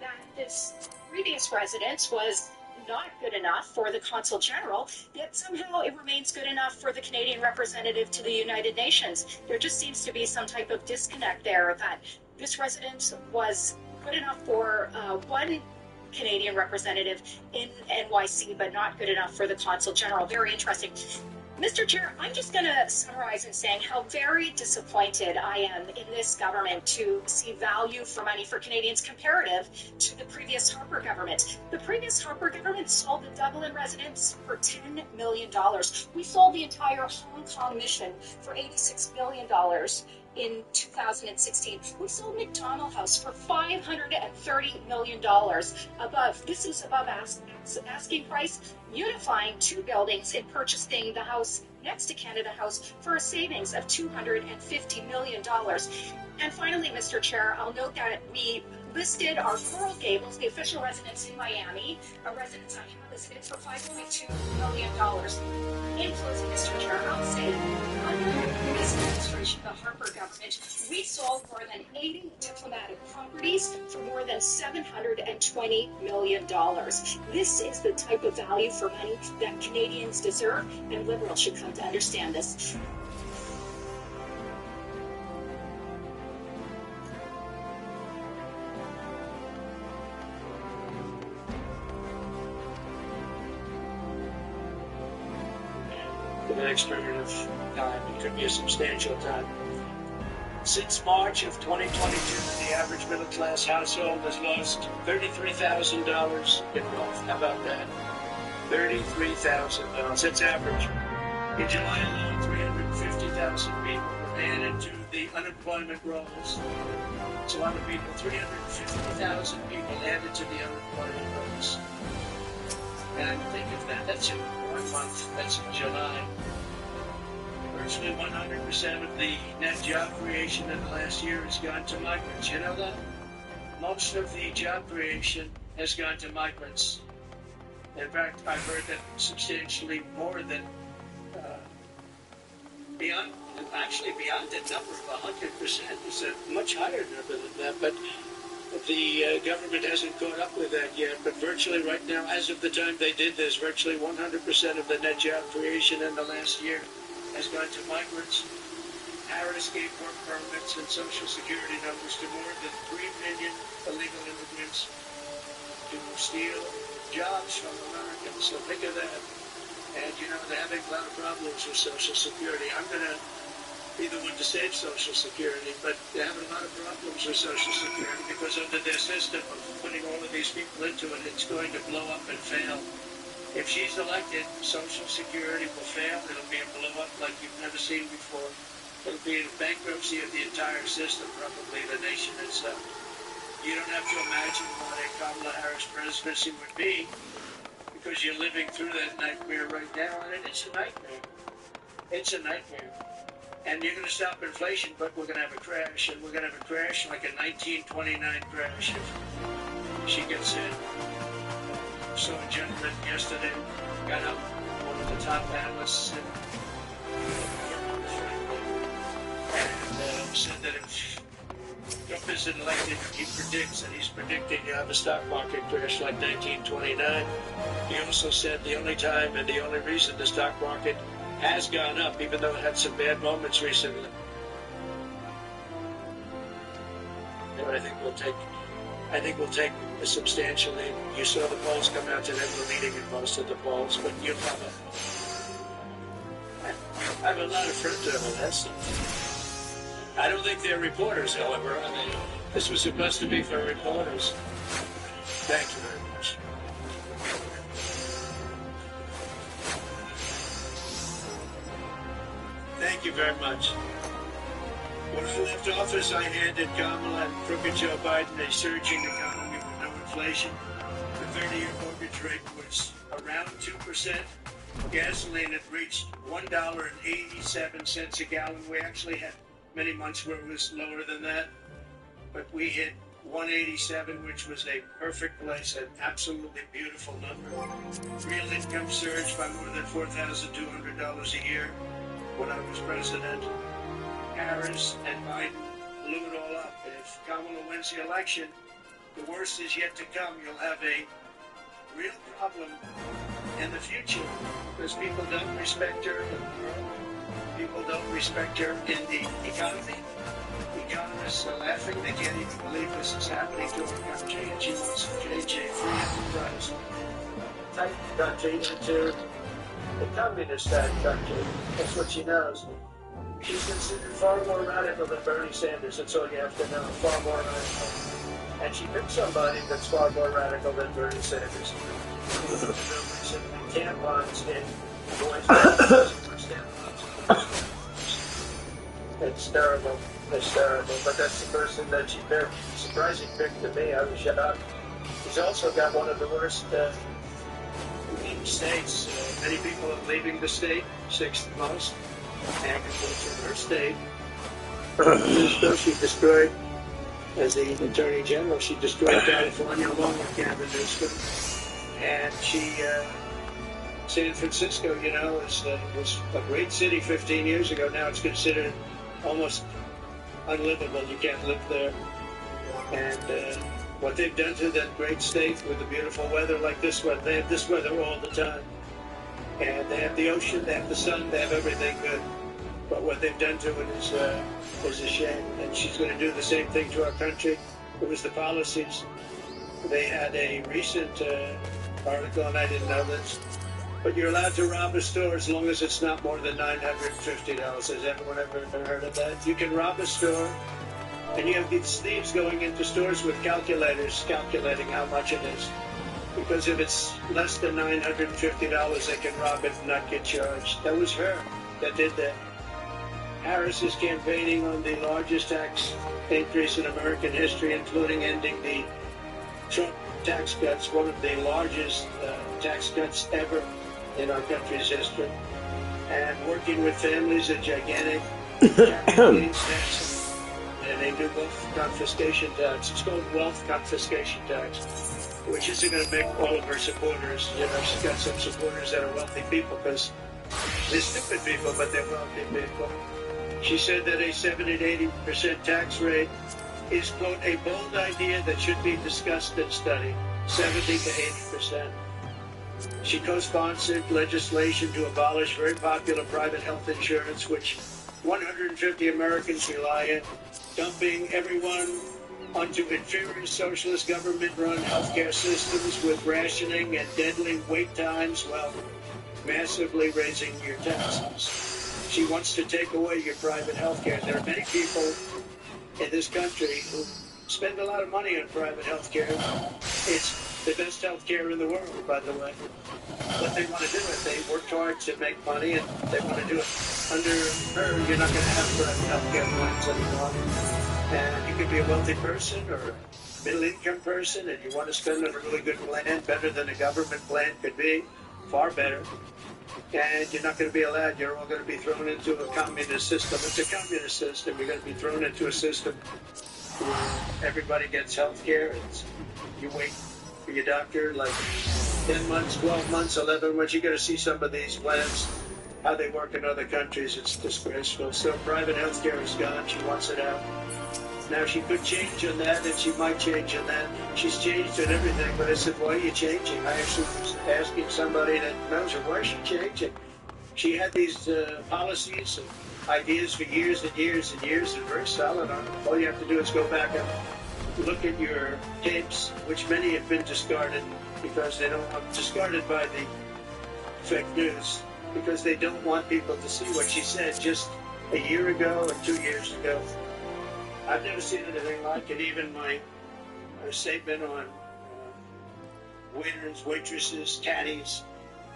that this previous residence was not good enough for the Consul General, yet somehow it remains good enough for the Canadian representative to the United Nations. There just seems to be some type of disconnect there, that this residence was good enough for one Canadian representative in NYC, but not good enough for the Consul General. Very interesting. Mr. Chair, I'm just going to summarize in saying how very disappointed I am in this government to see value for money for Canadians comparative to the previous Harper government. The previous Harper government sold the Dublin residence for $10 million. We sold the entire Hong Kong mission for $86 million. In 2016, we sold McDonald House for $530 million. This was above asking price, unifying two buildings and purchasing the house next to Canada House for a savings of $250 million. And finally, Mr. Chair, I'll note that we listed our Coral Gables, the official residence in Miami, a residence I have listed for $5.2 million. In closing, Mr. Chair, I'll say, under the previous administration of the Harper government, we sold more than 80 diplomatic properties for more than $720 million. This is the type of value for money that Canadians deserve, and Liberals should come to understand this. For the next period of time, it could be a substantial time. Since March of 2022, the average middle-class household has lost $33,000 in wealth. How about that? $33,000. That's average. In July alone, 350,000 people were added to the unemployment rolls. That's a lot of people. 350,000 people added to the unemployment rolls. And think of that. That's in 1 month. That's in July. Virtually 100% of the net job creation in the last year has gone to migrants. You know that? Most of the job creation has gone to migrants. In fact, I've heard that substantially more than beyond that number of 100%. It's a much higher number than that, but the government hasn't caught up with that yet. But virtually right now, as of the time they did this, virtually 100% of the net job creation in the last year has gone to migrants. Harris gave work permits and Social Security numbers to more than 3 million illegal immigrants to steal jobs from Americans. So think of that. And, they're having a lot of problems with Social Security. I'm going to be the one to save Social Security, but they're having a lot of problems with Social Security because under their system of putting all of these people into it, it's going to blow up and fail. If she's elected, Social Security will fail. It'll be a blow up like you've never seen before. It'll be a bankruptcy of the entire system, probably the nation itself. You don't have to imagine what a Kamala Harris presidency would be because you're living through that nightmare right now, and it is a nightmare. It's a nightmare. And you're going to stop inflation, but we're going to have a crash, and we're going to have a crash like a 1929 crash if she gets in. So a gentleman yesterday got up, one of the top analysts, and said that if Trump isn't elected, he predicts, and he's predicting you have a stock market crash like 1929. He also said the only time and the only reason the stock market has gone up, even though it had some bad moments recently. And I think we'll take a substantial lead. You saw the polls come out today. We're leading in most of the polls, but you'll I have a lot of friends on that stuff. I don't think they're reporters, however. I mean, this was supposed to be for reporters. Thank you very much. Thank you very much. When I left office, I handed Kamala and crooked Joe Biden a surging economy with no inflation. The 30-year mortgage rate was around 2%. Gasoline had reached $1.87 a gallon. We actually had many months where it was lower than that, but we hit 187, which was a perfect place, an absolutely beautiful number. Real income surged by more than $4,200 a year when I was president. Harris and Biden blew it all up. If Kamala wins the election, the worst is yet to come. You'll have a real problem in the future because people don't respect her in the world. People don't respect her in the economy. Economists are laughing. They can't even believe this is happening to our country. And she wants to change a free enterprise type country into a communist type country. That's what she knows. She's considered far more radical than Bernie Sanders. That's all you have to know. Far more radical. And she picked somebody that's far more radical than Bernie Sanders. Tampons in boys' It's terrible. It's terrible. But that's the person that she picked. Surprising pick to me. I was shocked. She's also got one of the worst states. Many people are leaving the state, sixth most. Agriculture in her state. She destroyed, as the Attorney General, she destroyed California along with Gavin Newsom. And she, San Francisco, was a great city 15 years ago. Now it's considered almost unlivable. You can't live there. And what they've done to that great state with the beautiful weather like this one, they have this weather all the time. And they have the ocean, they have the sun, they have everything good. But what they've done to it is a shame. And she's going to do the same thing to our country. It was the policies. They had a recent article, and I didn't know this, but you're allowed to rob a store as long as it's not more than $950. Has everyone ever heard of that? You can rob a store, and you have these thieves going into stores with calculators calculating how much it is. Because if it's less than $950, they can rob it and not get charged. That was her that did that. Harris is campaigning on the largest tax increase in American history, including ending the Trump tax cuts, one of the largest tax cuts ever in our country's history, and working with families, a gigantic tax and a new wealth confiscation tax. It's called wealth confiscation tax, which isn't going to make all of her supporters. She's got some supporters that are wealthy people because They're stupid people, but they're wealthy people. She said that a 70 to 80% tax rate is, quote, a bold idea that should be discussed and studied. 70 to 80%. She co-sponsored legislation to abolish very popular private health insurance, which 150 Americans rely on, dumping everyone onto inferior socialist government-run healthcare systems with rationing and deadly wait times while massively raising your taxes. She wants to take away your private healthcare. There are many people in this country who spend a lot of money on private healthcare. It's the best healthcare in the world, by the way. But they want to do it. They worked hard to make money, and they want to do it. Under her, you're not going to have private healthcare plans anymore. And you could be a wealthy person or a middle-income person, and you want to spend on a really good plan, better than a government plan could be, far better. And you're not going to be allowed. You're all going to be thrown into a communist system. It's a communist system. You're going to be thrown into a system where everybody gets health care. You wait for your doctor like 10 months, 12 months, 11 months. You're going to see some of these plans, how they work in other countries. It's disgraceful. So private health care is gone. She wants it out. Now, she could change on that, and she might change on that. She's changed on everything, but I said, why are you changing? I actually was asking somebody that knows her, why is she changing? She had these policies and ideas for years and years and years, and very solid on them. All you have to do is go back and look at your tapes, which many have been discarded because they don't want discarded by the fake news, because they don't want people to see what she said just a year ago or 2 years ago. I've never seen anything like it. Even my statement on waiters, waitresses, caddies,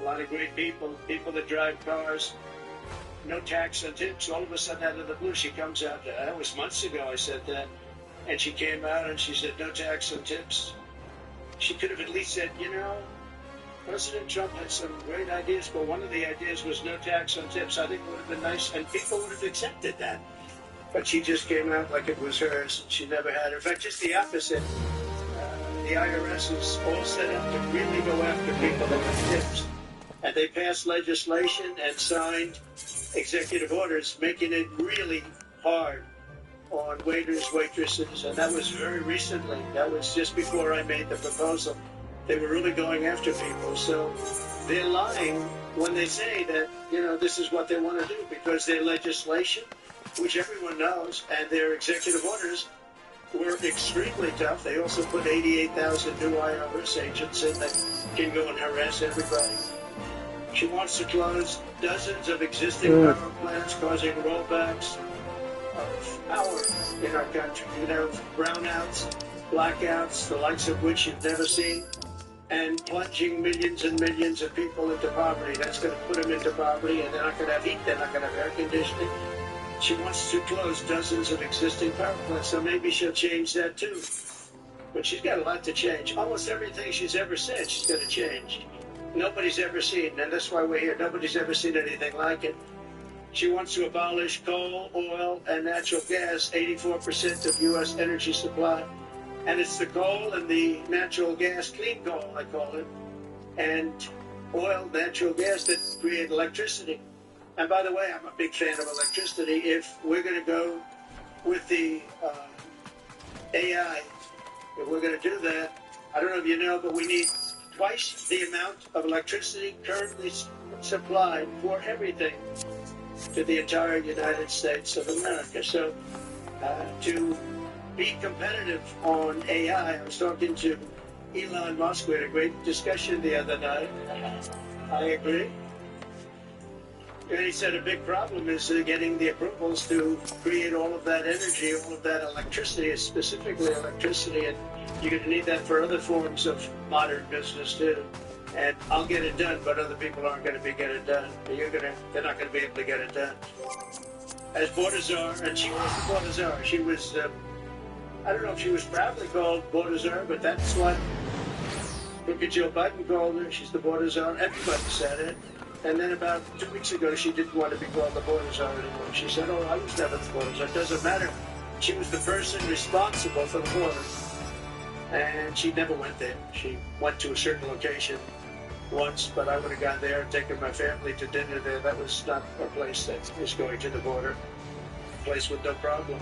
a lot of great people, people that drive cars, no tax on tips. All of a sudden, out of the blue, she comes out. That was months ago I said that. And she came out and she said, no tax on tips. She could have at least said, you know, President Trump had some great ideas, but one of the ideas was no tax on tips. I think it would have been nice, and people would have accepted that. But she just came out like it was hers. She never had it. In fact, just the opposite. The IRS is all set up to really go after people that have tips. And they passed legislation and signed executive orders making it really hard on waiters, waitresses. And that was very recently. That was just before I made the proposal. They were really going after people. So they're lying when they say that, you know, this is what they want to do, because their legislation, which everyone knows, and their executive orders were extremely tough. They also put 88,000 new IRS agents in that can go and harass everybody. She wants to close dozens of existing power plants, causing rollbacks of power in our country. You know, brownouts, blackouts, the likes of which you've never seen, and plunging millions and millions of people into poverty. That's going to put them into poverty, and they're not going to have heat, they're not going to have air conditioning. She wants to close dozens of existing power plants, so maybe she'll change that too. But she's got a lot to change. Almost everything she's ever said, she's going to change. Nobody's ever seen, and that's why we're here. Nobody's ever seen anything like it. She wants to abolish coal, oil, and natural gas, 84% of U.S. energy supply. And it's the coal and the natural gas, clean coal, I call it, and oil, natural gas that create electricity. And by the way, I'm a big fan of electricity. If we're going to go with the AI, if we're going to do that, I don't know if you know, but we need twice the amount of electricity currently supplied for everything to the entire United States of America. So to be competitive on AI, I was talking to Elon Musk. We had a great discussion the other night. I agree. And he said a big problem is getting the approvals to create all of that energy, all of that electricity, specifically electricity, and you're going to need that for other forms of modern business too. And I'll get it done, but other people aren't going to get it done. They're not going to be able to get it done. As border czar, and she was the border czar. She was, I don't know if she was proudly called border czar, but that's what Joe Biden called her. She's the border czar. Everybody said it. And then about 2 weeks ago, she didn't want to be called the border czar anymore. She said, oh, I was never the border czar. It doesn't matter. She was the person responsible for the border. And she never went there. She went to a certain location once, but I would have gone there and taken my family to dinner there. That was not a place that is going to the border. A place with no problem.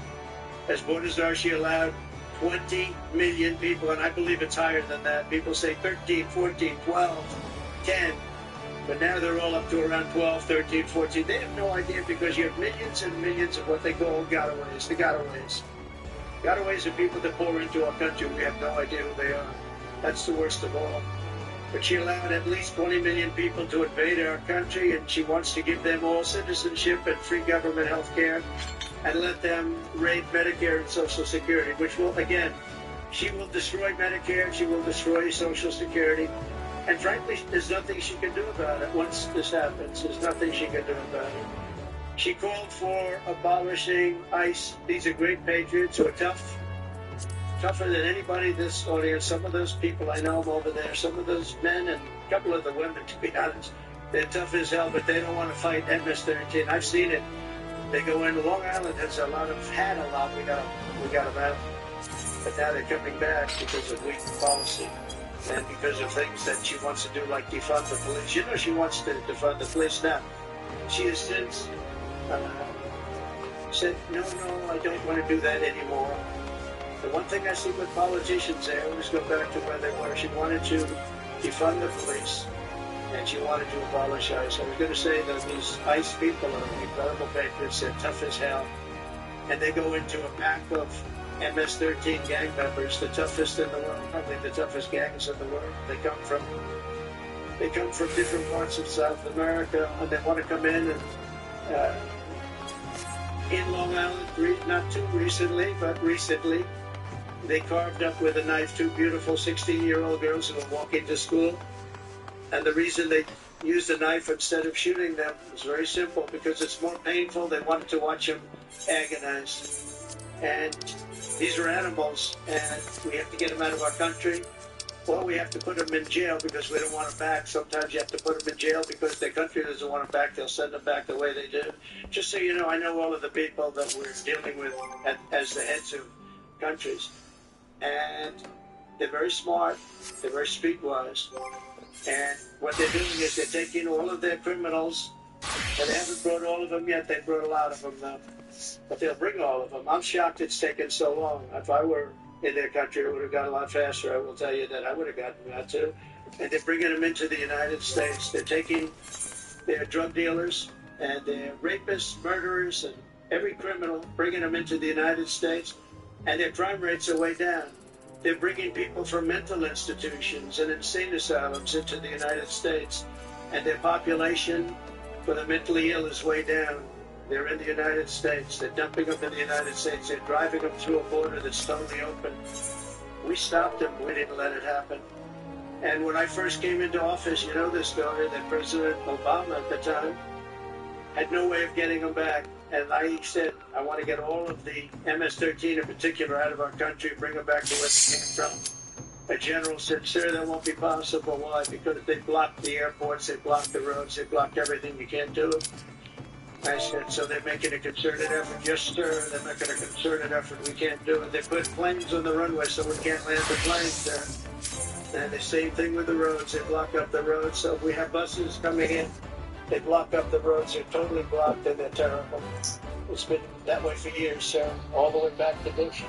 As borders are, she allowed 20 million people, and I believe it's higher than that. People say 13, 14, 12, 10, but now they're all up to around 12, 13, 14. They have no idea because you have millions and millions of what they call gotaways, the gotaways. Gotaways are people that pour into our country. We have no idea who they are. That's the worst of all. But she allowed at least 20 million people to invade our country, and she wants to give them all citizenship and free government health care and let them raid Medicare and Social Security, which will, again, she will destroy Medicare, she will destroy Social Security, and frankly, there's nothing she can do about it once this happens. There's nothing she can do about it. She called for abolishing ICE. These are great patriots who are tough. Tougher than anybody in this audience. Some of those people, I know them over there. Some of those men and a couple of the women, to be honest, they're tough as hell, but they don't want to fight MS-13. I've seen it. They go in. Long Island has had a lot. We got them out. But now they're coming back because of weak policy and because of things that she wants to do, like defund the police. You know she wants to defund the police now. She has since said, no, I don't want to do that anymore. The one thing I see with politicians, they always go back to where they were. She wanted to defund the police, and she wanted to abolish ICE. I was going to say that these ICE people are incredible patriots. They're tough as hell. And they go into a pack of MS-13 gang members, the toughest in the world, probably the toughest gangs in the world. They come from different parts of South America, and they want to come in and in Long Island, not too recently, but recently, they carved up with a knife two beautiful 16-year-old girls who were walking to school. And the reason they used a knife instead of shooting them was very simple, because it's more painful. They wanted to watch them agonize. And these are animals, and we have to get them out of our country. Well, we have to put them in jail because we don't want them back. Sometimes you have to put them in jail because their country doesn't want them back. They'll send them back the way they do. Just so you know, I know all of the people that we're dealing with as the heads of countries. And they're very smart. They're very streetwise. And what they're doing is they're taking all of their criminals, and they haven't brought all of them yet. They brought a lot of them now. But they'll bring all of them. I'm shocked it's taken so long. If I were in their country, it would have gone a lot faster. I will tell you that I would have gotten that too. And they're bringing them into the United States. They're taking their drug dealers and their rapists, murderers, and every criminal, bringing them into the United States, and their crime rates are way down. They're bringing people from mental institutions and insane asylums into the United States, and their population for the mentally ill is way down. They're in the United States. They're dumping them in the United States. They're driving them through a border that's totally open. We stopped them. We didn't let it happen. And when I first came into office, you know this story, that President Obama at the time had no way of getting them back. And I said, I want to get all of the MS-13 in particular out of our country, bring them back to where they came from. A general said, sir, that won't be possible. Why? Because they blocked the airports, they blocked the roads, they blocked everything. You can't do it. I said, so they're making a concerted effort. Yes, sir, they're making a concerted effort. We can't do it. They put planes on the runway so we can't land the planes there. And the same thing with the roads. They block up the roads. So if we have buses coming in, they block up the roads. They're totally blocked, and they're terrible. It's been that way for years, sir, all the way back to Bush.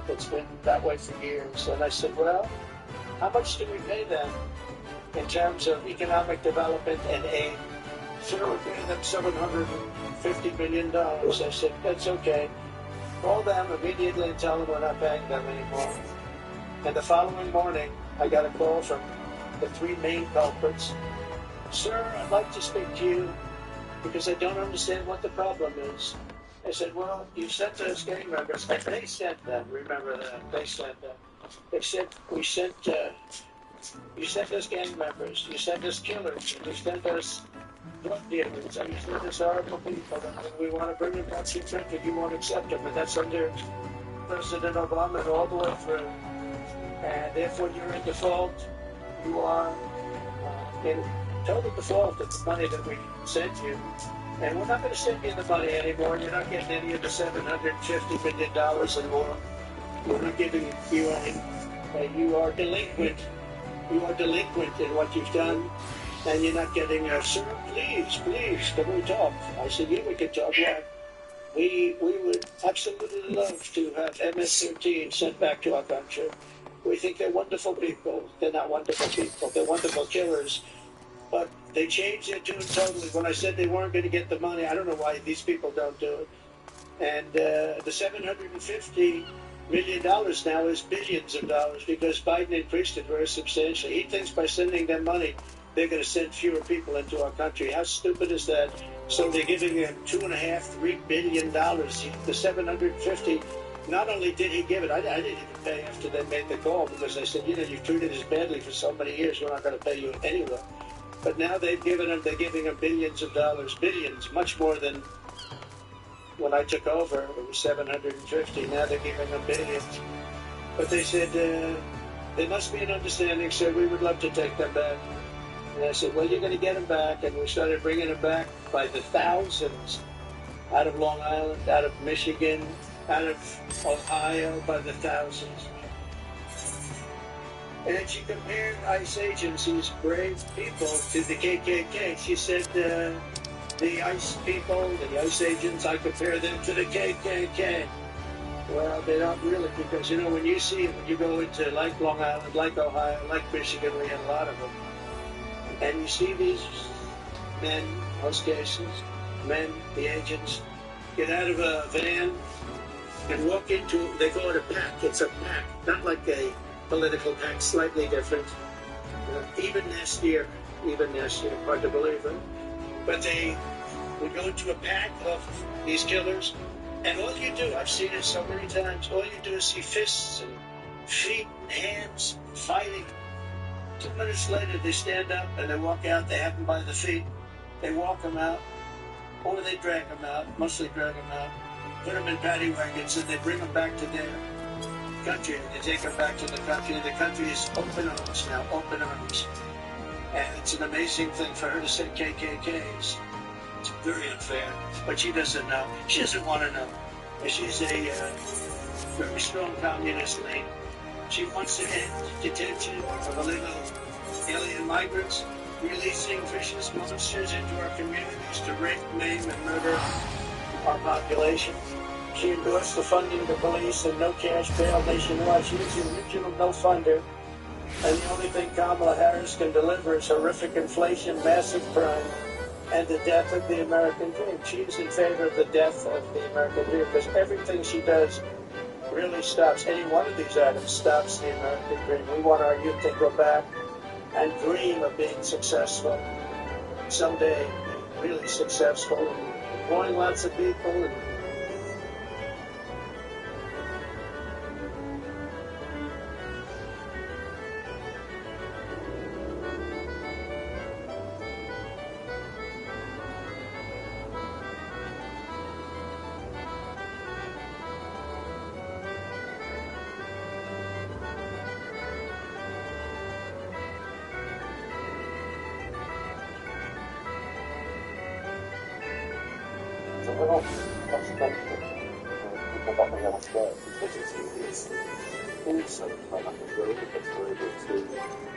It's been that way for years. And I said, well, how much do we pay them in terms of economic development and aid? Sir, we're paying them $750 million. I said, that's okay. Call them immediately and tell them we're not paying them anymore. And the following morning, I got a call from the three main culprits. Sir, I'd like to speak to you because I don't understand what the problem is. I said, well, you sent us gang members. And they sent them. Remember that. They sent them. They said, you sent us gang members. You sent us killers. You sent us drug dealers. And you sent us horrible people. And we want to bring them back to your country. You won't accept them. And that's under President Obama all the way through. And therefore, you're in default. You are in total default of the money that we sent you. And we're not going to send you the money anymore. You're not getting any of the $750 million and more. We're not giving you any. You are delinquent. you are delinquent in what you've done, and you're not getting, sir, please, can we talk? I said, yeah, we can talk. Well, we would absolutely love to have MS-13 sent back to our country. We think they're wonderful people. They're not wonderful people. They're wonderful killers. But they changed their tune totally. When I said they weren't going to get the money, I don't know why these people don't do it. And the $750 million now is billions of dollars because Biden increased it very substantially. He thinks by sending them money, they're going to send fewer people into our country. How stupid is that? So they're giving him $2.5–3 billion. The 750. Not only did he give it, I didn't even pay after they made the call because I said, you've treated us badly for so many years. We're not going to pay you anyway. But now they're giving him billions of dollars, billions, much more than when I took over. It was 750. Now they're giving him billions. But they said there must be an understanding, sir. We would love to take them back. And I said, well, you're going to get them back. And we started bringing them back by the thousands out of Long Island, out of Michigan, out of Ohio by the thousands. And she compared ICE agents, these brave people, to the KKK. She said, the ICE people, the ICE agents, I compare them to the KKK. Well, they don't really, because, when you go into like Long Island, like Ohio, like Michigan, we had a lot of them. And you see these men, most cases, the agents, get out of a van and walk into, they call it a pack. It's a pack, not like a political pack, slightly different. Even nastier, hard to believe it. But they would go into a pack of these killers, and all you do, I've seen it so many times, all you do is see fists and feet and hands fighting. 2 minutes later, they stand up and they walk out. They have them by the feet. They walk them out, or they drag them out, mostly drag them out, put them in paddy wagons, and they bring them back to their country. They take them back to the country. The country is open arms now, open arms. And it's an amazing thing for her to say KKKs. It's very unfair, but she doesn't know. She doesn't want to know. She's a very strong communist lady. She wants to end detention of illegal alien migrants, releasing vicious monsters into our communities to rape, maim, and murder our population. She endorsed the funding the police and no cash bail nationwide. She was the original no funder. And the only thing Kamala Harris can deliver is horrific inflation, massive crime, and the death of the American dream. She is in favor of the death of the American dream because everything she does really stops. Any one of these items stops the American dream. We want our youth to go back and dream of being successful. Someday, really successful, and employing lots of people. And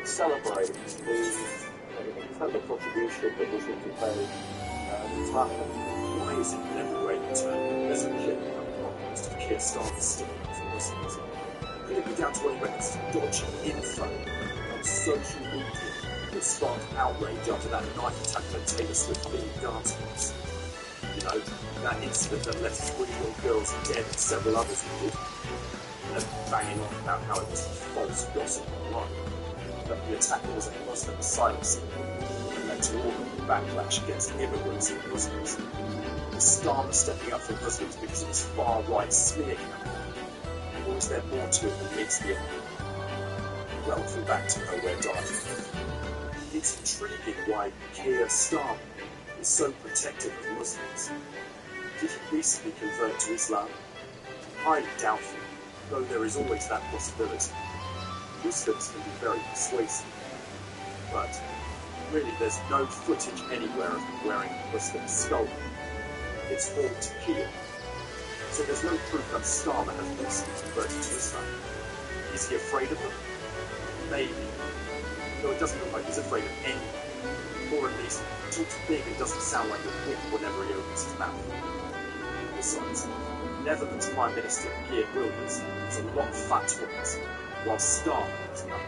celebrate the incredible contribution that Muslims have made to Africa. Why is it that everywhere you turn, there's a kid promised to Keir Starmer's sticking for Muslims? Could it be down to America's dodgy info on social media that sparked outrage after that knife attack on Taylor Swift being dancers? That incident that left 3-year-old girls dead and several others injured, and banging on about how it was false gossip online. That the attacker was a Muslim asylum seeker and led to all of the backlash against immigrants and Muslims. Was Starmer stepping up for Muslims because of his far-right smear campaign? Or is there more to it than meets the eye? Welcome back to Nowhere Dive. It's intriguing why Keir Starmer is so protective of Muslims. Did he recently convert to Islam? Highly doubtful, though there is always that possibility. Muslims can be very persuasive, but really there's no footage anywhere of him wearing a Muslim skull. It's all to kill. So there's no proof that Starmer has recently converted to Islam. Is he afraid of them? Maybe. though it doesn't look like he's afraid of anyone. Or at least, he talks big and doesn't sound like a pig whenever he opens his mouth. Besides, Netherlands Prime Minister Geert Wilders has a lot of fatwas, while Starmer has none.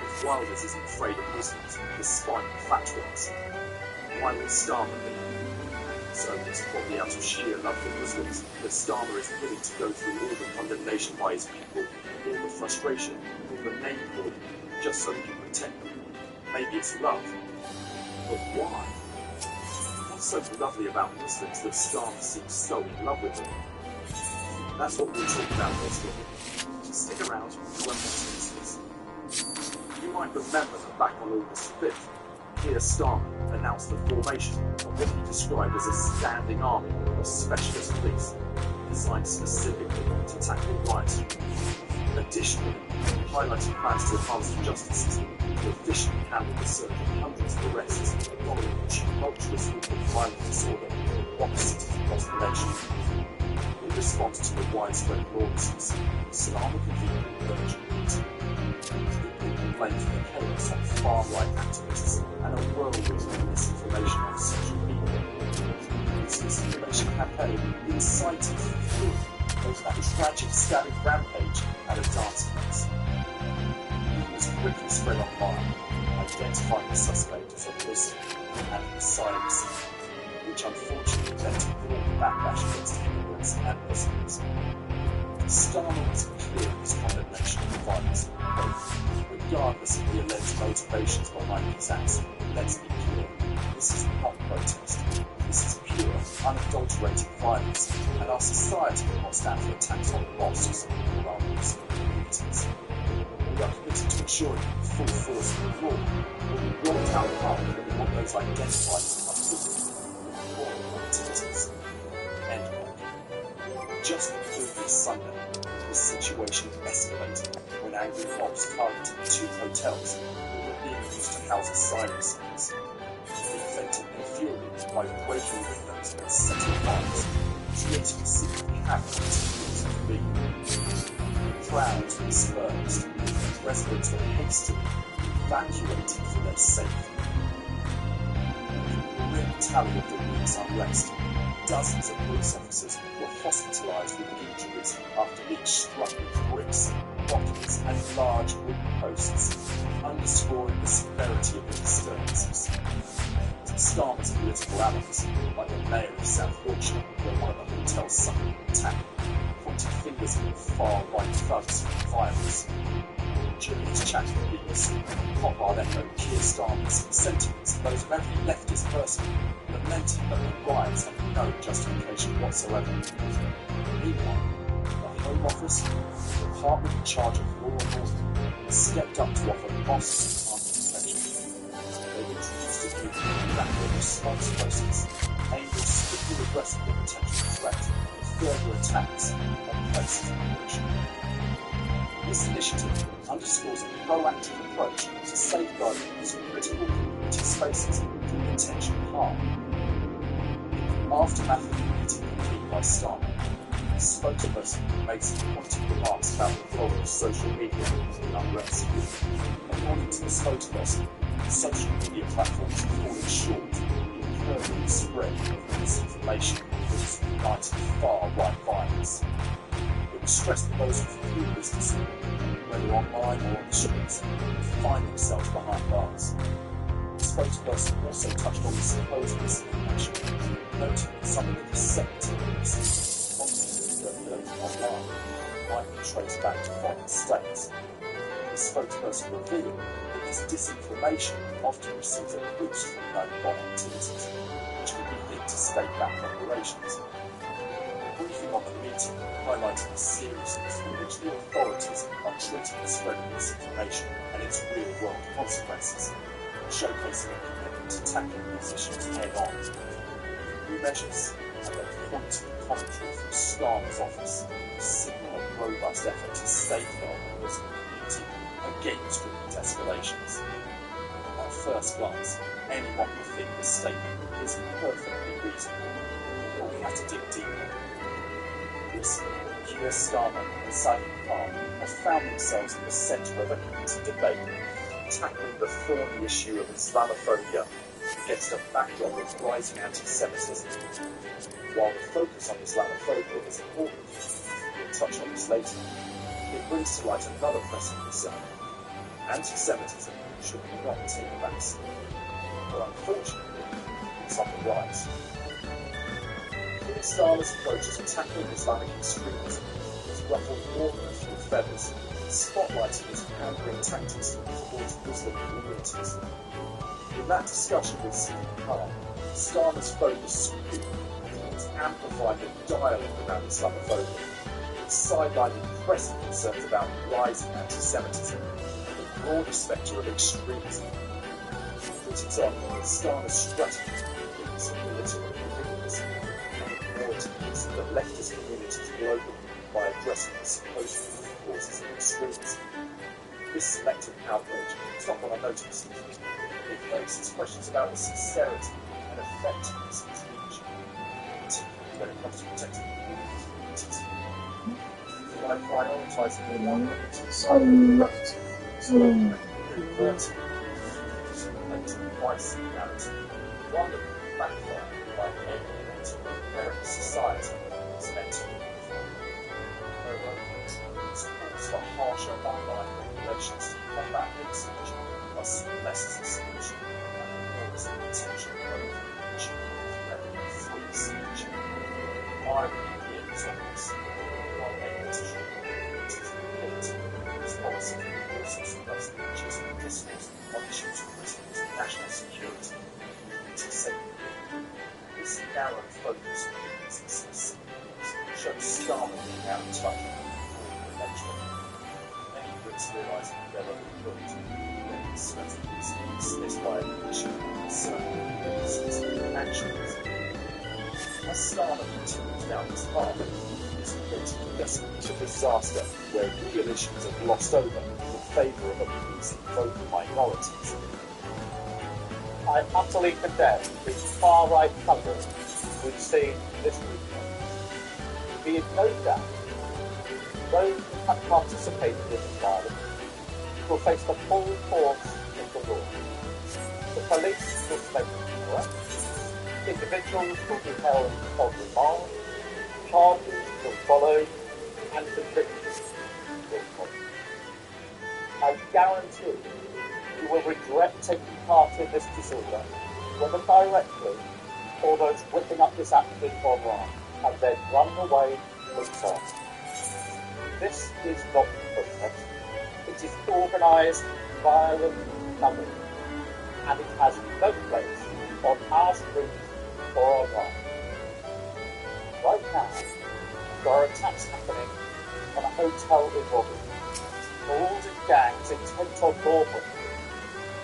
If Wilders isn't afraid of Muslims despite the fatwas, why would Starmer be? So it's probably out of sheer love for Muslims that Starmer is willing to go through all the condemnation by his people, all the frustration, all the name calling, just so he can protect them. Maybe it's love. But why? What's so lovely about Muslims that Starmer seems so in love with them? That's what we'll talk about this week. Stick around, you won't miss this. You might remember that back on August 5th, Keir Starmer announced the formation of what he described as a standing army of specialist police, designed specifically to tackle riots. Additionally, he highlighted plans to enhance the justice system to efficiently handle the surge of hundreds of arrests following the tumultuous violent disorder in rock cities across the nation. In response to the widespread lawlessness, Starmer convened an urgent meeting. He blamed the chaos on far-right activists and a whirlwind of misinformation on social media. This misinformation campaign incited fury over that tragic stabbing rampage at a dance class. It was quickly spread online, identifying the suspect as a Muslim and an asylum seeker, which unfortunately led to broad backlash against immigrants and Muslims. Starmer was clear in his condemnation of violence, regardless of the alleged motivations behind these acts. Let's be clear, this is not protest. This is pure, unadulterated violence, and our society will not stand for attacks on mosques or our Muslim communities. We are committed to ensuring the full force of the law will be brought out hard when we want those identified as unfitting with moral activities. End quote. Just the previous Sunday, the situation escalated when angry mobs targeted 2 hotels that were being used to house asylum seekers. They vented their fury by breaking windows and setting fires, creating a scene we have continued to be. Crowds were dispersed, and residents were hastily evacuated for their safety. In the grim tally of the week's unrest, dozens of police officers were hospitalised with injuries after being struck with bricks, bottles and large wooden posts, underscoring the severity of the disturbances. Starmer's political allies, like the mayor of South Yorkshire, where one of the hotels suffered an attack, pointed fingers at the far-right thugs for violence. During his chat with the BBC, Poppard echoed Keir Starmer's sentiments, those of every leftist person, lamenting that the riots had no justification whatsoever. Meanwhile, the Home Office, the department in charge of law and order, stepped up to offer mosques armed protection. They introduced a new rapid response process aimed at strictly addressing the potential threat of further attacks on places of worship. This initiative underscores a proactive approach to safeguarding these critical community spaces from potential harm. In the aftermath of the meeting convened by Starmer, the spokesperson made some pointed remarks about the role of social media in unrest. According to the spokesperson, social media platforms have fallen short in curbing the spread of misinformation that is igniting far-right violence. It was stressed that those who view this decision, whether online or on the streets, find themselves behind bars. The spokesperson also touched on the supposed misinformation, noting that some of the deceptive circulating online might be traced back to foreign states. The spokesperson revealed that this disinformation often receives a boost from known bomb activities, which could be linked to state-backed operations. The briefing on the meeting highlighted the seriousness with which the authorities are treating the spread of misinformation and its real-world consequences, showcasing a commitment to tackling these issues head-on. New measures and a pointed commentary from Starmer's office signal a robust effort to safeguard the Muslim community against repeat escalations. At first glance, anyone would think this statement is perfectly reasonable, but we have to dig deeper. Recently, Keir Starmer and Sadiq Khan have found themselves at the centre of a heated debate tackling the thorny issue of Islamophobia against a backdrop of rising anti-Semitism. While the focus on Islamophobia is important, we'll touch on this later, it brings to light another pressing concern. Anti-Semitism should not take a backseat, but unfortunately, it's on the rise. Keir Starmer's approach to tackling Islamic extremism has ruffled more than a few feathers, spotlighting his pandering tactics towards Muslim communities. In that discussion with Sadiq Khan, Starmer's focus towards amplifying the dialogue around Islamophobia, sidelining present concerns about rising anti-Semitism and the broader spectre of extremism. Critics argue that Starmer's strategy is political ridiculous and ignored the leftist communities globally by addressing the supposed root causes of extremism. This selective outrage is not what I noticed. It raises questions about the sincerity and effectiveness of his leadership, particularly when it comes to protecting communities. By prioritising the one converting the twice narrative, one that can be backfired by alienating American society is meant to be. However, calls for harsher online regulations to combat hate speech are seen less as a solution and more as a potential overreach of free speech. Irony here is obvious. While politicians this policy also suppress the legitimate discourse on issues critical to national security and anti-safety. This narrow focus on business shows Starmer being out of touch with the lecture. Many Brits realising their own point, then this strategy is dismissed by a leadership concern with actions. As Starmer continues down this path, is creating desperate disaster where real issues are glossed over in favour of appeasing vocal minorities. I utterly condemn the far-right coverage we've seen this weekend. Be in no doubt, those who have participated in this violence will face the full force of the law. The police will make arrests, individuals will be held on remand, charges will follow, and convictions will follow. I guarantee you will regret taking part in this disorder, whether directly or those whipping up this action online and then running away themselves. This is not protest. It is organised, violent coverage, and it has no place on our streets or online. Right now, there are attacks happening on a hotel in Robin. Marauding gangs intent on robbery,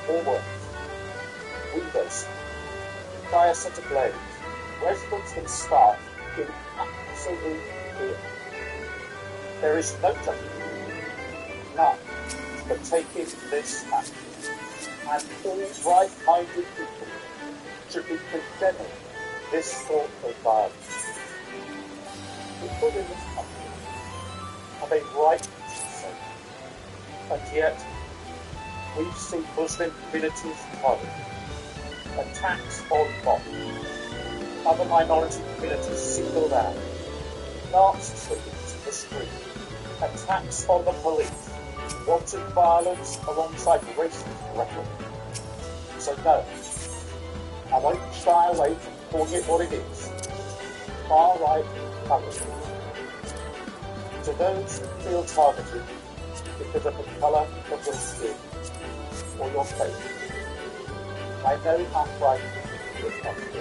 or worse. Windows, fire set ablaze, residents and staff in absolute fear. There is no justice, none, for taking this action, and all right-minded people should be condemning this sort of violence. People in this country have a right to say, and yet we've seen Muslim communities targeted, attacks on mosques, other minority communities singled out, Nazis taken to the street, attacks on the police, wanton violence alongside racist rhetoric. So no, I won't shy away from calling it what it is. Far-right coverage. To those who feel targeted because of the colour of your skin or your faith, I know how frightening this must be.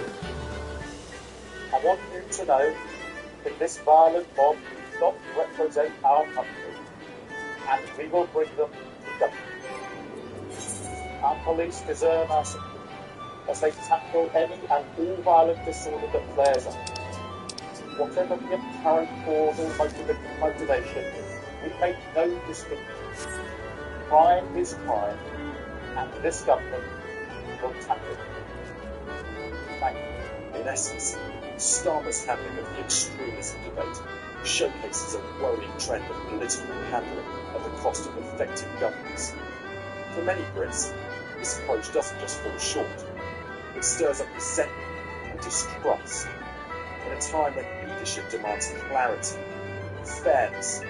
I want you to know that this violent mob does not represent our country, and we will bring them to justice. Our police deserve our support as they tackle any and all violent disorder that flares up. Whatever the apparent cause or motivation, we make no distinction. Crime is crime, and this government will tackle it. Thank you. In essence, Starmer's handling of the extremism debate showcases a worrying trend of political pandering at the cost of effective governance. For many Brits, this approach doesn't just fall short, it stirs up resentment and distrust in a time when leadership demands clarity, fairness,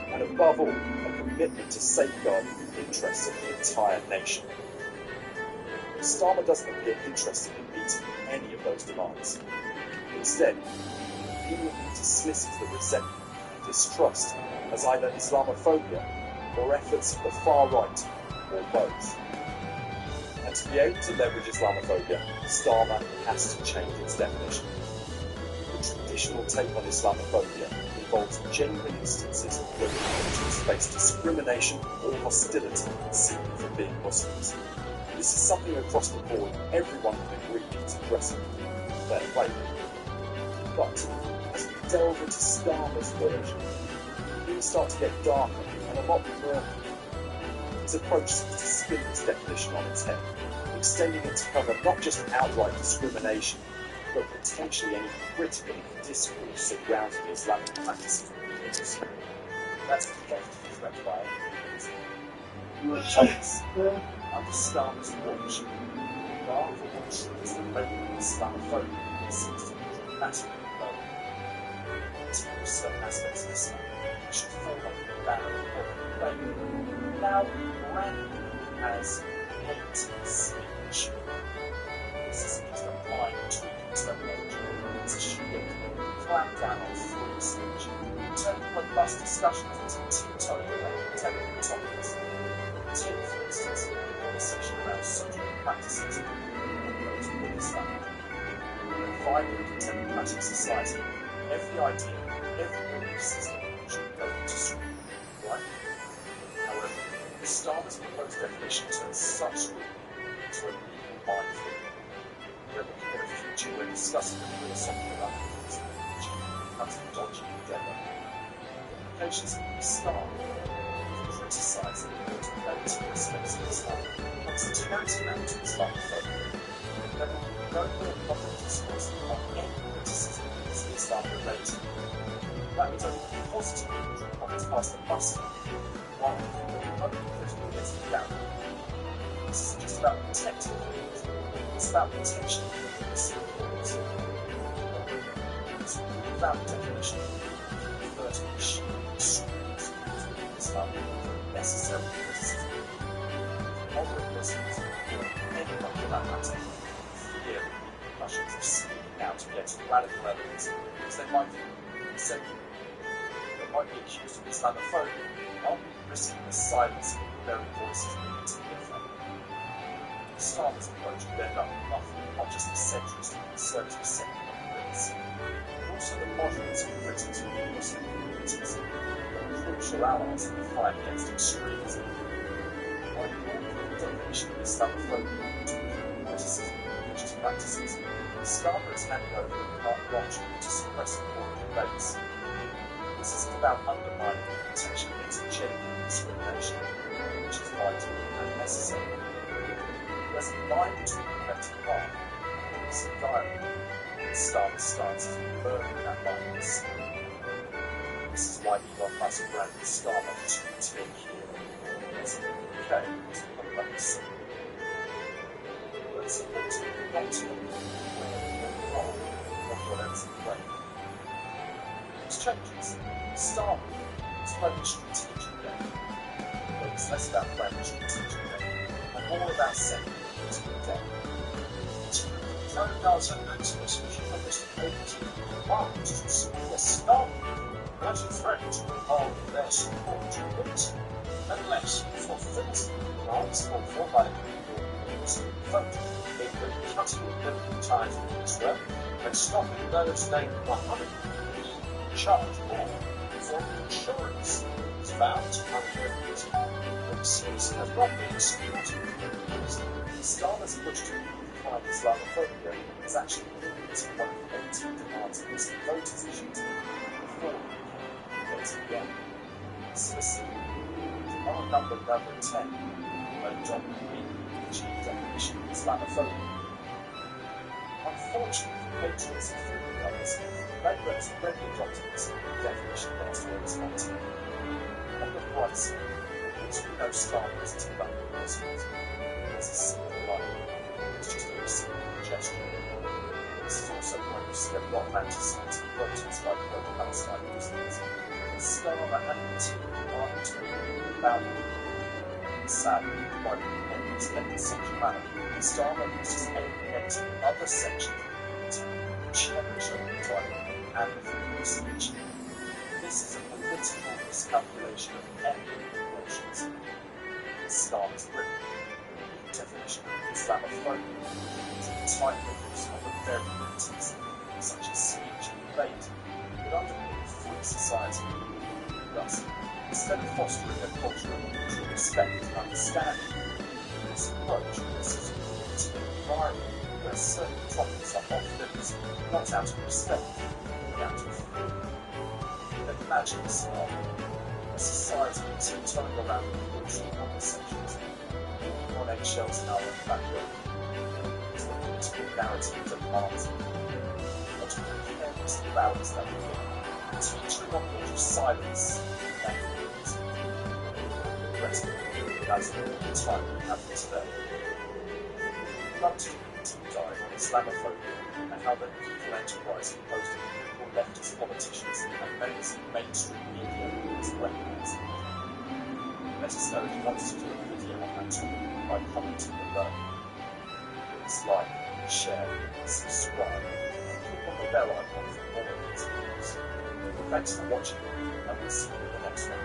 and above all, a commitment to safeguard the interests of the entire nation. Starmer doesn't appear interested in meeting any of those demands. Instead, he conveniently dismisses the resentment and distrust as either Islamophobia or efforts of the far right, or both. And to be able to leverage Islamophobia, Starmer has to change its definition. The traditional take on Islamophobia involves genuine instances where individuals face discrimination or hostility simply for being Muslims. This is something across the board everyone can agree needs addressing. Fair play. But as we delve into Starmer's version, things start to get darker and a lot murky. His approach seems to spin this definition on its head, extending it to cover not just outright discrimination, but potentially any critical discourse surrounding Islamic practices and beliefs. That's the effective threat by enemies. Chance, under Starmer's watch, the bar for what is the label of Islamophobia seems to be dramatically low. Particularly certain aspects of Islam should fall under the banner of label, now branded as hate speech. This isn't just a minor tweak in terminology, it's a shift, clamp down on free speech, turning robust discussions into teetotally technical topics. Take, for instance, a conversation around social practices in Islam. In a vibrant democratic society, every idea, every belief system should go to school, right? However, Starmer's proposed definition turns such scrutiny into a legal minefield. We're looking at a future where discussing the philosophical arguments becomes a dodgy endeavour. The implications of Starmer criticizing the multiplication aspects of Islam becomes tantamount to Islamophobia. There will be no more public discourse on any criticism as Islam related. That means only positive comments past the muster, while the only critical gets the down. This isn't just about protecting things, it's about potentially missing things. It's a without definition, converting extremes to Islam. Necessary criticism. Moderate Muslims, or anyone for that matter, fear the repercussions of speaking out against radical elements because they might be secular. They might be accused of Islamophobia, while risking the silence of the very voices needed to hear from. Starmer's approach would end up muffling not just the centrist and conservative secular Brits, but also the moderates and critics of Muslim communities. Crucial allies in the fight against extremism. By ignoring the definition of Islamophobia to include criticism of religious practices, Starmer has handed over the carte blanche to suppress important debates. This isn't about undermining the protection against genuine discrimination, which is vital and necessary. There's a line between left and right, and it's a dialogue, and Starmer's stance is blurring that line with speed. This is why Elon Musk branded Starmer to take here. As in the UK, it's become like a symbol. But it's important not to look wrong, not what else in play. These changes, Starmer is playing strategically, but it's less about playing strategically and more about setting it to the deck. Turns out that specific investigation markets to see the Starmer as a threat to all their support to it, unless it fulfills the demands of formal Muslim vote, including cutting biblical ties with Israel and stopping those named Muhammad being charged more for insurance is found under Israel, which seems to have not been supported. Starmer's push to redefine Islamophobia is actually linked to one of the 18 demands Muslim voters issued before again. Specifically, demand number 10, a WBG definition of Islamophobia. Unfortunately for patriots and freedom lovers, Labour has already adopted this definition last August 19. On the bright side, at least we know Starmer is too late. enforcement. It's a simple line. It's just a simple gesture. This is also why you see a lot of anti-Semitic protests like the Palestine Muslims. Starmer and the team are tweeting about sadly, by the extended sexuality, Starmer uses alienating other sections of the community to cherish over time and freedom of speech. This is a political miscalculation of ethnic relations. Starmer's written the definition of Islamophobia is a type of use of the very liberties, such as speech and debate, that underpin free society. Thus, instead of fostering a culture of mutual respect and understanding, this approach risks creating an environment where certain topics are off limits, not out of respect, but out of fear. Imagine a scenario, a society tiptoeing around crucial conversations, walking on eggshells in our own backyard, as the political narrative demands, but we carelessly balance that with teaching on the silence and unity. The rest of the period has the time we have today. We'd love to do a deep dive on Islamophobia and how the evil enterprise imposed on liberal leftist politicians and members of mainstream media is weaponized. Let us know if you want us to do a video on that topic by commenting below. Please like, share, subscribe, and click on the bell icon for more of these videos. Thanks for watching, and we'll see you in the next one.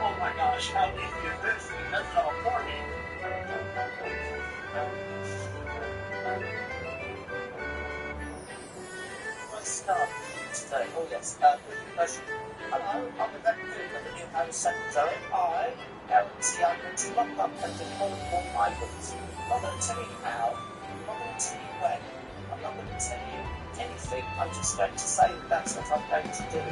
Oh my gosh, how easy is this? And that's all for me. Let's start today. Oh yes, question. Hello, I'm the Deputy of the New Home Secretary. I, guarantee I'm going to lock up and deport more migrants. I'm not going to tell you how. I'm not going to tell you when. I'm not going to tell you anything. I'm just going to say that's what I'm going to do.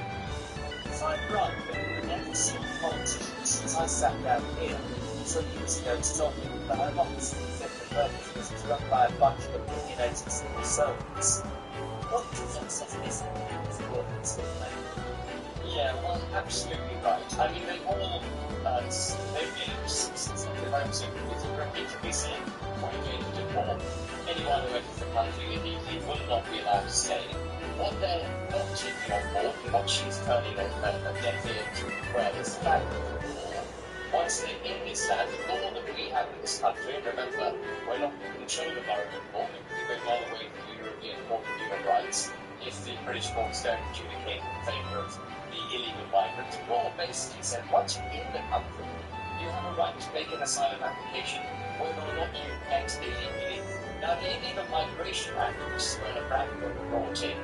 Because I've run with every single politician since I sat down here some years ago to tell me that Home Office in the Fifth of Purpose was run by a bunch of opinionated civil servants. What difference does this make to workers with me? Yeah, well, absolutely right. I mean, they've been since the Home Secretary repeatedly saying, we're going to deport anyone who enters the country illegally will not be allowed to stay. What they're not taking on board, and what she's turning a deaf ear to, well, is the fact that once they're in this land, the law that we have in this country, and remember, we're not in control of our own law, we go all the way to the European Court of Human Rights. If the British courts don't adjudicate in favour of the illegal migrant, the law basically said once you're in the country, you have a right to make an asylum application, whether or not you enter illegally. Now, the Illegal Migration Act, which Suella Braverman brought in,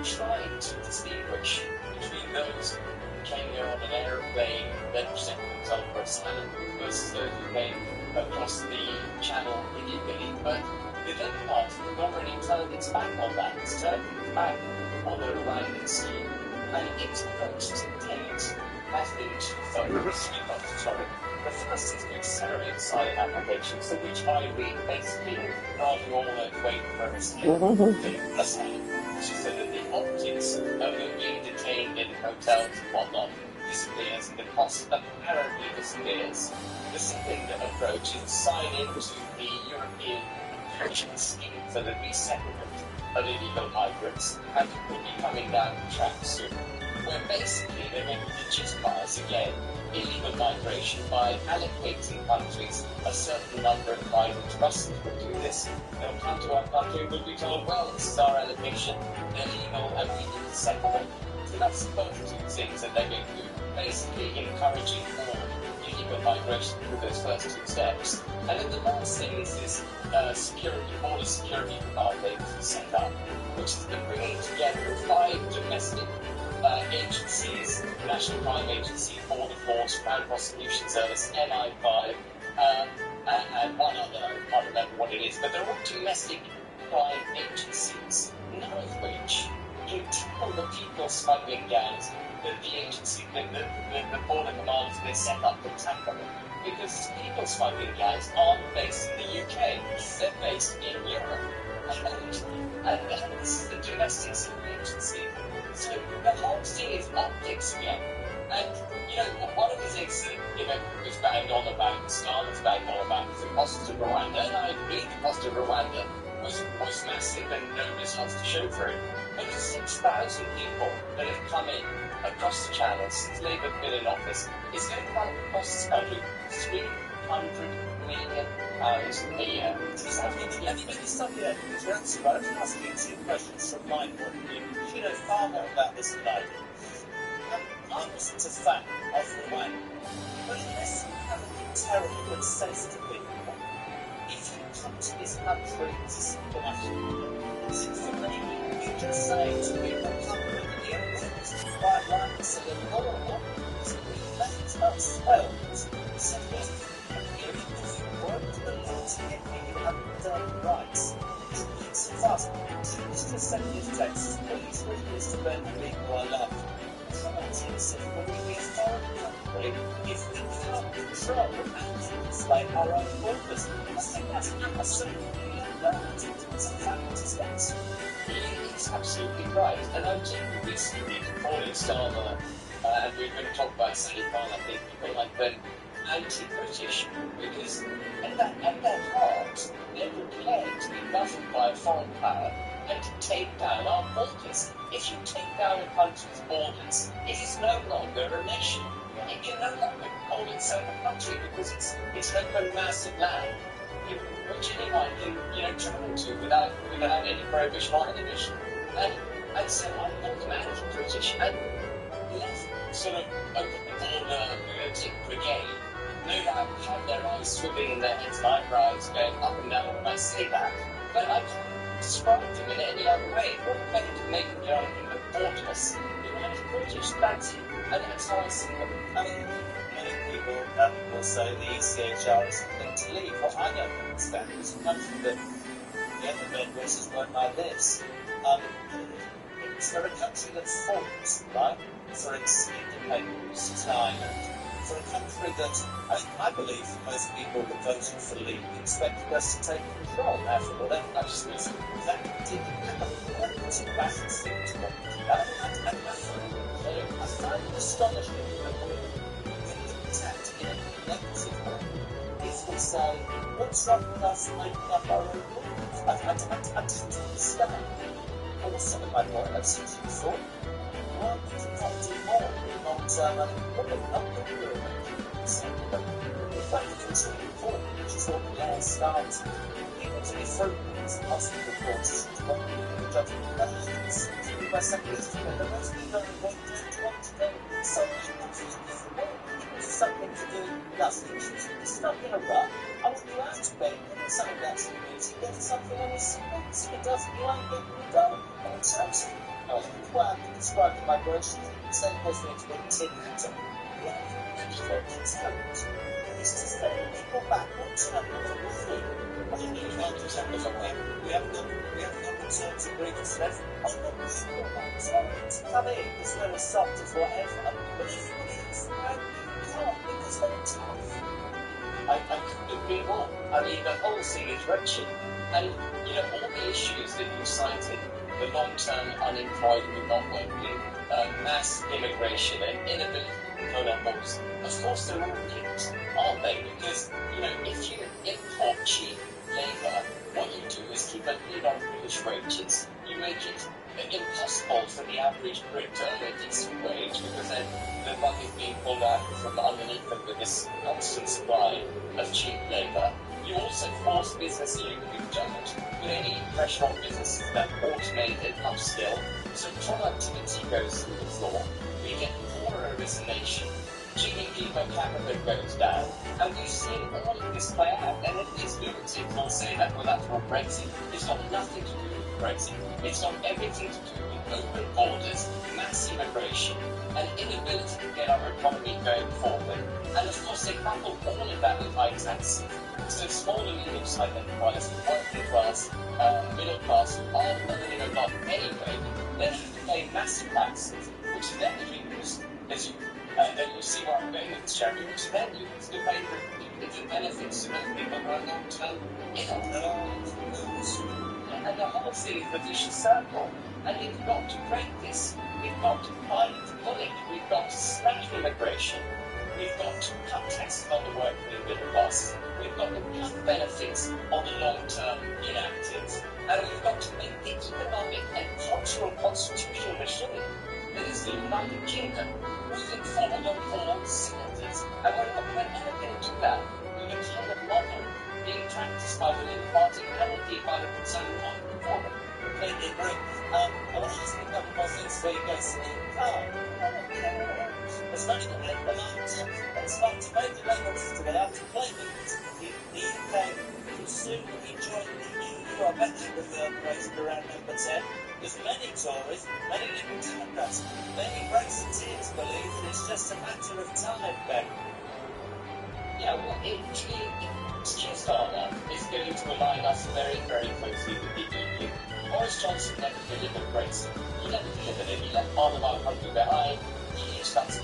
tried to distinguish between those who came here on an aeroplane, then presented themselves for asylum, versus those who came across the channel illegally. But the Labour Party has already turned its back on that. It's turned its back on the Rwandan scheme, and its approach to date has been twofold. The first is to accelerate asylum applications, in which I read basically rather all that wait for asylum, which is so that the optics of being detained in hotels and whatnot disappears, and the cost apparently disappears. The second approach is to sign into the European Union scheme for the resettlement of illegal migrants, and it will be coming down the track soon, where basically they're going to legitimize again illegal migration by allocating countries a certain number of migrants. Russians will do this. They'll come to our country and we'll be told, well, this is our allocation, they're legal and we need to settle them. So that's the first two things that they're going to do, basically encouraging more illegal migration through those first two steps. And then the last thing is this border security command they've set up, which is the bringing together of 5 domestic agencies, National Crime Agency, Border Force, Crown Prosecution Service, MI5, and one other, I can't remember what it is, but they're all domestic crime agencies, none of which can tackle the people smuggling gangs that the agency, the border command has been set up to tackle. because illegal smuggling gangs aren't based in the UK, they're based in Europe. And this is the domestic security agency. So the whole thing is optics again. And, one of the things that, was banged on about, Starmer's banged on about, was the cost of Rwanda. And I agree the cost of Rwanda was massive and no results to show for it. But the 6,000 people that have come in across the channel since Labour have been in office is going to cost this country £300 million a year. Let me stop you there, because you're absolutely right. I'm asking you two questions from my point of view. You know far more about this than I do. I wasn't a fan of Rwanda, but unless you have a terrible good sense to people, if you come to this country as a simple for me, you just say to people, come with the evidence, by rights of the law, we let us help. So if you work the law to get me, you haven't done rights. It's fast. Please just send me a text. Please read this to Ben and people I love. When we be a foreign country, if we can't control and explain our own purpose, I think that's absolutely relevant. It's a fact, isn't it? He's absolutely right. And I do recently calling Starmer, and we're going to talk about Sally Khan, I think, people like them, anti-British, because at their heart, they're prepared to be governed by a foreign power and to take down our borders. If you take down a country's borders, it is no longer a nation. It can no longer call itself a country because it's an open mass of land which anyone can travel to without any prohibition or inhibition. And so I call them anti-British and left sort of open border lunatic brigade no doubt have their eyes swimming in their heads and eyebrows going up and down when I say that. But I can't describe them in any other way. What better to make them in the borderless? British, that's it. And that's how I see them. I mean, many people will say the ECHR is a thing to leave. What I don't understand is a country that the other red races weren't like this. It's for a country that fought, right, for its independence, its island. For a country that, I believe most people that voted for Leave expected us to take control. Now, for whatever reason, that didn't happen. It's a massive thing to want to do that. I find it astonishing that we're attacked in a negative way. If we say, what's wrong with us making up our own rules? I don't understand. Also, in my point, I've seen it before. Why would you not do more in long-term unemployment? Not the real the fact that it's really important, which is what Blair started. People to be fruitful, hospital courses, and what people judgment questions. By second is the most people want to go something to do with the world. Something to do with us. It's not in a rut. I want you out of bed, get something that's in music, get something on your speaks. If it doesn't, you ain't getting it done. And it sounds well, I can describe it by words. The same person to be a tin hatter. It's to send people back on time. I think it was 90% of something. We haven't done the terms of agreements left. I'm not sure about it. To come in, it's not as soft as whatever. But everybody else around you can't because they're tough. I couldn't agree more. I mean, the whole thing is wretched. And, all the issues that you cited, the long-term unemployed and not working, mass immigration and inability to control our borders, of course they're all linked, aren't they? Because, if you import cheap labour, what you do is keep a lid on British wages. You make it impossible for the average Brit to earn a decent wage because then the rug is being pulled out from underneath them with this constant supply of cheap labour. You also force business who don't put any pressure on businesses that automate and upskill, so productivity goes through the floor. We get poorer as a nation. GDP per capita goes down, and we've seen all of this play out. And then these lunatics will say that, well, that's all Brexit. It's got nothing to do with Brexit. It's got everything to do with open borders, mass immigration, and inability to get our economy going forward. And of course, they couple all of that with high taxes. So small and medium-sized enterprises, working class, middle class, who aren't earning a lot anyway, they have to pay massive taxes, which then, as you And then you see what payments, Jeremy, which then you use to pay for the benefits to those people who are long-term and the whole thing is a vicious circle. And we've got to break this. We've got to fight it. We've got to slash immigration. We've got to cut taxes on the working middle class. We've got to cut benefits on the long-term inactive. And we've got to make the economic and cultural constitutional machine that is the United Kingdom moving forward on all cylinders. And we're never going to do that with a kind of model being practiced by the Labour Party and indeed by the Conservative Party. Completely agree. I want to ask you a couple more things before you go to the car. It's funny that it's not to make the Labour system allowed to play with the UK will soon be joining the EU. I bet they prefer raising around number 10. There's many Tories, many Liberal Democrats, many Brexiteers believe that it's just a matter of time, Ben. Yeah, well, Keir Starmer is going to align us very, very closely with the EU. Boris Johnson never delivered Brexit. He never delivered it. He left part of our country behind. He hitched up to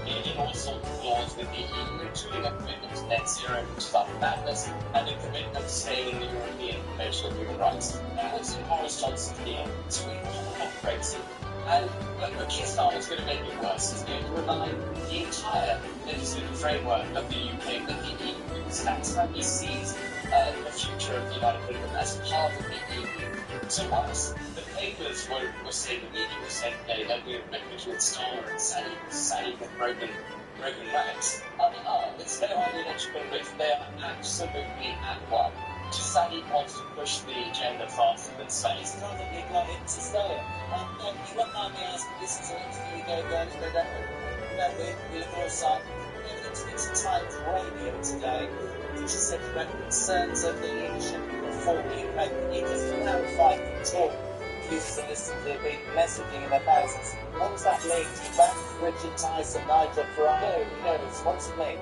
in all sorts of laws with the EU, including a commitment to net zero, which is utter madness, and a commitment to staying in the European Convention of Human Rights. Now, what's in Boris Johnson here? So we all want Brexit. And but Keir Starmer's going to make it worse. He's going to rely the entire legislative framework of the UK with the EU. That's how he sees the future of the United Kingdom as part of the EU. So once the papers were saying, the media was saying that we were between Starmer and Sally with broken legs. It's no ideological rift. They are absolutely at one. Sally wants to push the agenda faster than Sally. He's probably got him to stay. You won't mind me asking, this is an interview going we look outside. It's a Times Radio today. Which is said about concerns of the leadership of Reform UK. Can you just clarify and talk to the listeners who have been messaging in the thousands? What does that mean? Back Richard Tyson, Nigel Farage? No, what does it mean?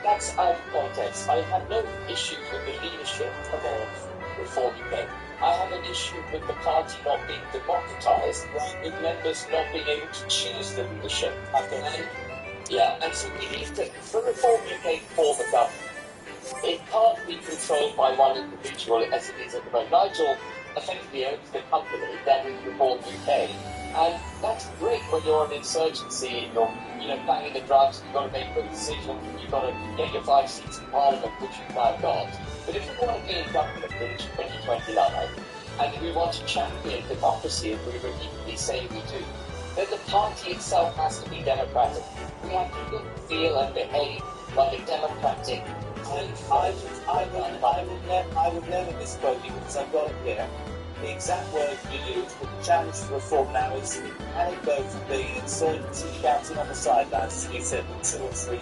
That's out of context. I have no issues with the leadership of Reform UK. I have an issue with the party not being democratised, with members not being able to choose the leadership. And so we need to, for Reform UK to form a government, it can't be controlled by one individual as it is at the moment. Nigel effectively owns the company that is Reform UK, and that's great when you're an insurgency and you're planning the drugs, you've got to make good decisions, you've got to get your 5 seats in Parliament, which you've now got. But if we want to be in government in 2029, and we want to champion democracy, as we repeatedly say we do, then the party itself has to be democratic. We have to look, feel and behave like a democratic. I would never misquote you because I've got it here. The exact word you used, but the challenge for Reform now is the anecdote of being insurgency shouting on the sidelines, as you said, with 2 or 3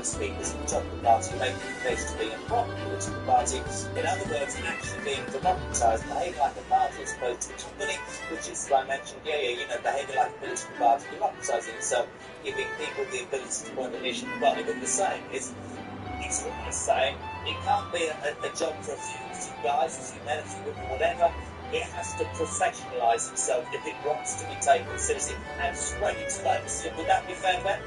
speakers at the top of the party making the case to being a proper political party. In other words, actually being democratised, behaving like a party as opposed to a company, which is, as I mentioned, behaving like a political party, democratising itself, giving people the ability to point an issue. But the same is, it's almost saying it can't be a job for a few guys, a few men, a few women, whatever. It has to professionalise itself if it wants to be taken seriously and spread its legacy. Would that be fair, Ben?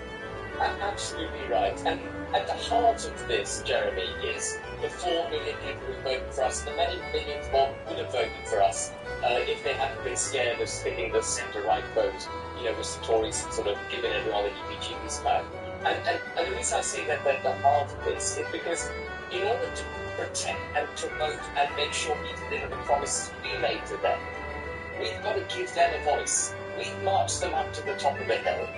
Absolutely right. And at the heart of this, Jeremy, is the 4 million people who voted for us. The many millions more would have voted for us if they hadn't been scared of splitting the centre-right vote, with the Tories sort of giving everyone the EPG smack. And the reason I say that at the heart of this is because in order to protect and promote and make sure we deliver the promises we made to them, we've got to give them a voice. We've marched them up to the top of the hill.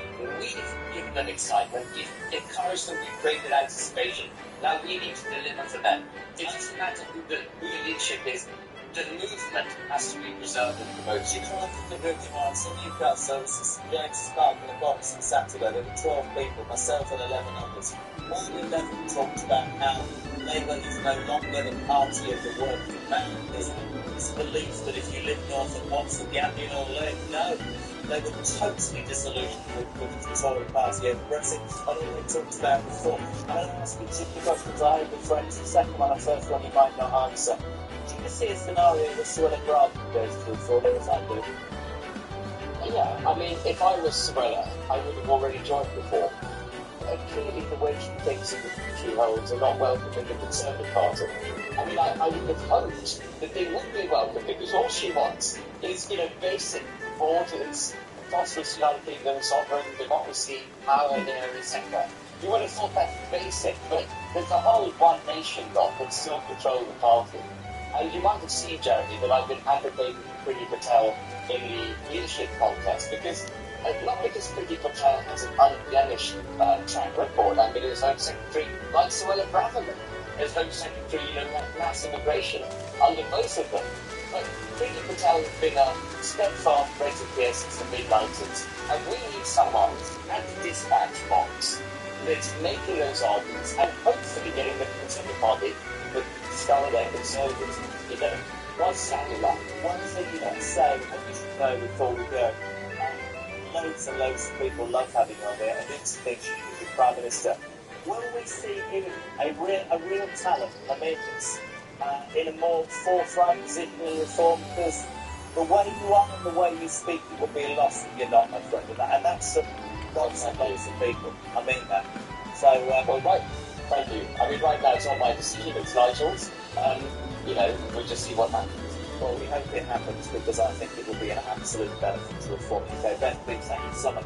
We've given them excitement. We've encouraged them. We've created anticipation. Now we need to deliver for them. It doesn't matter who the leadership is. The movement has to be preserved and promoted. You can't deliver demands in Newcastle services from James's Park in a box on Saturday. There were 12 people, myself and 11 others. One 11 talked about how Labour is no longer the party of the working man. There's this belief that if you live north of Watford, Gambia or Lake, no. They were totally disillusioned with the Tory party over Brexit. And all they talked about before. I'm going to ask you two questions. I have with friends. The second one, the first one, you might not answer. Do you see a scenario where Suella Braverman goes to Reform as I do? Yeah, I mean, if I was Sorella, I would have already joined before. Clearly the way she thinks of the she holds are not welcome in the Conservative Party. I mean, I would have hoped that they would be welcome because all she wants is, basic borders, prosperous United Kingdom, sovereign democracy, power in area, etc. You would have thought that's basic, but there's a whole one nation lot that still control the party. And you might have seen, Jeremy, that I've been advocating Priti Patel in the leadership contest because not because Priti Patel has an unblemished track record. I mean, as Home Secretary, like Suella Braverman, as Home Secretary, mass immigration under both of them. But Priti Patel has been a steadfast presence here since the mid-90s, and we need someone at the dispatch box that's making those arguments and hopefully getting the Conservative Party to discover their conservatives. One satellite, one thing you don't say that we should know before we go. Loads and loads of people love having her there, and didn't think she should be Prime Minister. Will we see him a real talent, Americans, in a more forthright position in reform? Because the way you are and the way you speak, it will be a loss if you're not, my friend. And that's lots and loads of people. I mean that. So, well, right. Thank you. I mean, right now it's not my decision, it's Nigel's. We'll just see what happens. Well, we hope it happens because I think it will be an absolute benefit to reform UK. Ben, please, thank you so much.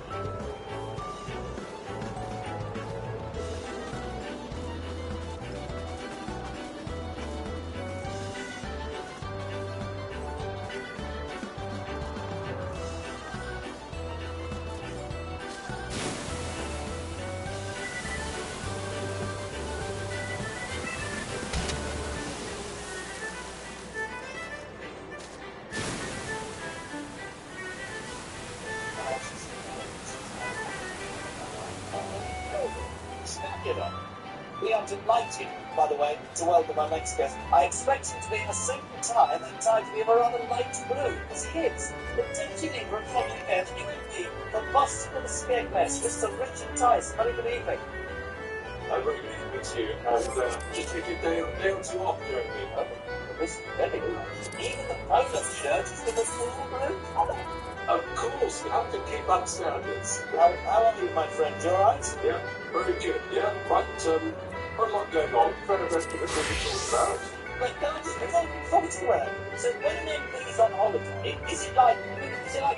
We are delighted, by the way, to welcome our next guest. I expect him to be in a suit and tie and then time to be of a rather light blue, as he is. The Deputy Republican UMP for Boston and the Skegness, Mr. Richard Tice. Very good evening. Very good evening to you, and just take a day or two off, Jeremy. This is very good. Even the polo shirt is in the full blue colour. Of course, you have to keep up standards. How are you, my friend? You alright? Yeah, very good. Yeah, quite a lot going on. Very rest of it we'll be talking about. But it's only before to wear. So when an MP is on holiday, is it like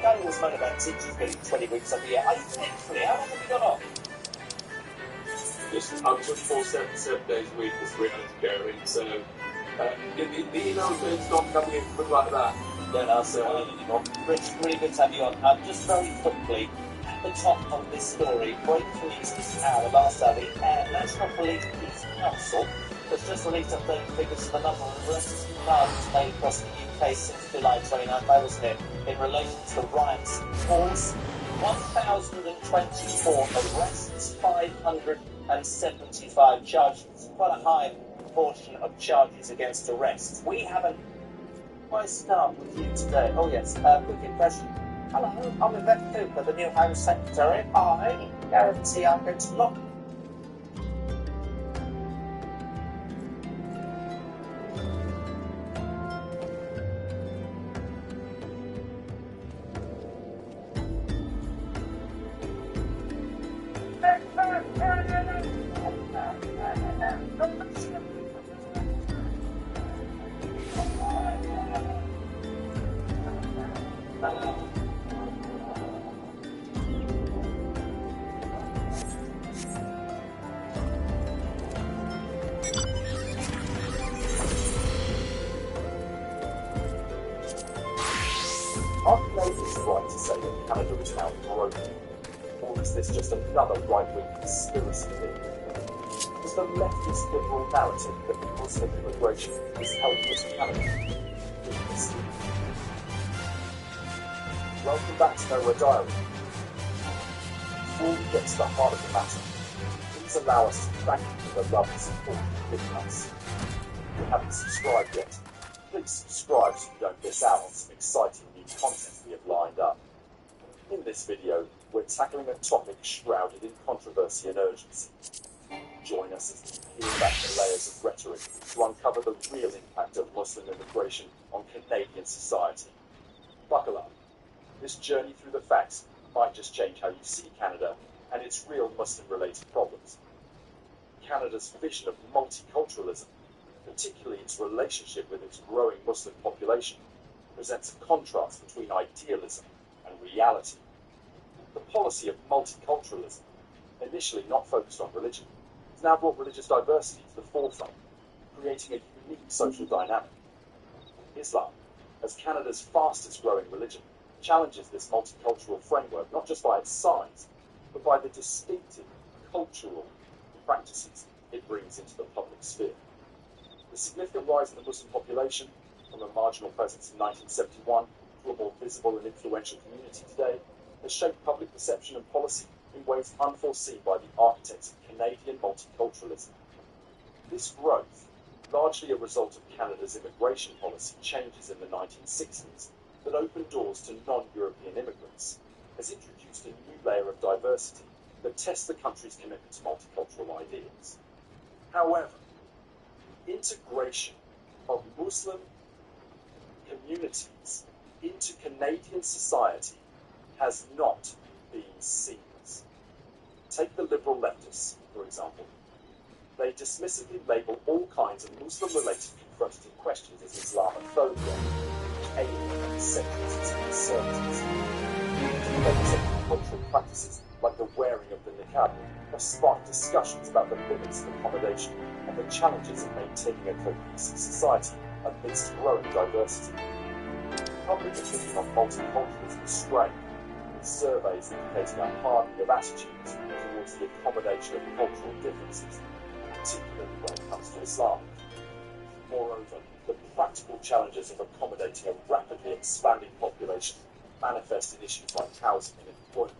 I always moan about teachers getting 20 weeks of the year? Are you literally? How long have you got off? Listen, I'm 24/7, 7 days a week as reality caring, so the emails not coming in quick like that. Don't ask so anymore. Rich, really good to have you on. Just very quickly, at the top of this story, breaking news this hour, last hour, the National Police Council has just released updated figures for the number of arrests and charges made across the UK since July 29th, wasn't it, in relation to riots. Calls 1,024 arrests, 575 charges. Quite a high proportion of charges against arrests. We haven't. I start with you today. Oh yes, quick impression. Hello, I'm Yvette Cooper, the new Home Secretary. I guarantee I'm going to lock. This just another right-wing conspiracy theory? Is the leftist liberal narrative that Muslim immigration is helpless Canada? Welcome back to Nowhere Diary. Before we get to the heart of the matter, please allow us to thank you for the love and support you've given us. If you haven't subscribed yet, please subscribe so you don't miss out on some exciting new content we have lined up. In this video, we're tackling a topic shrouded in controversy and urgency. Join us as we peel back the layers of rhetoric to uncover the real impact of Muslim immigration on Canadian society. Buckle up. This journey through the facts might just change how you see Canada and its real Muslim-related problems. Canada's vision of multiculturalism, particularly its relationship with its growing Muslim population, presents a contrast between idealism and reality. The policy of multiculturalism, initially not focused on religion, has now brought religious diversity to the forefront, creating a unique social dynamic. Islam, as Canada's fastest growing religion, challenges this multicultural framework not just by its size, but by the distinctive cultural practices it brings into the public sphere. The significant rise in the Muslim population, from a marginal presence in 1971 to a more visible and influential community today, has shaped public perception and policy in ways unforeseen by the architects of Canadian multiculturalism. This growth, largely a result of Canada's immigration policy changes in the 1960s that opened doors to non-European immigrants, has introduced a new layer of diversity that tests the country's commitment to multicultural ideals. However, integration of Muslim communities into Canadian society has not been seamless. Take the liberal leftists, for example. They dismissively label all kinds of Muslim-related confrontative questions as Islamophobia, alien, centrist, and conservatism. Cultural practices like the wearing of the niqab have sparked discussions about the limits of accommodation and the challenges of maintaining a cohesive society amidst growing diversity. Public opinion on multiculturalism is strained, with surveys indicating a hardening of attitudes towards the accommodation of cultural differences, particularly when it comes to Islam. Moreover, the practical challenges of accommodating a rapidly expanding population manifest in issues like housing and employment,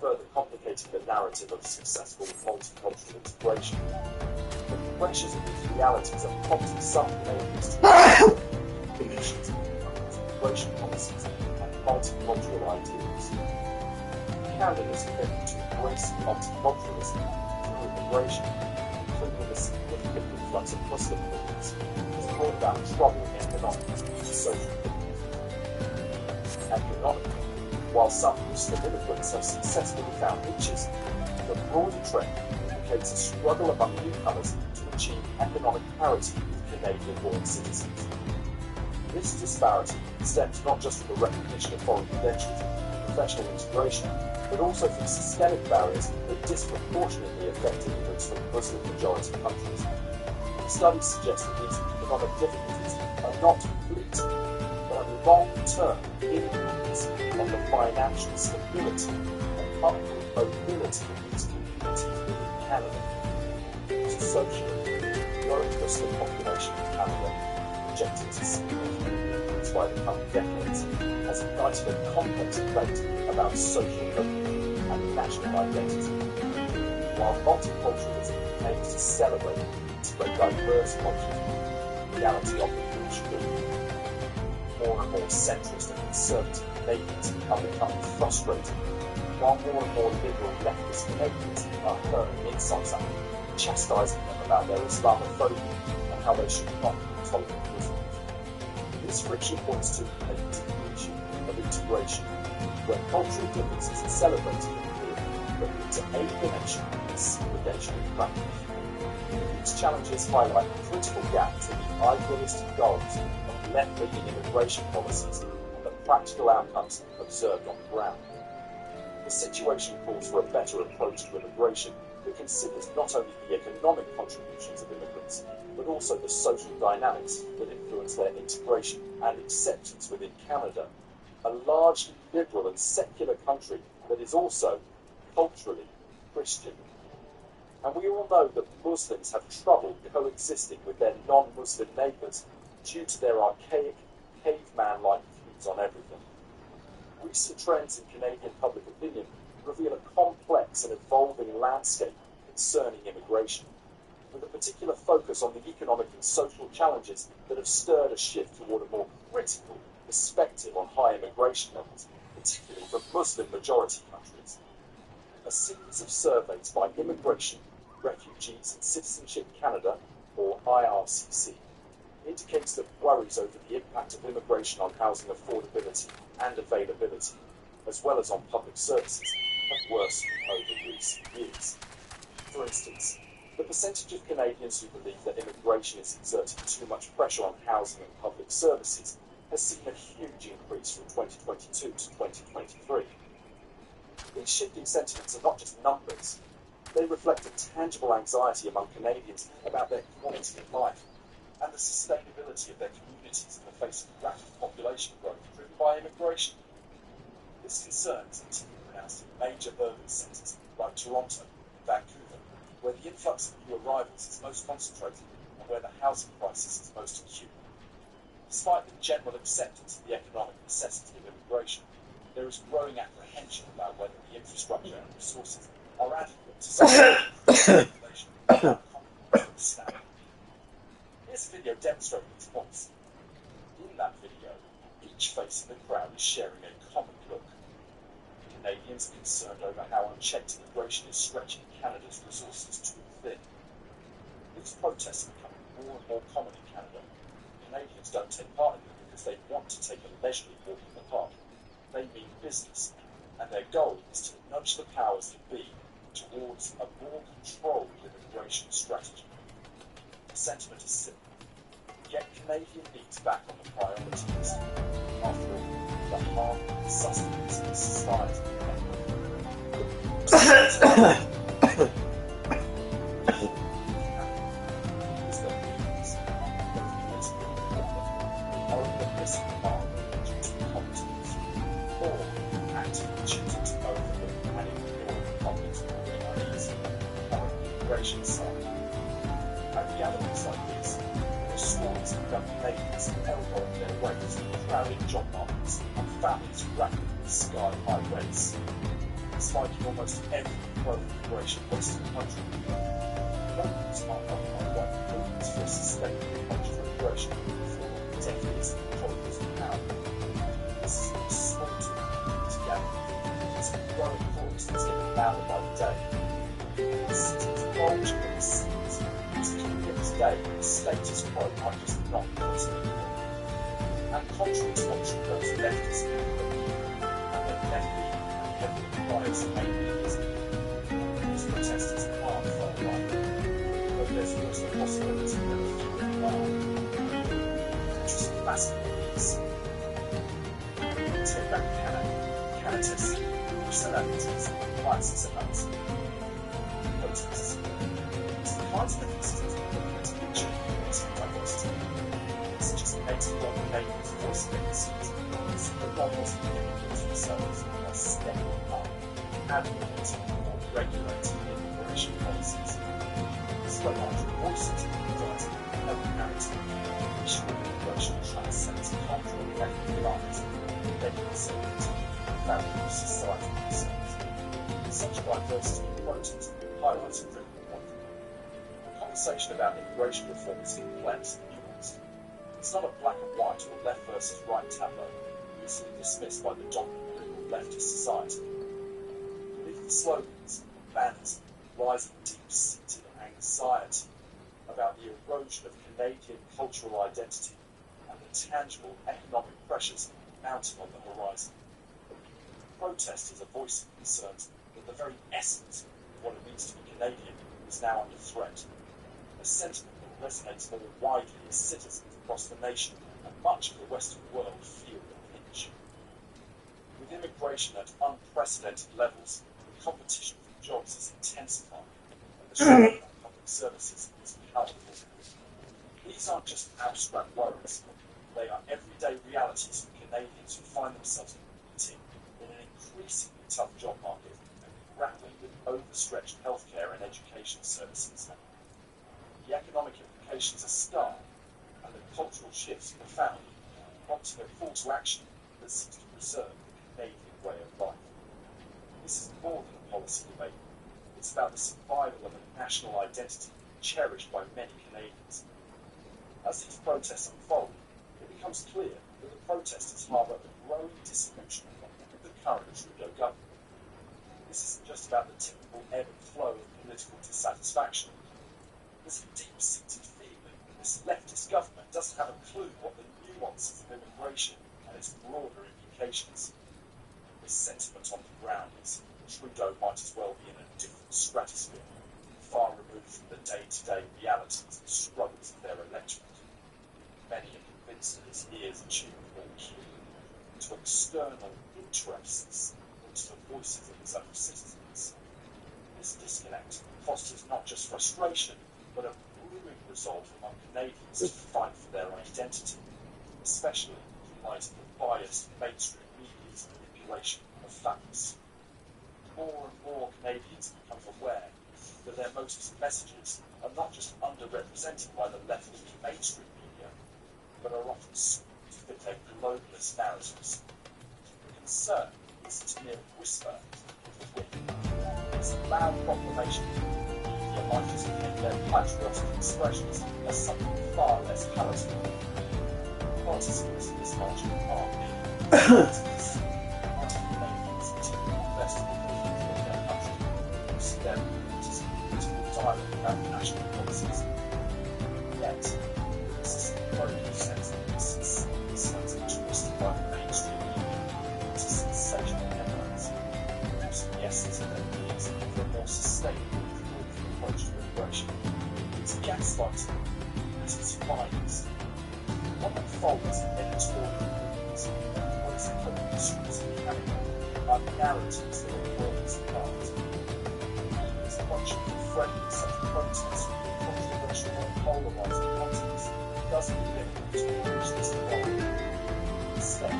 further complicating the narrative of successful multicultural integration. The pressures of these realities are prompting some Canadians to conditions of immigration policies and multicultural ideals. Canada's commitment to embracing multiculturalism through immigration, including the significant influx of Muslim immigrants, has brought about troubling economic and social difficulties. Economically, while some Muslim immigrants have successfully found niches, the broader trend indicates a struggle among newcomers to achieve economic parity with Canadian-born citizens. This disparity stems not just from the recognition of foreign credentials and professional integration, but also from systemic barriers that disproportionately affect immigrants from Muslim-majority countries. Studies suggest that these economic difficulties are not fleeting, but are long-term impacts on the financial stability and upward mobility of these communities within Canada. Socially, the growing Muslim population in Canada, projected to significantly increase by the coming decades, has ignited a complex debate about social mobility and national identity. While multiculturalism aims to celebrate and integrate diverse cultures, the reality of the should more and more centrist and conservative Canadians are becoming frustrated, while more and more liberal leftist Canadians are hurling insults at them, chastising them about their Islamophobia and how they should not be tolerant Muslims. This friction points to a deep issue of integration, where cultural differences are celebrated and clear, but lead to alienation and segregation in practice. These challenges highlight the critical gap between the idealistic goals of left-leaning immigration policies and the practical outcomes observed on the ground. The situation calls for a better approach to immigration that considers not only the economic contributions of immigrants, but also the social dynamics that influence their integration and acceptance within Canada, a largely liberal and secular country that is also culturally Christian. And we all know that Muslims have trouble coexisting with their non-Muslim neighbours due to their archaic, caveman-like views on everything. Recent trends in Canadian public opinion reveal a complex and evolving landscape concerning immigration, with a particular focus on the economic and social challenges that have stirred a shift toward a more critical perspective on high immigration levels, particularly from Muslim-majority countries. A series of surveys by Immigration, Refugees and Citizenship Canada, or IRCC, indicates that worries over the impact of immigration on housing affordability and availability, as well as on public services, have worsened over recent years. For instance, the percentage of Canadians who believe that immigration is exerting too much pressure on housing and public services has seen a huge increase from 2022 to 2023. These shifting sentiments are not just numbers. They reflect a tangible anxiety among Canadians about their quality of life and the sustainability of their communities in the face of rapid population growth driven by immigration. This concern is particularly pronounced in major urban centres like Toronto and Vancouver, where the influx of new arrivals is most concentrated and where the housing crisis is most acute. Despite the general acceptance of the economic necessity of immigration, there is growing apprehension about whether the infrastructure and resources are adequate to support the population without compromising the standard. Here's a video demonstrating these points. In that video, each face in the crowd is sharing a common look. Canadians are concerned over how unchecked immigration is stretching Canada's resources too thin. These protests are becoming more and more common in Canada. Canadians don't take part in them because they want to take a leisurely walk in the park. They mean business, and their goal is to nudge the powers that be towards a more controlled immigration strategy. The sentiment is simple. Get Canadian needs back on the priority list. After all, the heart and sustenance of society side. And realities like this, there are stories of young Canadians elbowing their way through crowded job markets and families rapidly with sky-high rents. Despite almost every pro-immigration Western country, locals are not white movements for a sustainable culture of immigration for decades and colonies of power. This is a small tool together. It's a growing voice that's getting louder by the day. Cities bulge with the cities. To keep it today, the status quo might just not continue. And contrary to what those leftists and the left-leaning and heavily biased mainly these protesters are far right. But there's also the possibility that few are. Just fascinating is take back Canada's celebrities, crisis events. Protests. It's the kinds of ethnicity that to picture in diversity. It's just makes one Canadian's voice against it. It's the models of immigrants themselves are stepping up, advocating for regulating immigration policies. It's the larger voices of diversity and narrative. Issue of immigration transcends cultural and ethnic lines, making it so value of society themselves. Such diversity in protest highlights a critical point. The conversation about immigration reform is complex and nuanced. It's not a black and white or left versus right tableau, easily dismissed by the dominant liberal leftist society. Beneath the slogans and banners lies a deep-seated anxiety about the erosion of Canadian cultural identity and the tangible economic pressures mounting on the horizon. Protest is a voice of concerns that the very essence of what it means to be Canadian is now under threat. A sentiment that resonates more widely as citizens across the nation and much of the Western world feel the pinch. With immigration at unprecedented levels, the competition for jobs is intensifying, and the strain on public services is palpable. These aren't just abstract worries, they are everyday realities for Canadians who find themselves competing in an increasingly tough job market and grappling with overstretched healthcare and education services. The economic implications are stark, and the cultural shifts profound, prompting a call to action that seeks to preserve the Canadian way of life. This is more than a policy debate. It's about the survival of a national identity cherished by many Canadians. As these protests unfold, it becomes clear that the protesters harbour a growing disillusionment with the current Trudeau government. This isn't just about the typical ebb and flow of political dissatisfaction. There's a deep-seated feeling that this leftist government doesn't have a clue what the nuances of immigration and its broader implications. This sentiment on the ground is Trudeau might as well be in a different stratosphere, far removed from the day-to-day realities and struggles of their electorate. Many are convinced that his ears are tuned more keenly to external interests than to the voices of his own citizens. This disconnect fosters not just frustration, but a brewing resolve among Canadians to fight for their identity, especially in light of the biased mainstream media's manipulation of facts. More and more Canadians become aware that their motives and messages are not just underrepresented by the left-leaning mainstream media, but are often skewed to fit their globalist narratives. The concern isn't a mere whisper of the wind. It's a loud proclamation. Media might just take their patriotic expressions as something far less palatable. Partisans in this margin are partisans. Canadians continue to invest in their country, use their communities in political dialogue about national policies. Yet, this is a broken sense of innocence, sometimes twisted by the mainstream media into sensational headlines, losing the essence of their needs for a more sustainable, thoughtful approach to immigration. It's gaslighting, it's defiance. What unfolds in editorial reviews and political issues in Canada are narratives that are worlds apart. As much friendly such protests with controversial or polarising context doesn't deliver to reach this divide. Instead,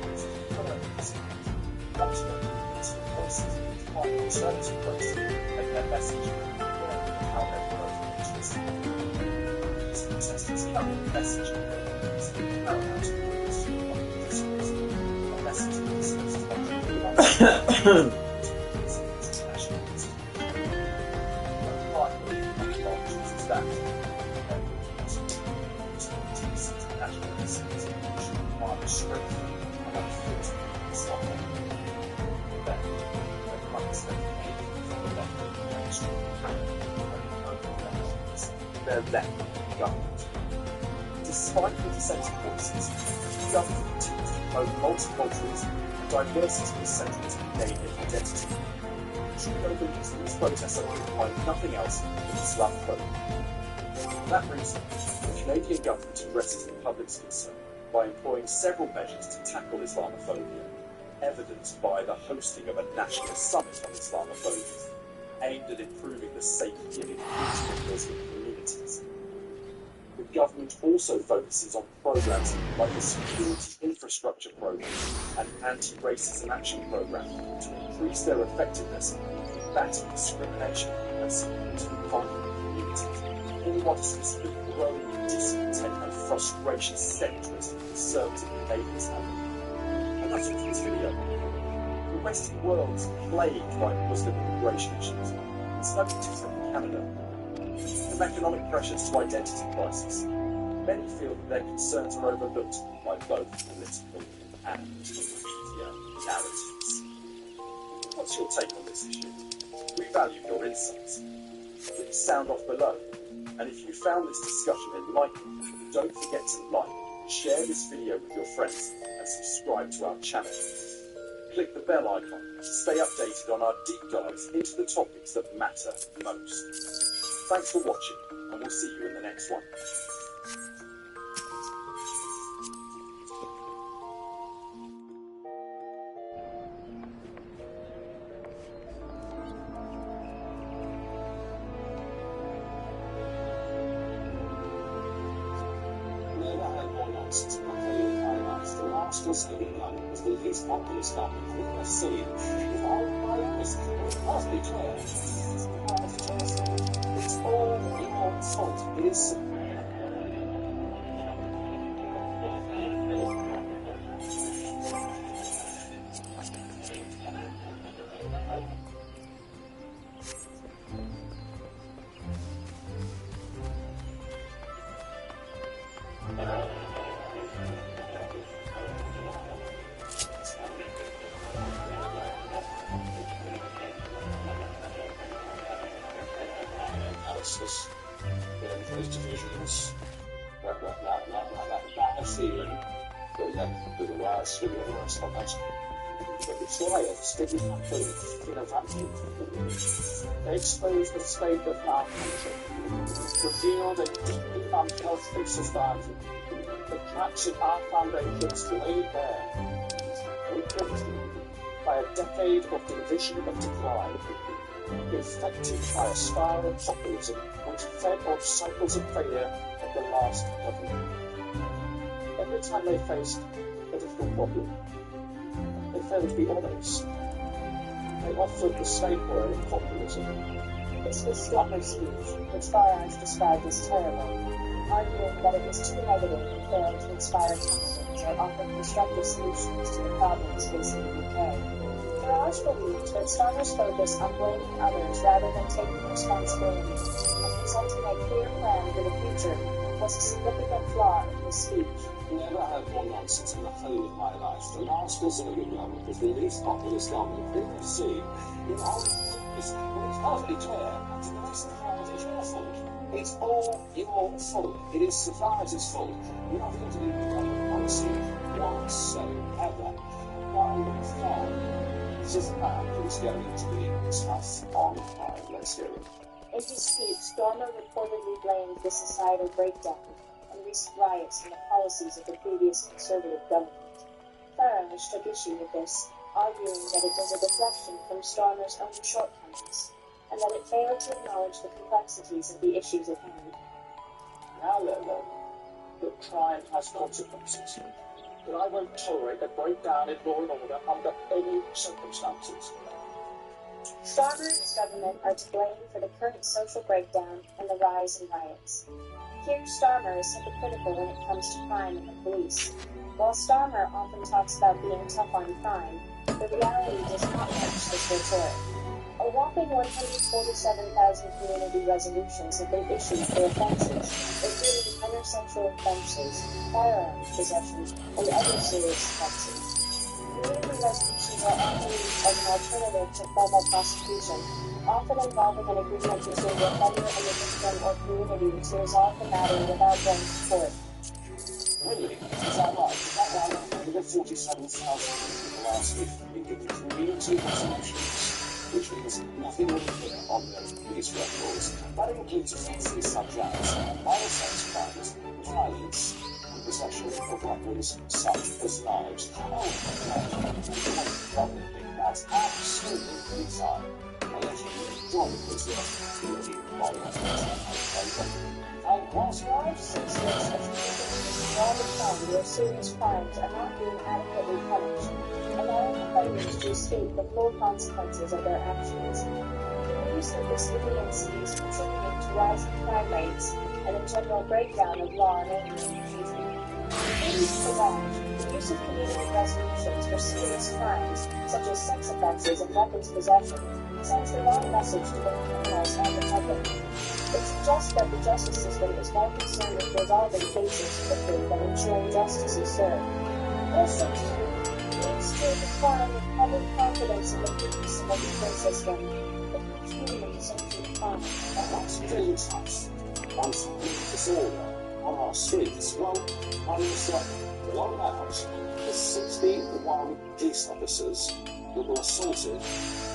it's firms ultimately into voices of alternative voices and their message and how their work reaches. These contestants carry a message of their paramount importance to the public discourse, a message that is supposed to international their left government. Despite the dissenting voices, the government continues to promote multiculturalism and diversity as central to Canadian identity. Trudeau believes that these protests are driven by nothing else than Islamophobia. For that reason, the Canadian government addresses the public's concern by employing several measures to tackle Islamophobia, evidenced by the hosting of a national summit on Islamophobia, aimed at improving the safety and inclusion of Muslim communities. The government also focuses on programs like the Security Infrastructure Program and Anti-Racism Action Program to increase their effectiveness in combating discrimination and supporting vulnerable communities, all while dismissing the growing discontent and frustration centrist conservative Canadians have. And that's it for this video. The Western world is plagued by Muslim immigration issues. It's no different in Canada. From economic pressures to identity crisis, many feel that their concerns are overlooked by both political and media narratives. What's your take on this issue? We value your insights. Please sound off below. And if you found this discussion enlightening, don't forget to like, share this video with your friends, and subscribe to our channel. Click the bell icon to stay updated on our deep dives into the topics that matter most. Thanks for watching, and we'll see you in the next one. The last was the least populous government we've ever seen. If our priorities must be clear, it's all your fault. It is. This division the last video was on that. But the riots didn't happen in a vacuum. They exposed the state of our country, revealed a deeply unhealthy society, the cracks in our foundations laid bare, repented by a decade of division and decline, infected by a spiral of populism which fed on cycles of failure of the last government. Every time they faced a difficult problem, they failed to be honest. They offered the same word of populism. This was Stormer's speech, which Farage described as terrible, arguing that it was too negative and failed to inspire confidence or offer constructive solutions to the problems facing the UK. Farage believed that Stormer's focus on blaming others rather than taking responsibility and presenting a clear plan for the future was a significant flaw in his speech. Never had more nonsense in the whole of my life. The last Brazilian government was the least populist government in the sea. In our it's perfectly clear that the rest of the world is your fault. It's all your fault. It is society's fault. Nothing to do with government policy whatsoever. One thought. This is a man who's going to be tough on crime. Let's hear it. In his speech, Stormer reportedly blamed the societal breakdown and recent riots and the policies of the previous Conservative government. Farage took issue with this, arguing that it was a deflection from Stormer's own shortcomings, and that it failed to acknowledge the complexities of the issues at hand. Now let them that crime has consequences, but I won't tolerate a breakdown in law and order under any circumstances. Stormer and his government are to blame for the current social breakdown and the rise in riots. Here, Stormer is hypocritical when it comes to crime and the police. While Stormer often talks about being tough on crime, the reality does not match this rhetoric. A whopping 147,000 community resolutions have been issued for offences, including minor sexual offences, firearms possession, and other serious offences. Community resolutions are often used as an alternative to formal prosecution, often involving an agreement between the offender and the victim or community to resolve the matter without going to court. Really? Is that right? Is that right? 147,000 people last week been given community resolutions, which means nothing will appear on their police records. That includes offences such as minor sex crimes, violence, and possession of weapons such as knives. That's absolutely bizarre. And whilst large systems of communities all the time where serious crimes are not being adequately punished, allowing offenders to escape the full consequences of their actions, the use of this leniency is contributing to rising crime rates and a general breakdown of law and order. According to Farage, the use of community resolutions for serious crimes, such as sex offences and weapons possession, sends the wrong message to both criminals and the public. It suggests that the justice system is more concerned with resolving cases quickly than ensuring justice is served. This leads to a decline in public confidence in the police and the legal system, the community century crime. That's really tough. Once we disorder on our streets, well, I was like, what about the 61 police officers that were assaulted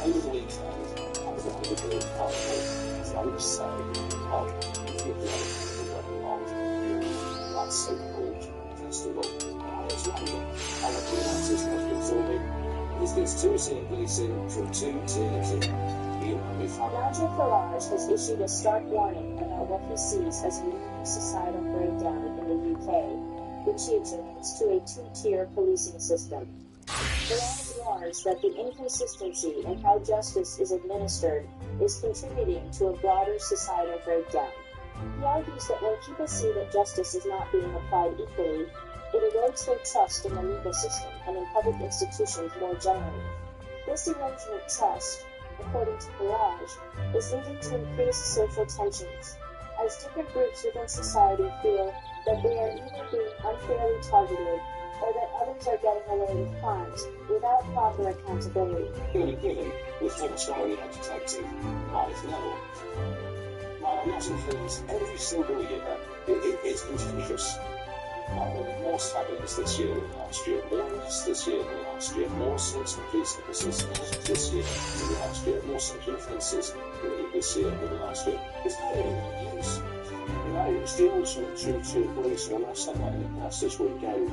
over the weekend and the Liverpool Carnival, as I would say, of that so-called festival. I was wondering, I want to answer this question for me. Is this two-tier policing from two tiers of Nigel Farage has issued a stark warning about what he sees as a new societal breakdown in the UK, which he attributes to a two-tier policing system. Farage warns that the inconsistency in how justice is administered is contributing to a broader societal breakdown. He argues that when people see that justice is not being applied equally, it erodes their trust in the legal system and in public institutions more generally. This erosion of trust, according to Farage, is leading to increased social tensions, as different groups within society feel that they are either being unfairly targeted or that others are getting away with crimes without proper accountability. Really, with former story and detective life level. My not includes every single year. It's contentious. More stabbings this year than last year, more arrests this year than last year, more sentencing police officers this year than last year, more sexual offences this year than last year. It's not really good news. You know, it's the ultimate truth to police, and I said that in the press this weekend.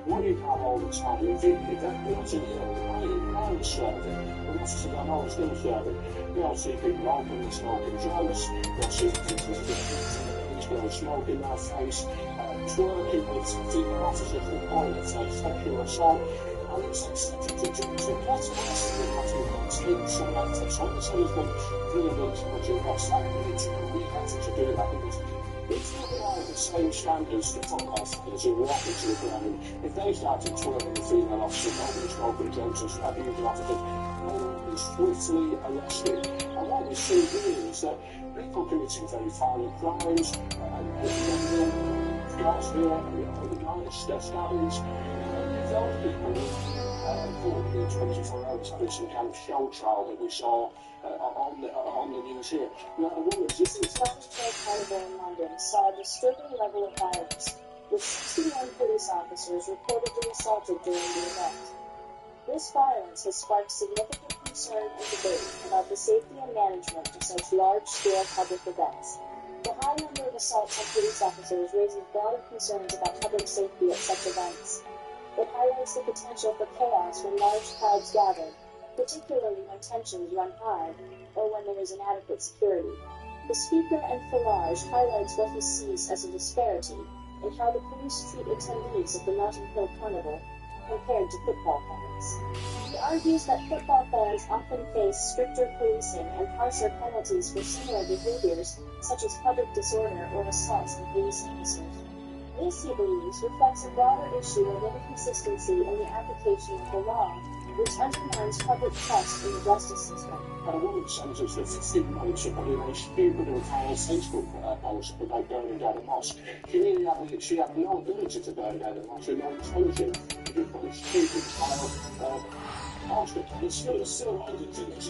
What you have all the time, if that was in here, I was serving, and that's said, I know I'm still serving. You'll see people openly smoking drugs, you'll see people smoking their face, twerking with female officers with violence, sexual assault. And it's what's some methods. I'm not saying it's been brilliant, but you've got slightly to do that because it's not like the same standards to football fans who walk into the ground. If they started twerking the female officers, openly smoking drugs and stabbing the officers, they will be swiftly arrested. And what we see here is that people committing very violent crimes, stabbings, those people involved in 24 hours having some kind of show trial that we saw on the news here. Now, a woman, This Tower Carnival in London saw a disturbing level of violence, with 61 police officers reportedly assaulted during the event. This violence has sparked significant concern and debate about the safety and management of such large-scale public events. The high number of assaults on police officers raises broader concerns about public safety at such events. It highlights the potential for chaos when large crowds gather, particularly when tensions run high or when there is inadequate security. The speaker and Farage highlights what he sees as a disparity in how the police treat attendees of the Notting Hill Carnival compared to football fans. He argues that football fans often face stricter policing and harsher penalties for similar behaviors, such as public disorder or assaults on police officers. This, he believes, reflects a broader issue of inconsistency in the application of the law, which undermines public trust in the justice system. A woman sentenced to 15 months of a stupid and foul Facebook post about burning down a mosque. She had no ability to burn down a mosque, no intention to do a stupid foul post. It's still wanted to do it.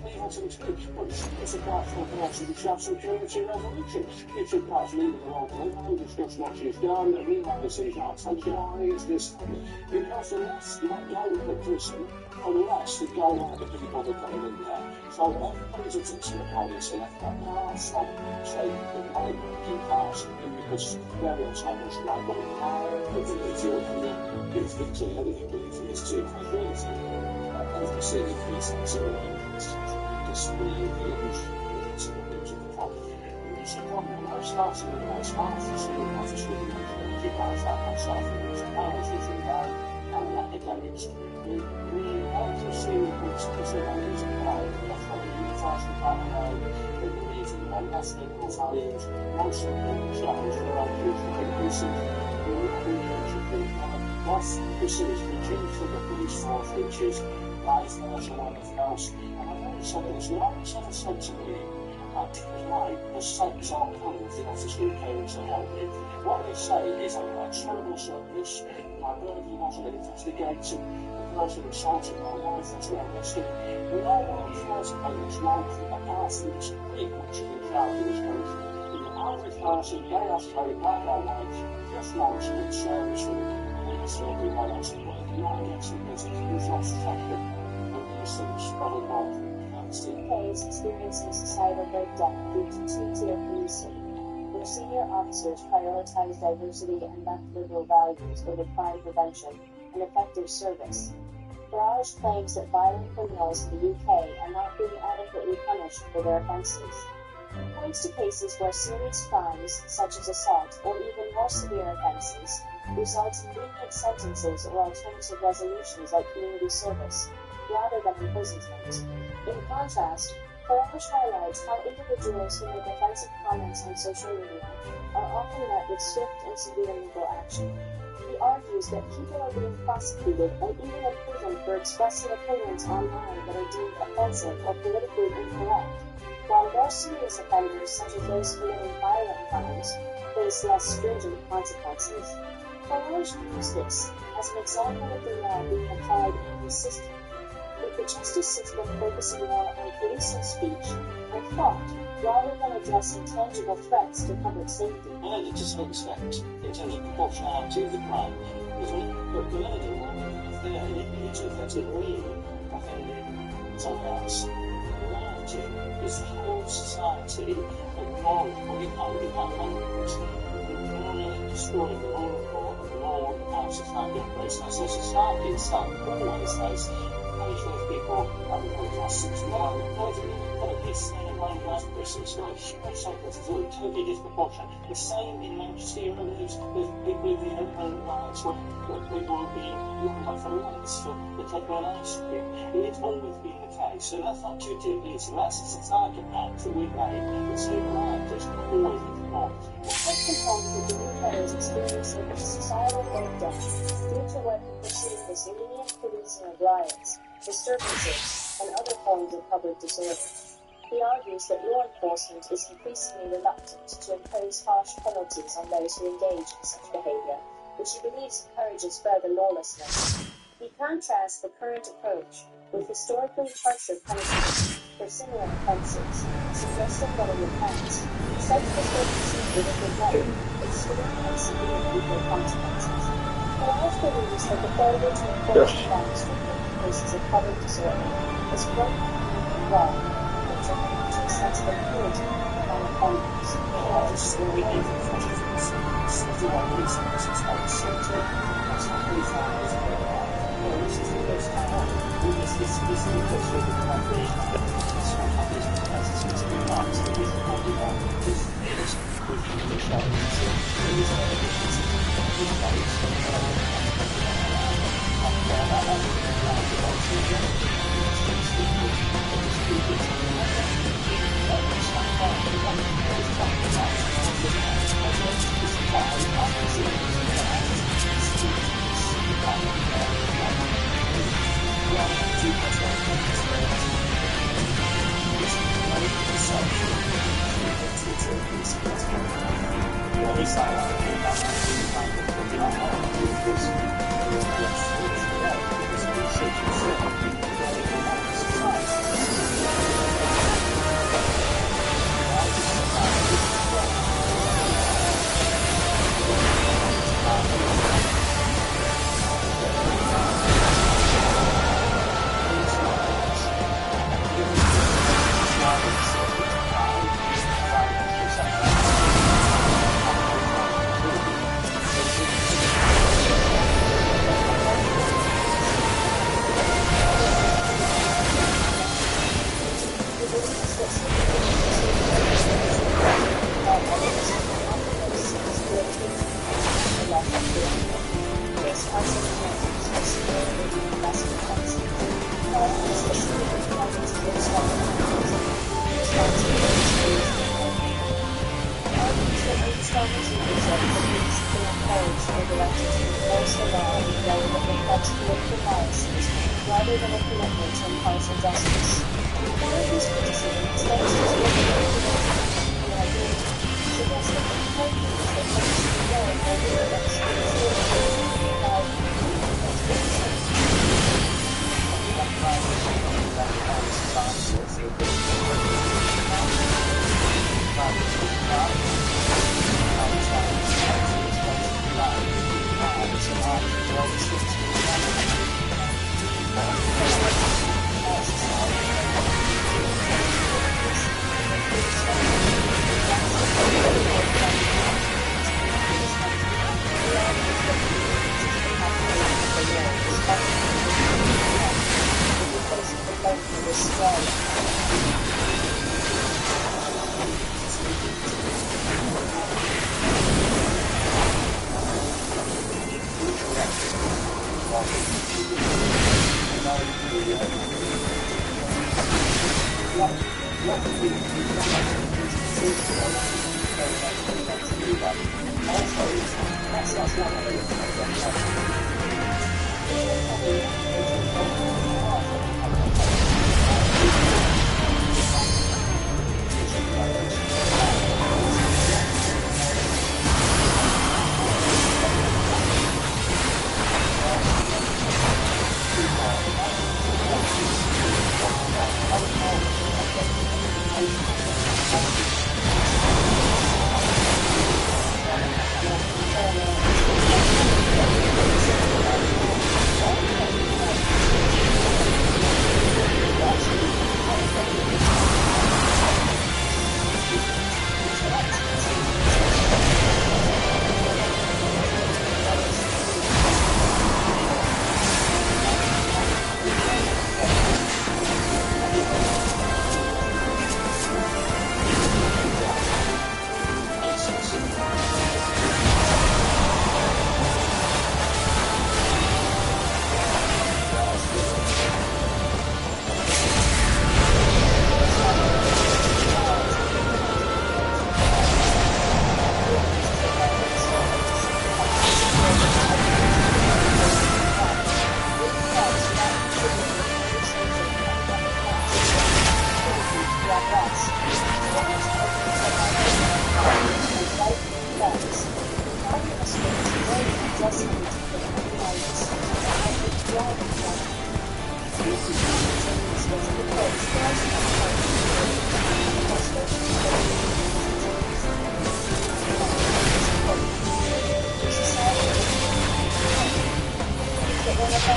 Able to do but it's a part of the person who should have some community resolution. It's a part of leaving the local and discuss what she's done, and realize that she's not taking on this. Because the less let go of the prison, unless they go like the people that come in there. So everybody's a victim of policy, and that now from saying that I do pass because they're on so much right, but if you're if it's anything, but if it's too casualty, as we see the police and so disagree with the illusion of the problem. It's a problem that starts in the last half of the student office with the occupies that myself and it's analysis and academics. We also see which facilities apply from the university background, they believe in non-ethnical values, most of them challenge their own future increases, the less percentage reduced in the police force, which is by force or anything else. And I've always said this, no one's ever said to me, why the sex are coming with the officer who came to help me. What they say is I'm a terrible service, my burden wasn't investigated, the person assaulted my wife was arrested. No one tries to make this local apart from this big which is in charge of this country. The average person, gay or straight, black or white, just wants to be service for the police or the violence and working not against the business. It's not structured. But these things probably won't. The UK is experiencing societal breakdown due to two-tier policing, where senior officers prioritize diversity and left liberal values over crime prevention and effective service. Farage claims that violent criminals in the UK are not being adequately punished for their offences. He points to cases where serious crimes, such as assault or even more severe offences, result in lenient sentences or alternative resolutions like community service, rather than imprisonment. In contrast, Farage highlights how individuals who make offensive comments on social media are often met with swift and severe legal action. He argues that people are being prosecuted and even imprisoned for expressing opinions online that are deemed offensive or politically incorrect, while more serious offenders, such as those committing violent crimes, face less stringent consequences. Farage views this as an example of the law being applied inconsistently. The with the justice system focusing more on policing speech and thought rather than addressing tangible threats to public safety. And to some extent, in terms of proportionality of the crime, but the murder, if it's effectively offended someone else, the reality is the whole society ignoring what you can't ignoring destroying the rule of law and the law of how society operates. Now, so society itself always has punishment of people having no justice. Not a piece of one glass person. It's not a huge cyclist. It's all totally disproportionate. The same in Manchester, you know, those people in the open riots where people are being locked up for months for taking an ice cream. It's always been the case. So that's not too easy. That's a societal act that we've made. But so rioters always ignored. The second component of the UK is experiencing a societal breakdown due to what he perceived as lenient policing of riots, disturbances, and other forms of public disorder. He argues that law enforcement is increasingly reluctant to impose harsh penalties on those who engage in such behavior, which he believes encourages further lawlessness. He contrasts the current approach with historically harsher punishment for similar offences, suggesting that in the past, such disturbances would have been met with extreme and severe legal consequences. He also believes that the failure to enforce crimes for cases of public disorder is blatantly wrong, contributing to a sense of impunity among offenders. This is where we came from 51 police officers out of 70. That's not really far away. This is the first time this is the first way that the population is not happening as it's been marked. So this is how we are. This is with the showers. So it is very different. This place, rather than a commitment to impartial justice. One of these criticisms extends to the suggests that the parties that tend to be known for their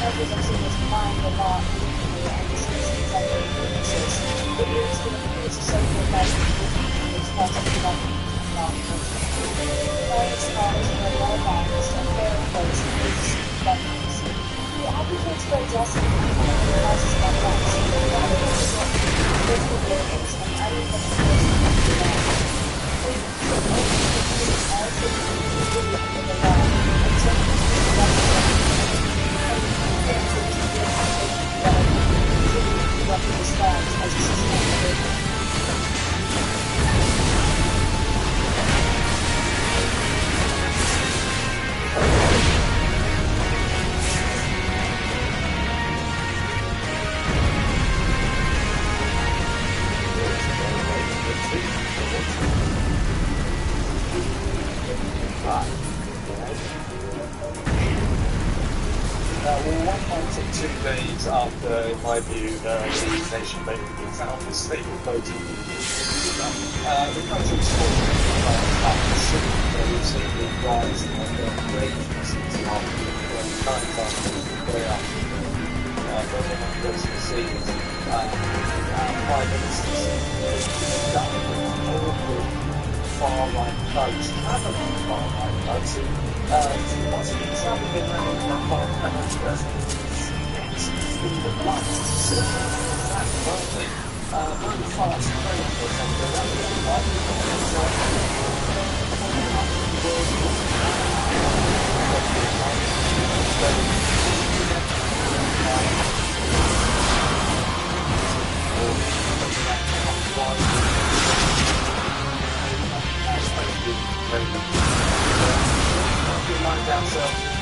Americans have seen this mind the law recently and dismiss contemporary weaknesses. It leads to the fierce social fascism which causes development of law enforcement. United scholars for law violence and fair place in peace governments. He advocates for addressing economic causes of violence rather than resorting to physical violence and uneven enforcement of the law. Police should only pursue all citizens equally under the law and take the government what he describes as a systemic Well, 1.2 days after, in my view, the nation made the found a stable voting the country's fallen up the city. We've seen the rise of rages since the night after the way up. Everyone goes to see it. Prime Minister done with all the far-right votes, Cameron far-right votes, what's been troubling around the far-right person in the blood. That's lovely. Very fast trade for something that remind ourselves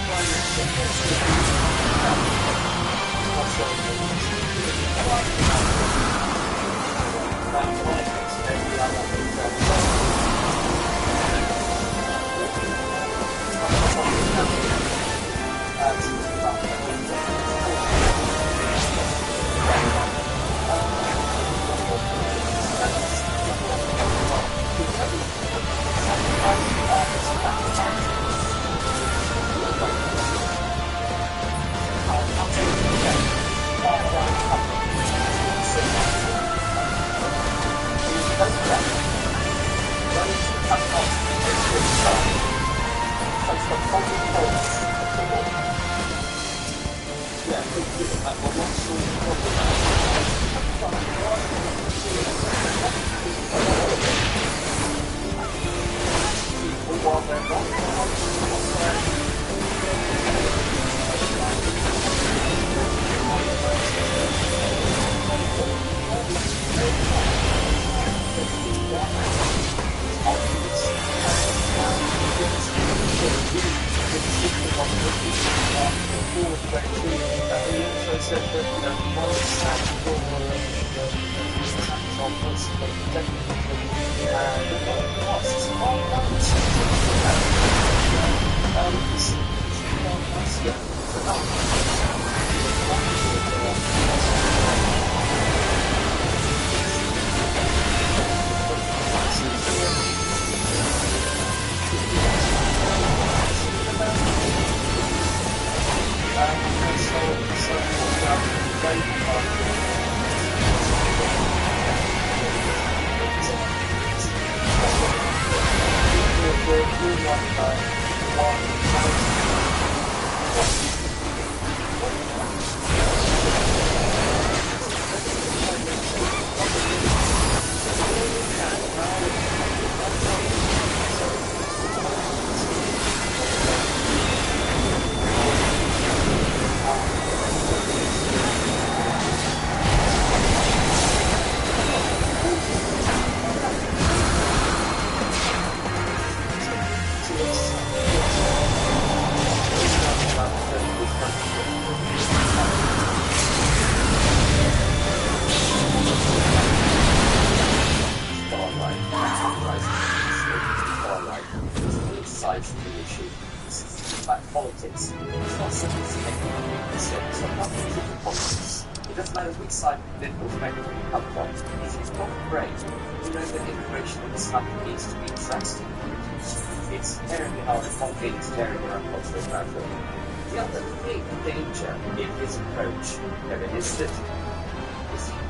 The other big danger in his approach, Kevin, is that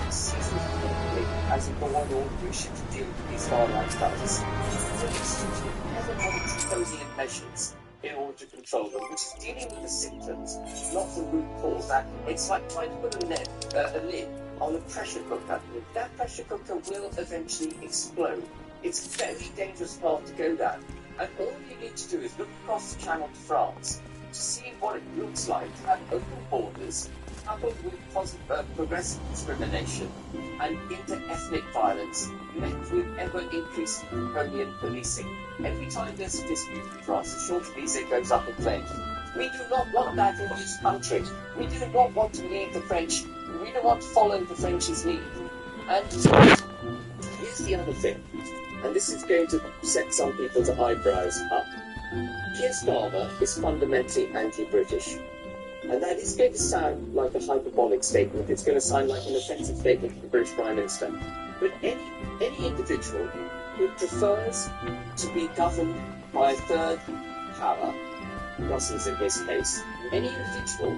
he sees them completely as a board order to deal with these far-right studies. So he's never bothered proposing measures in order to control them, which is dealing with the symptoms, not the root cause. It's like trying to put a lid on a pressure cooker. That pressure cooker will eventually explode. It's a very dangerous path to go down. And all you need to do is look across the Channel to France to see what it looks like to have open borders coupled with progressive discrimination and inter-ethnic violence met with ever-increasing draconian policing. Every time there's a dispute in France, the Champs-Élysées goes up in flames. We do not want that in this country. We do not want to lead the French. We don't want to follow the French's lead. And here's the other thing, and this is going to set some people's eyebrows up. Keir Starmer is fundamentally anti-British. And that is going to sound like a hyperbolic statement. It's going to sound like an offensive statement to the British Prime Minister. But any individual who prefers to be governed by a third power, Brussels in his case, any individual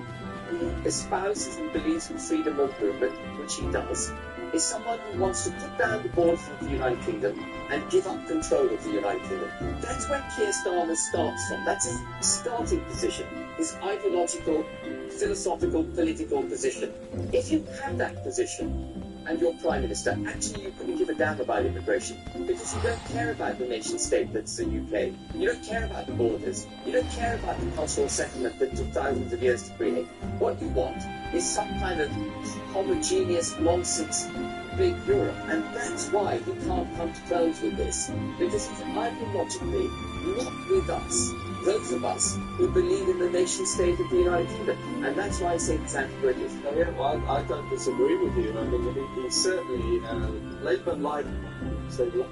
who espouses and believes in freedom of movement, which he does, is someone who wants to put down the ball from the United Kingdom and give up control of the United Kingdom. That's where Keir Starmer starts from. That's his starting position, his ideological, philosophical, political position. If you have that position and you're Prime Minister, actually you couldn't give a damn about immigration because you don't care about the nation state that's the UK. You don't care about the borders. You don't care about the cultural settlement that took thousands of years to create. What you want is some kind of homogeneous nonsense big Europe, and that's why we can't come to terms with this, because it's ideologically not with us, those of us who believe in the nation state of the United Kingdom, and that's why I say it's anti-British. Oh, yeah, well, I don't disagree with you. I mean, he's certainly Labour like so.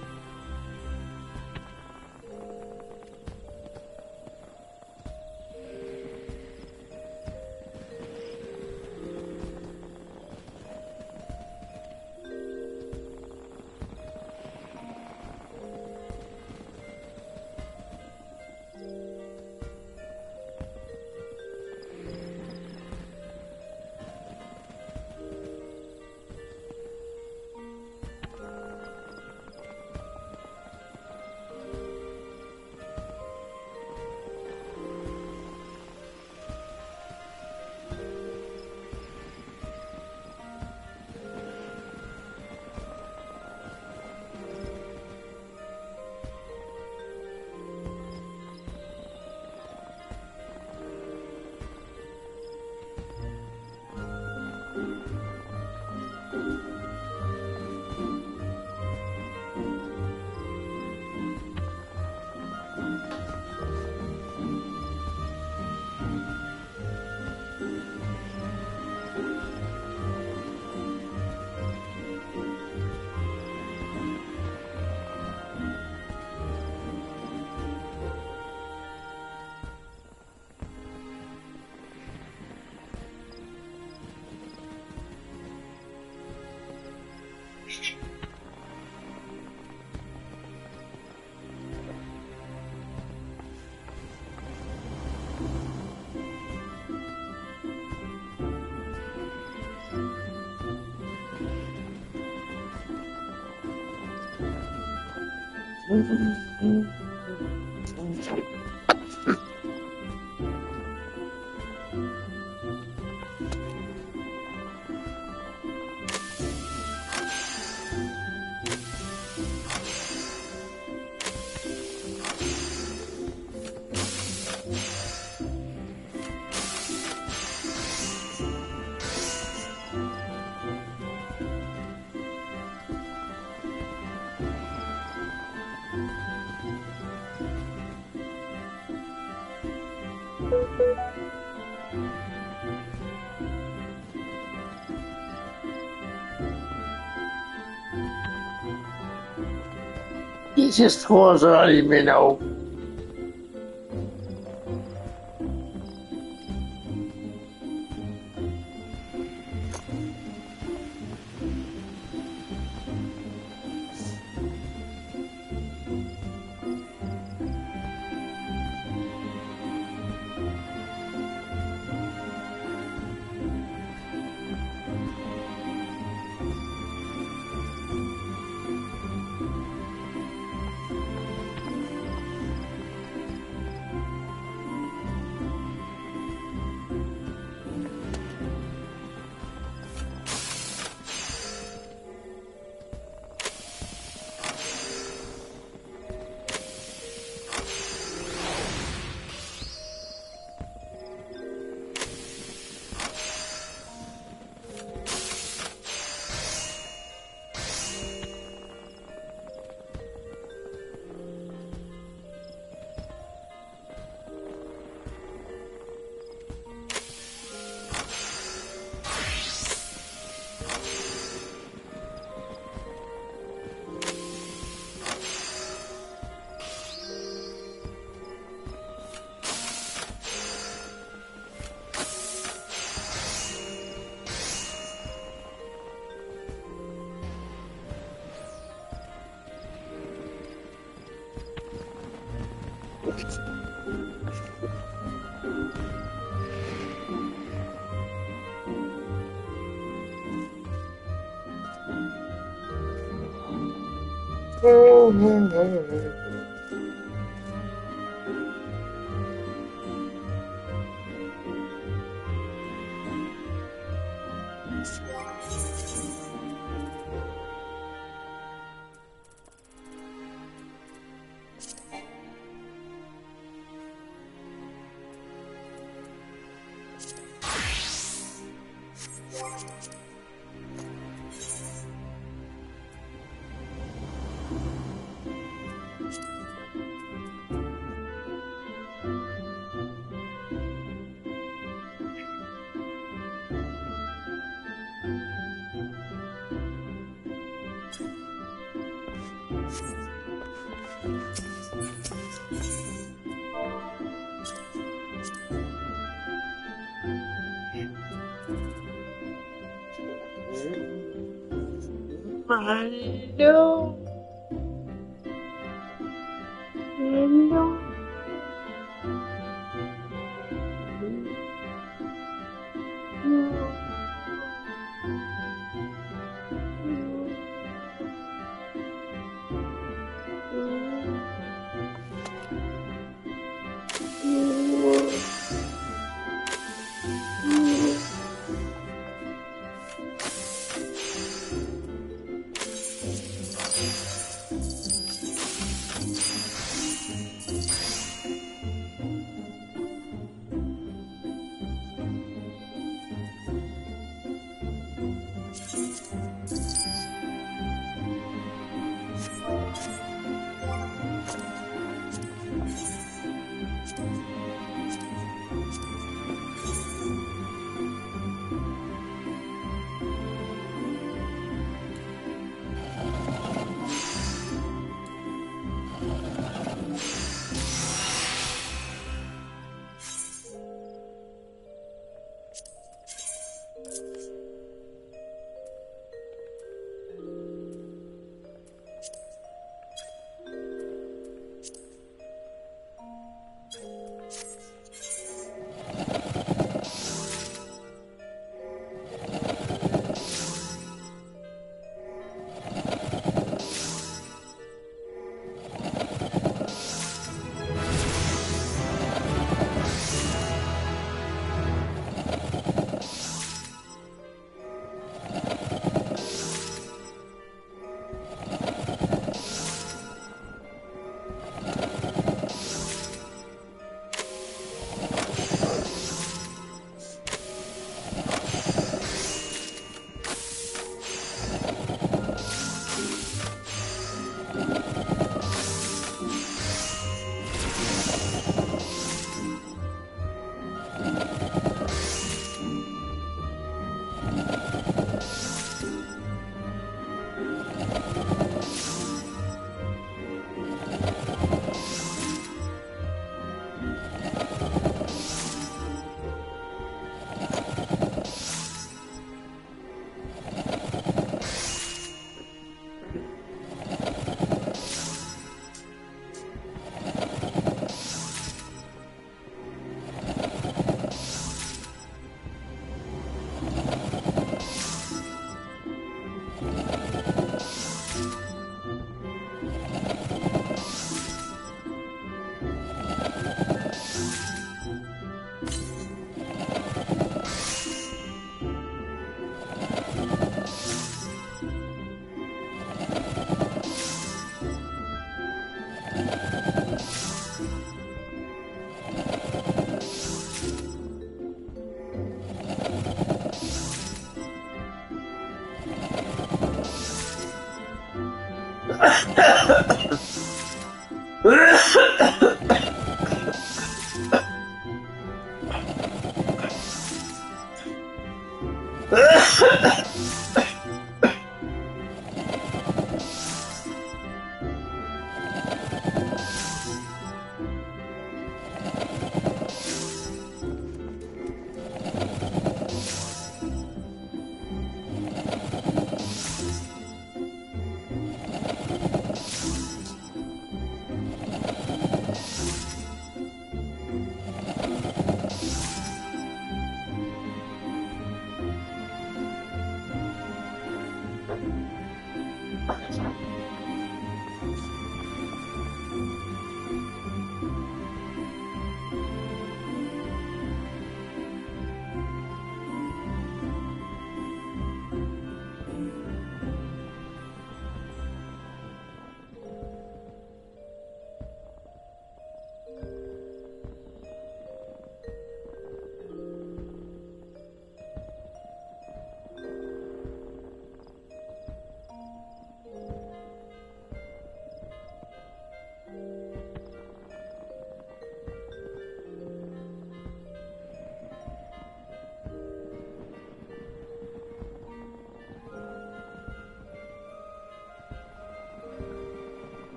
Dieses große Alimino. Hello. Hello.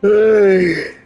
Hey.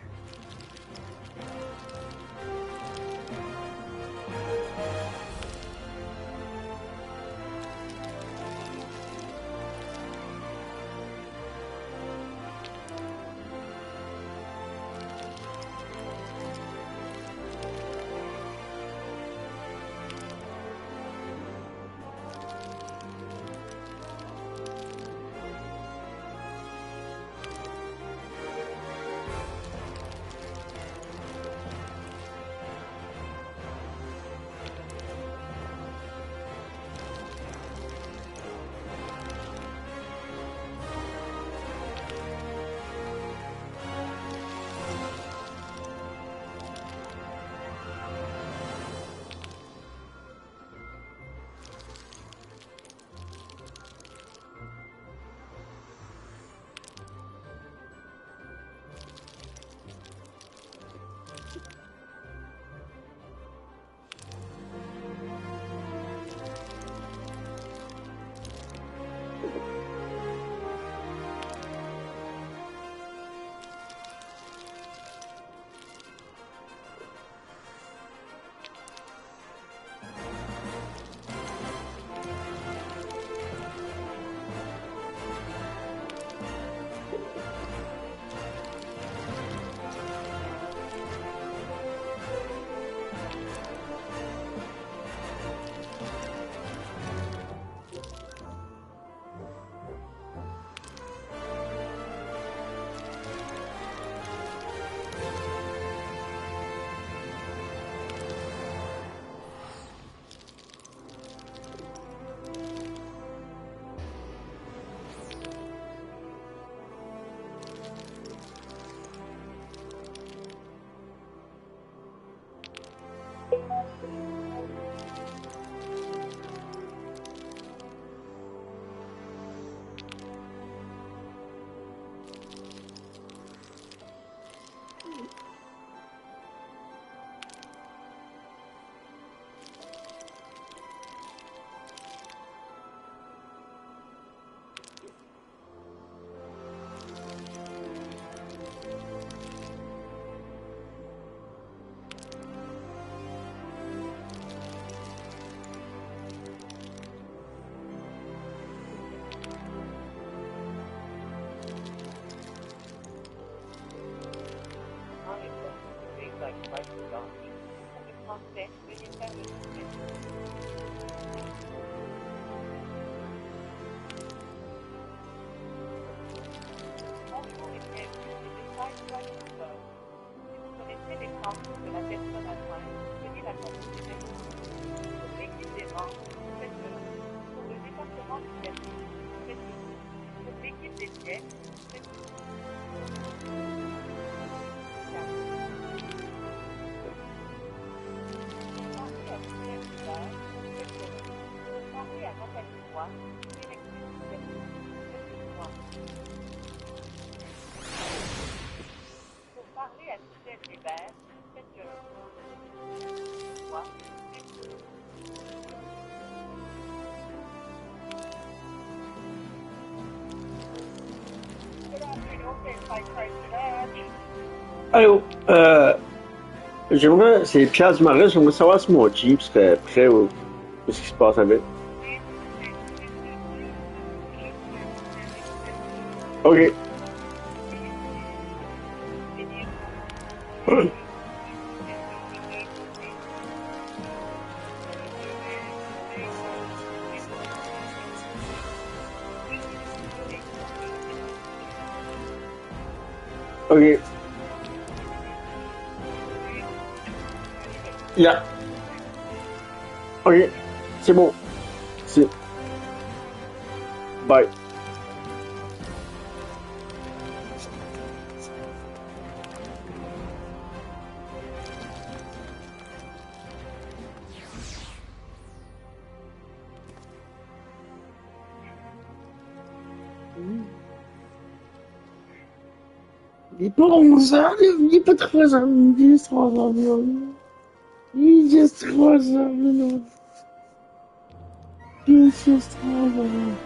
tantôt que la personne à joindre, tenez la quantité pour l'équipe des ventes, faites-le. Pour le département du service, faites-le. Pour l'équipe des pièces, faites-le. Parlez à Pierre Hubert, faites-le. Parlez à Nathalie Roy, directrice du service, faites-le. Pour parler à Suzette Hubert, faites-le. Moi, faites-le. Good afternoon, it's my president. Allô, j'aimerais, c'est Pierre Dumarais, j'aimerais savoir si mon Jeep serait prêt ou qu'est-ce qui se passe avec. Ok. Ok. Yeah. Ok. C'est bon. C'est. Bye. Il est pas 11h, il est pas 3h midi, c'est 3h minutes. Il est juste 3h minutes. Il est juste 3h minutes.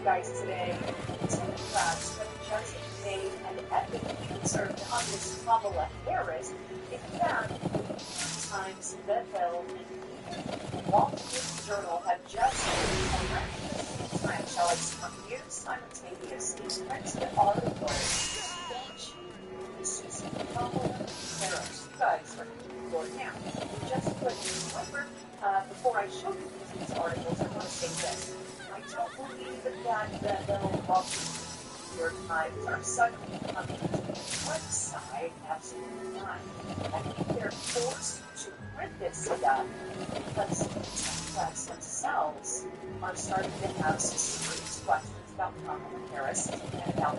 guys today to just made an epic insert on this Kamala Harris. In fact, Times, The Hill, and Wall Street Journal have just time shall use simultaneously printed articles. This is Kamala Harris. You guys are for now. Just put remember, before I show you these articles, I want to say this. I don't believe that the Wall Street York Times are suddenly coming to the website. Absolutely not. I think they're forced to print this stuff because the Democrats themselves are starting to have some serious questions about Kamala Harris and about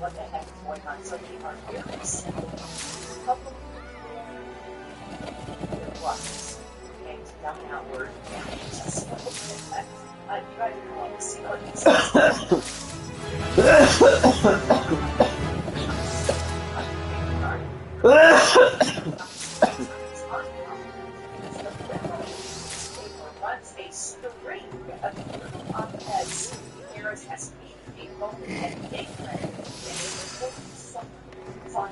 what the heck is going on. So they are very simple. Couple plus and down outward and just you guys are going to see what these runs a string of op-eds. Harris has been a moment and big friend and a important something on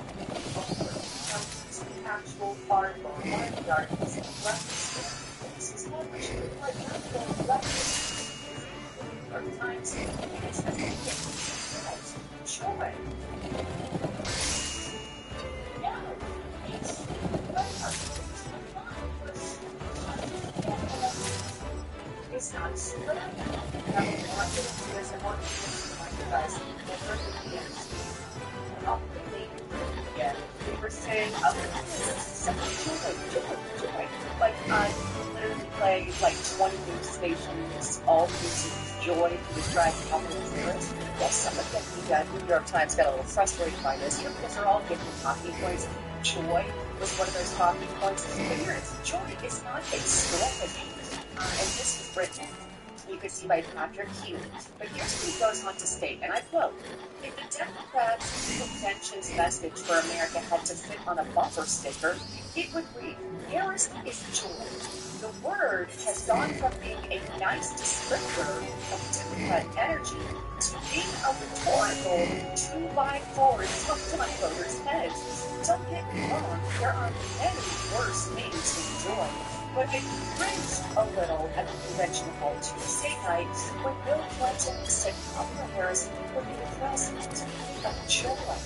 the actual article. One of the articles this is what we should like times joy. Yeah, it's not super. There's a more you guys again. We were saying joy. Like literally play like 20 news stations, all using joy to describe Kamala Harris. Well, some of them, the New York Times got a little frustrated by this here because they're all different talking points. Joy was one of those talking points. But here it's joy. It's not a strategy. And this is written, you can see by Patrick Hughes. But here's what he goes on to state, and I quote, if the Democrats' contentious message for America had to fit on a bumper sticker, it would read, Harris is joy. The word has gone from being a nice descriptor of Democrat energy to being a rhetorical 2x4 stuck to my voters' heads. Don't get me wrong, there are many worse things to enjoy, but it cringed a little at the convention hall Tuesday night when Bill Clinton said Kamala Harris would be the president of joy.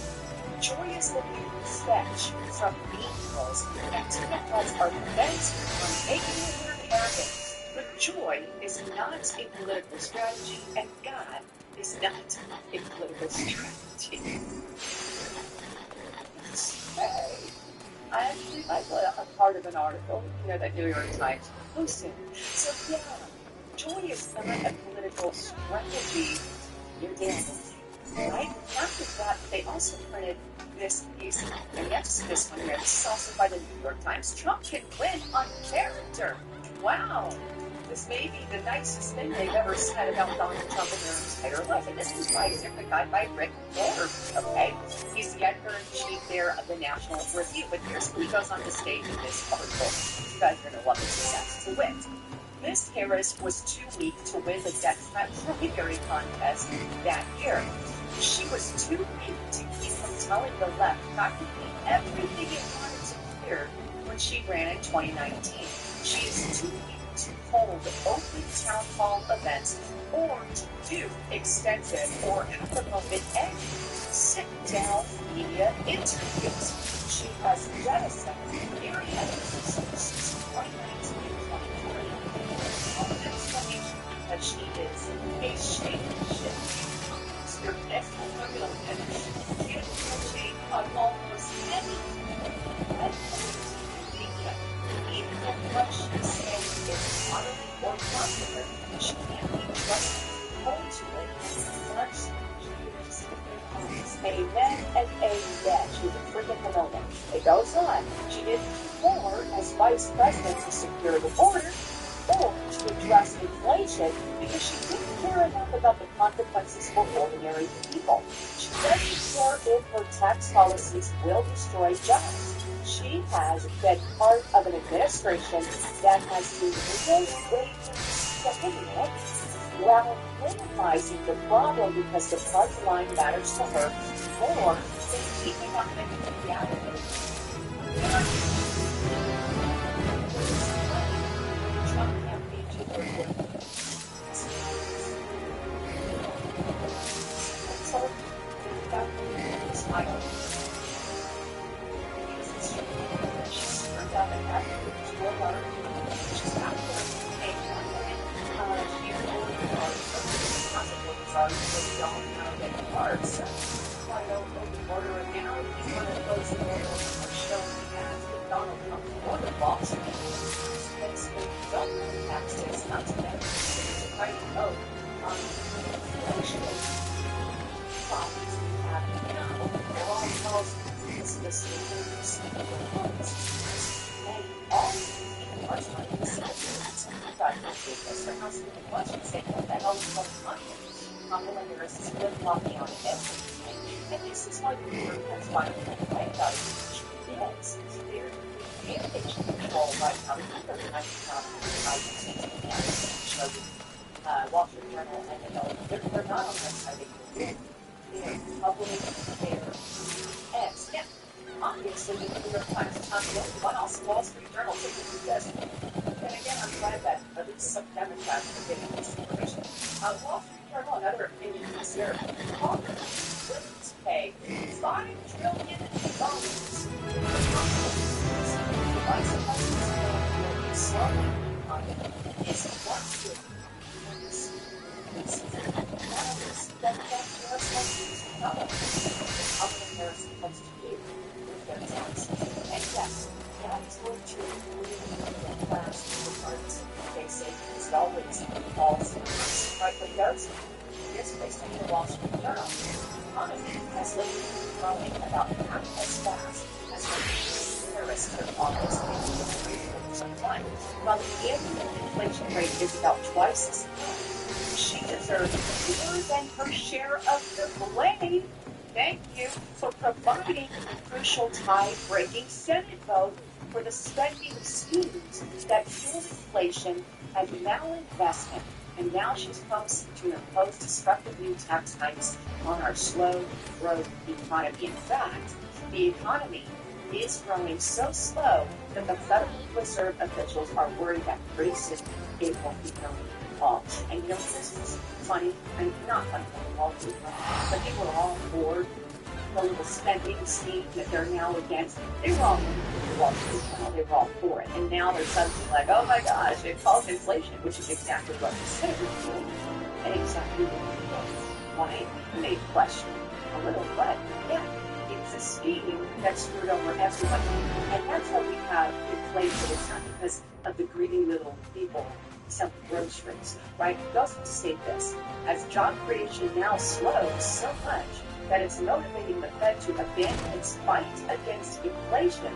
Joy is the new fetch from Mean Girls, and Democrats are bent on making it their target. But joy is not a political strategy, and God is not a political strategy. I actually like a part of an article, that New York Times posted. So yeah, joy is not a political strategy. You're damn right. After that, they also printed this piece, and yes, this one here. This is also by the New York Times. Trump can win on character. Wow. This may be the nicest thing they've ever said about Donald Trump in their entire life. And this is by a different guy, by Rick Moore, okay? He's the editor-in-chief there of the National Review. But here's who he goes on the stage in this article. You guys are going to love this. That's to wit. Miss Harris was too weak to win the Democrat primary contest that year. She was too weak to keep from telling the left practically everything it wanted to hear when she ran in 2019. She is too weak to hold open town hall events or to do extensive or at the moment any sit-down media interviews. She has jettisoned myriad since 2019 and 2020. Explanation that she is a shapeshifter. Your best formula and she can shape on almost anything. Even though what she says is utterly or popular, she can't be trusted to hold to it unless she is amen and amen. She's a freaking Pomona. It goes on. She did more as vice president to secure the border or to address inflation because she didn't care enough about the consequences for ordinary people. She doesn't care if her tax policies will destroy jobs. She has been part of an administration that has seen real wages dominate while minimizing the problem because the party line matters to her more than keeping up with reality. Trump campaign to her so that smile. She's turned out an active to a learner. She's not going to take one minute. She really possibilities are because we all know that the cards want to open the border again. We want to close the border or show the ads that Donald Trump's border boss basically don't have taxes, not to them. It's a right vote on inflation problems we have now. They're all calls this news and all people are trying to sell it. But because their house in the budget say what the hell is going on here? Kamala Harris is flip-flopping on everything. And this is why the New York Times finally went away about it. Yes, they're advantage control right now. They're not Wall Street Journal and they're not on that side. They're public, they're ads. Yeah, obviously the New York Times is not the only one. Also, Wall Street Journal taking this. And again, I'm glad that at least some Democrats are getting this information. Wall Street Journal, another opinion piece here. Congress will pay $5 trillion. The vice president will be slowly on it. Is what good. Harris comes to you with their taxes. And yes, that is going to really class regards. They say it's always false. Rightly does. This based on the Wall Street Journal. The economy has lately been growing about half as fast as when Harris took office for some time. While the annual inflation rate is about twice as high, she deserves more than her share of the blame. Thank you for providing the crucial tie-breaking Senate vote for the spending schemes that fueled inflation and malinvestment. And now she's promising to impose destructive new tax hikes on our slow growth economy. In fact, the economy is growing so slow that the Federal Reserve officials are worried that pretty soon it won't be growing at all. And you know, this is funny, and not funny for Wall Street, but they were all bored. The little spending scheme that they're now against, they were all for the Wall Street Journal, they were all for it. And now they're suddenly like, oh my gosh, it caused inflation, which is exactly what the Senate was doing, and exactly what it was. Why? You may question a little, but yeah, it's a scheme that screwed over everybody. And that's how we have inflation. It's not because of the greedy little people selling groceries, right? It goes to state this, as job creation now slows so much that it's motivating the Fed to abandon its fight against inflation,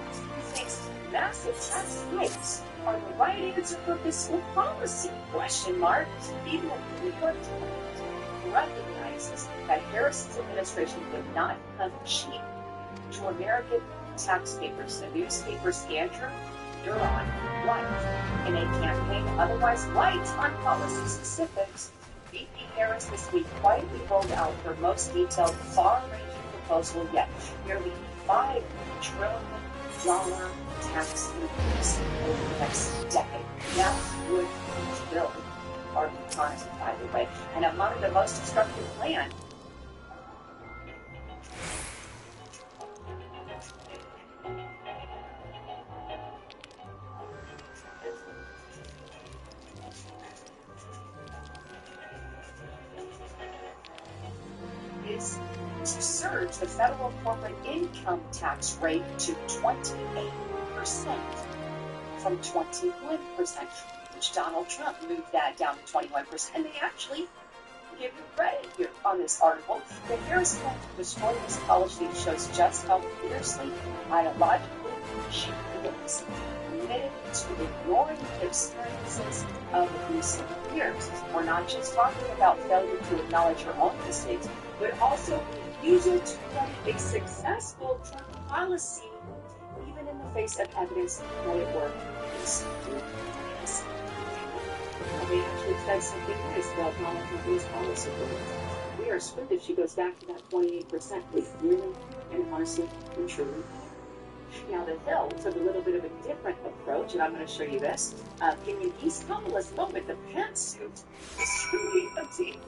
thinks massive tax hikes are the right answer for fiscal policy, question mark. Even the New York Times recognizes that Harris's administration would not come cheap to American taxpayers. The newspaper's Andrew Duron White, in a campaign otherwise light on policy specifics, VP Harris this week quietly rolled out her most detailed, far-ranging proposal yet, nearly $5 trillion tax increase over the next decade. That would build our economy, by the way, and among the most destructive plans. Is to surge the federal corporate income tax rate to 28% from 21%, which Donald Trump moved that down to 21%. And they actually give you credit here on this article. The Harris plan to destroy this policy shows just how fiercely, ideologically she is committed to ignoring the experiences of recent years. We're not just talking about failure to acknowledge her own mistakes, but also use it to run a successful Trump policy, even in the face of evidence that it worked. And they actually said something nice about Donald Trump's policy. We are screwed if she goes back to that 28%. We really and honestly and truly. Now, the Hill took a little bit of a different approach, and I'm going to show you this. In an East Kamala's moment, the pantsuit is truly empty.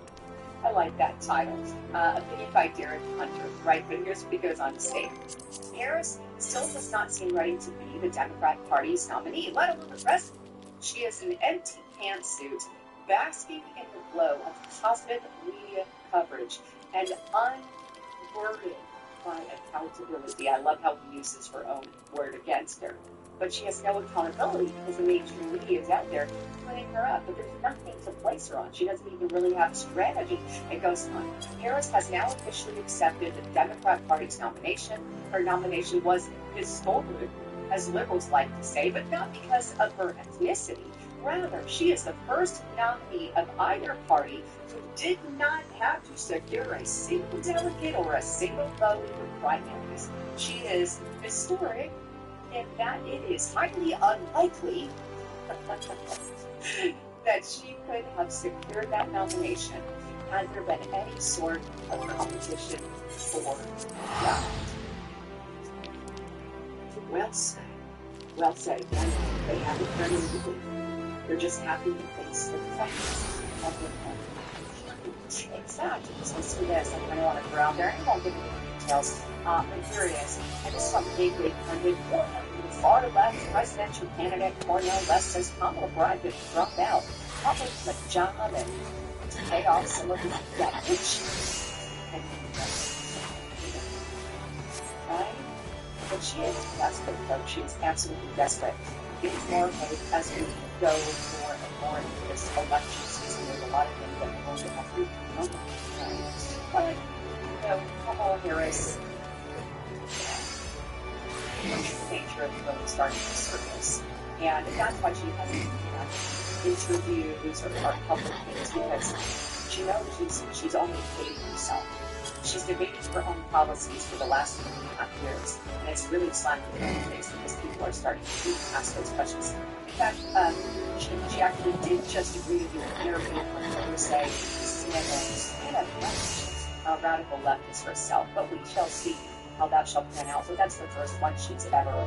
I like that title. Opinion by Derek Hunter, right? But here's what he goes on to say. Harris still does not seem ready to be the Democrat Party's nominee, let alone the president. She is an empty pantsuit, basking in the glow of positive media coverage and unburdened by accountability. I love how he uses her own word against her. But she has no accountability because the mainstream media is out there putting her up. But there's nothing to place her on. She doesn't even really have a strategy. It goes on. Harris has now officially accepted the Democrat Party's nomination. Her nomination was historic, as liberals like to say, but not because of her ethnicity. Rather, she is the first nominee of either party who did not have to secure a single delegate or a single vote in the primaries. She is historic in that it is highly unlikely that she could have secured that nomination had there been any sort of competition for that. Well said. Well said again. They haven't done anything. They're just happy to face the facts of the country. In fact, listen to this. I'm going to want to ground there. I won't give you the details. But here it is. And this is from Gateway Pundit. Far left presidential candidate Cornel West says Kamala Bride could drop out, probably the job and to pay off some of his debt. Right? But she is desperate, though. She is absolutely desperate. Getting more hope as we go more and more into this election season. There's a lot of things that we're going to have to do. But, you know, Kamala Harris, the nature of really starting to surface. And that's why she hasn't had interviews or public things, because she knows she's only kidding herself. She's debated her own policies for the last 3.5 years, and it's really slapped in the face because people are starting to ask those questions. In fact, she actually did just agree to do an interview with her say this is a radical leftist herself, but we shall see how that shall pan out. So that's the first one she's ever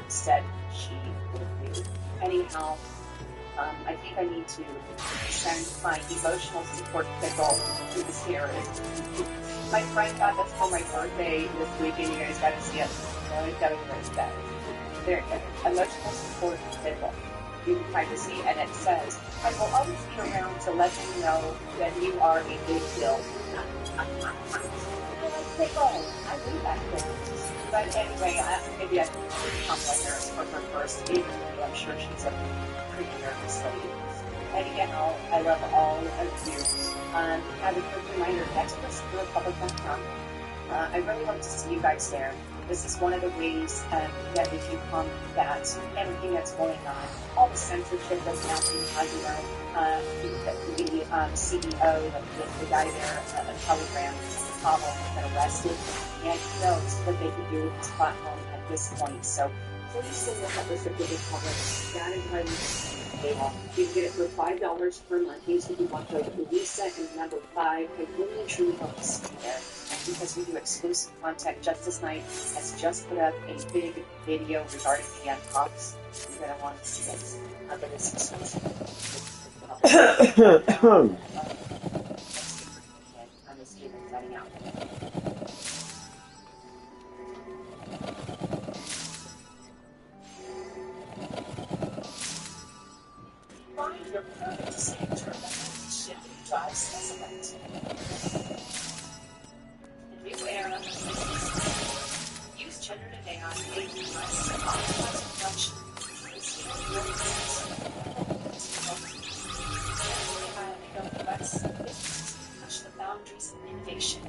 said she would do. Anyhow, I think I need to send my emotional support pickle to the series. My friend got this for my birthday this weekend. You guys got to see it. You got to go that. There, emotional support pickle. You can kind of see, and it says, "I will always be around to let you know that you are a big deal." Pickle. I read that pickle. But anyway, maybe I can compliment her for her first interview. I'm sure she's a pretty nervous lady. And again, I love all of you. Have a quick reminder, expressrepublic.com. I really hope to see you guys there. This is one of the ways that we can combat everything that's going on, all the censorship that's happening. As you know, the CEO, the guy there at Telegram, Pablo, has been arrested, and he knows what they can do with his platform at this point. So please send us up with the public. That is how you can get it for $5 per month. Use the coupon code Lisa and number 5. I really truly hope to see you there because we do exclusive content. Just this night has just put up a big video regarding the Unpops. You're going to want to see it. But it's exclusive. I'm just keeping setting out. Find your perfect signature shift drive specimen. The new era of business. Use gender today on dating less optimized production. Push the boundaries of innovation.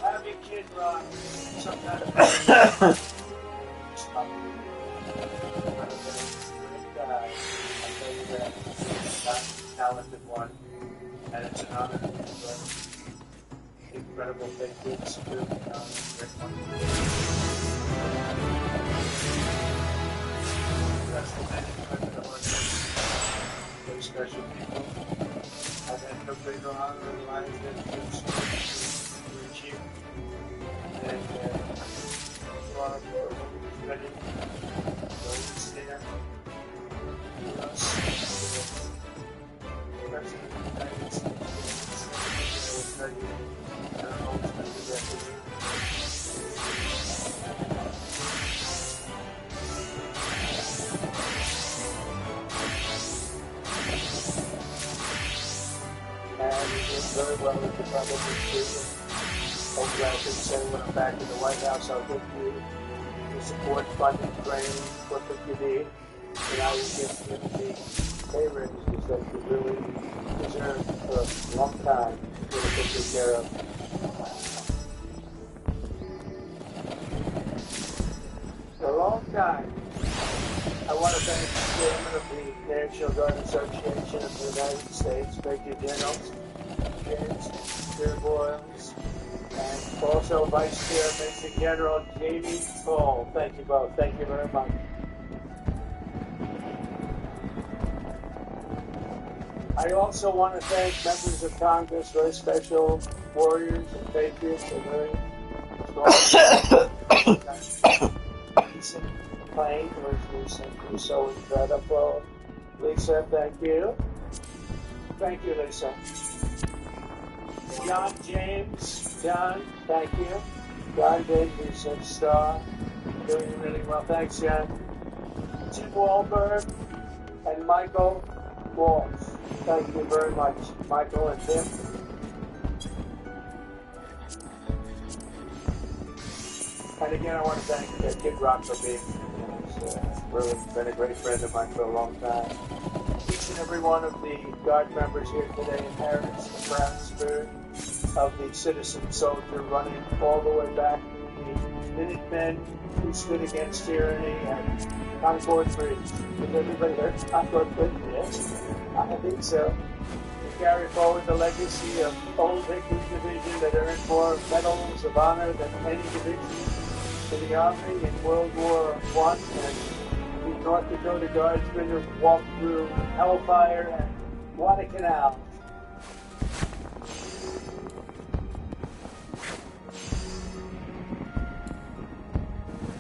Having Kid Rock some kind of talented one, and it's an honor to be incredible things to do. That's the many women I want to very special people. I've had no greater honor in life than to reach you. And you are ready. Those there. Us. President of the United States will tell you their ultimate refuge. And he did very well with the Republican Party. Hopefully I can say when I'm back in the White House, I'll give you the support, funding, training, equipment you need, and I will give you the pay raises that you really deserve for a long time to really take care of. For a long time. I want to thank the chairman of the National Guard Association of the United States, Major Generals James Boyles, and also Vice Chair Major General Jamie Cole. Thank you both. Thank you very much. I also want to thank members of Congress, very special warriors and patriots, and very strong. Playing was recently so incredible. Lisa, thank you. Thank you, Lisa. John James, John, thank you. John James is a star, doing really well. Thanks, John. Tim Wahlberg and Michael Walsh. Thank you very much, Michael and Tim. And again, I want to thank Kid Rock for being really been a great friend of mine for a long time. He's and every one of the Guard members here today inherits the proud spirit of the citizen soldier running all the way back to the Minutemen who stood against tyranny and Concord Bridge. Has everybody heard of Concord Bridge? Yes, I think so. We carry forward the legacy of Old Hickory Division that earned more medals of honor than any division in the Army in World War I, and the North Dakota Guardsmen who walked through hellfire and Guadalcanal.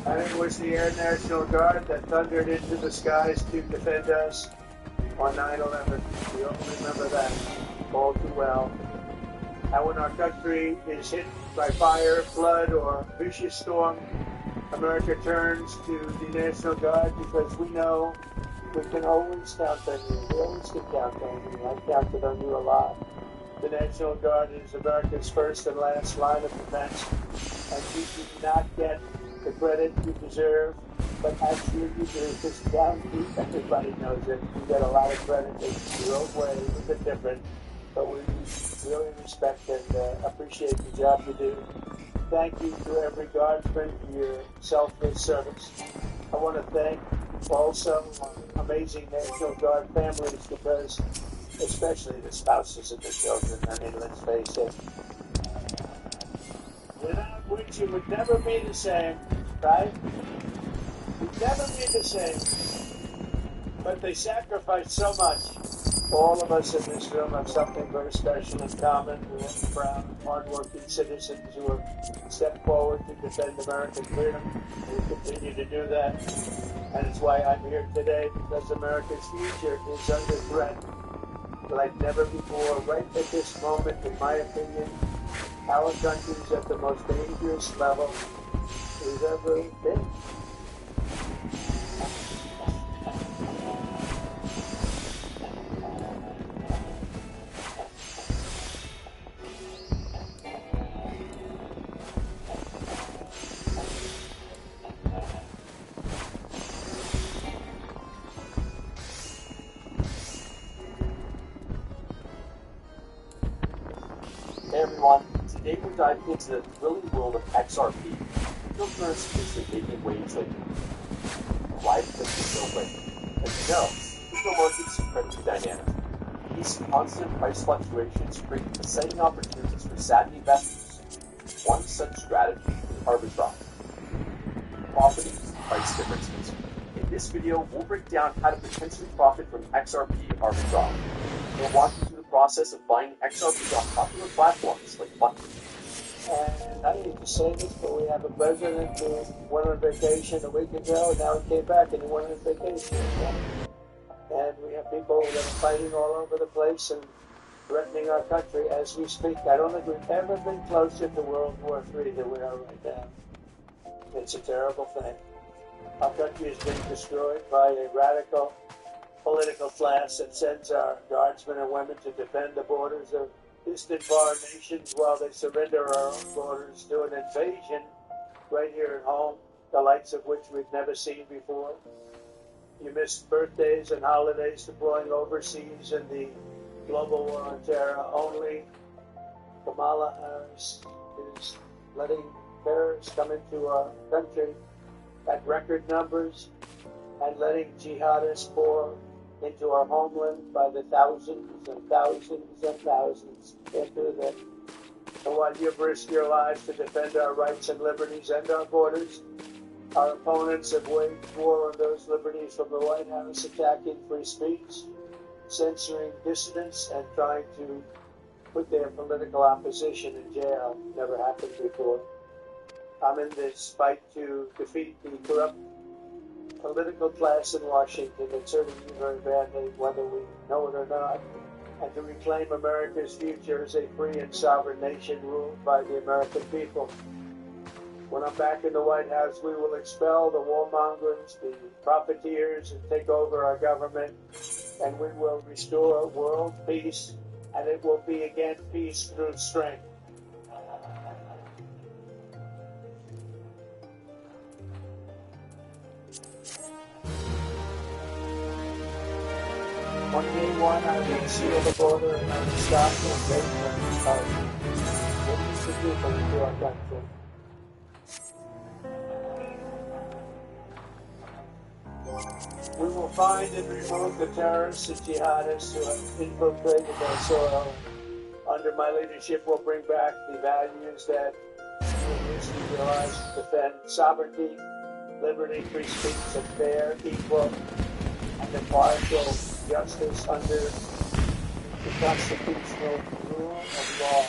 And it was the Air National Guard that thundered into the skies to defend us on 9/11. We all remember that all too well. And when our country is hit by fire, flood, or vicious storm, America turns to the National Guard because we know we can always count on you. We always can count on you. I've counted on you a lot. The National Guard is America's first and last line of defense, and you do not get the credit you deserve, but actually you do, because down deep everybody knows it. You get a lot of credit in your own way, a bit different, but we really respect and appreciate the job you do. Thank you to every Guardsman for your selfless service. I want to thank also our amazing National Guard families, because especially the spouses and the children, I mean, let's face it, without which it would never be the same, right? It would never be the same. But they sacrificed so much. All of us in this room have something very special in common. We are proud, hardworking citizens who have stepped forward to defend American freedom. We continue to do that. And it's why I'm here today, because America's future is under threat like never before. Right at this moment, in my opinion, our country is at the most dangerous level we've ever been. Hey everyone, today we're diving into the thrilling world of XRP. Cryptocurrency has been making waves lately. Why? Because it's so quick. As you know, crypto markets are incredibly dynamic. These constant price fluctuations create exciting opportunities for savvy investors. One such strategy is arbitrage. Profiting price differences. In this video, we'll break down how to potentially profit from XRP arbitrage. We'll walk you through the process of buying XRP on popular platforms like Bucket. And I hate to say this, but we have a president who went on vacation a week ago, and now he came back and he went on vacation again. And we have people that are fighting all over the place and threatening our country as we speak. I don't think we've ever been closer to World War III than we are right now. It's a terrible thing. Our country is being destroyed by a radical political class that sends our guardsmen and women to defend the borders of distant foreign nations while they surrender our own borders to an invasion right here at home, the likes of which we've never seen before. You missed birthdays and holidays deploying overseas in the global war on terror. Only Kamala Harris is letting terrorists come into our country at record numbers and letting jihadists pour into our homeland by the thousands and thousands and thousands. Can't do that. And while you risk your lives to defend our rights and liberties and our borders, our opponents have waged war on those liberties from the White House, attacking free speech, censoring dissidents, and trying to put their political opposition in jail. Never happened before. I'm in this fight to defeat the corrupt political class in Washington that's hurting you very badly, whether we know it or not, and to reclaim America's future as a free and sovereign nation ruled by the American people. When I'm back in the White House, we will expel the warmongers, the profiteers, and take over our government, and we will restore world peace, and it will be again peace through strength. On day one, I would seal the border and I would stop the invasion of this country. What we should do for our country. We will find and remove the terrorists and jihadists who have infiltrated our soil. Under my leadership, we'll bring back the values that we used to realize to defend sovereignty, liberty, free speech, and fair, equal, and impartial justice under the constitutional rule of law.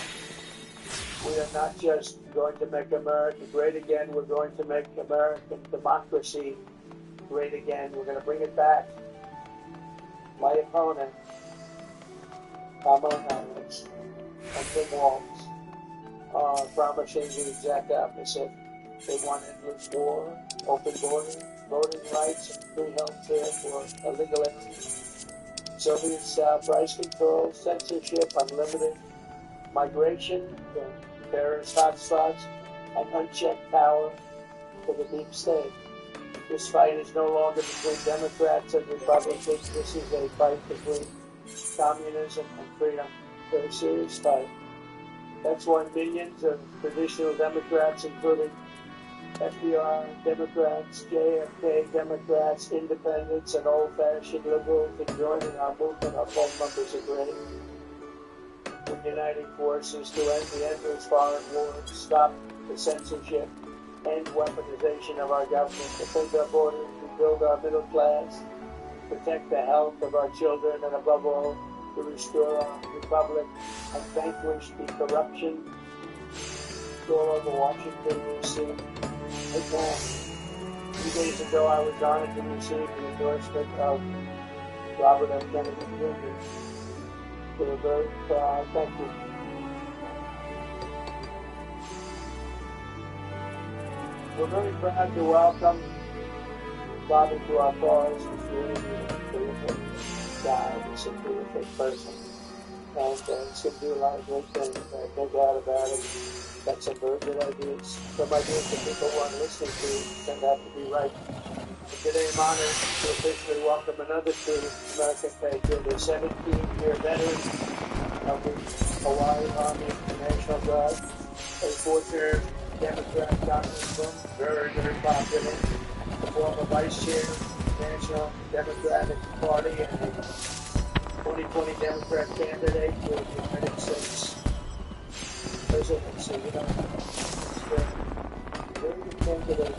We are not just going to make America great again, we're going to make American democracy great again. We're going to bring it back. My opponent, Kamala Harris, and Tim Walz, promising the exact opposite. They want endless war, open borders, voting rights, and free health care for illegal aliens. Soviet-style price control, censorship, unlimited migration, the terrorist hotspots, and unchecked power for the deep state. This fight is no longer between Democrats and Republicans. This is a fight between communism and freedom. It's a serious fight. That's why millions of traditional Democrats, including FDR Democrats, JFK Democrats, independents, and old-fashioned liberals, are joining our movement. Our phone numbers are great. We're uniting forces to end the endless foreign wars, stop the censorship, end weaponization of our government, defend our borders, rebuild our middle class, protect the health of our children, and above all, to restore our republic and vanquish the corruption all over Washington, D.C. Again, 2 days ago, I was honored to receive the endorsement of Robert F. Kennedy Jr. We're very proud. Thank you. We're very proud to welcome Bobby to our cause. He's really a terrific guy. He's a terrific person. And he's going to do a lot of great things. No doubt about it. Got some very good ideas. Some ideas that people want listening to turn out to be right. Today I'm honored to officially welcome another true American patriot, a 17-year veteran of the Hawaii Army National Guard, a fourth-term Democrat congressman, very, very popular, the former vice chair of the National Democratic Party, and a 2020 Democrat candidate for the United States presidency. You know, it's a very good candidate.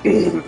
Hmm.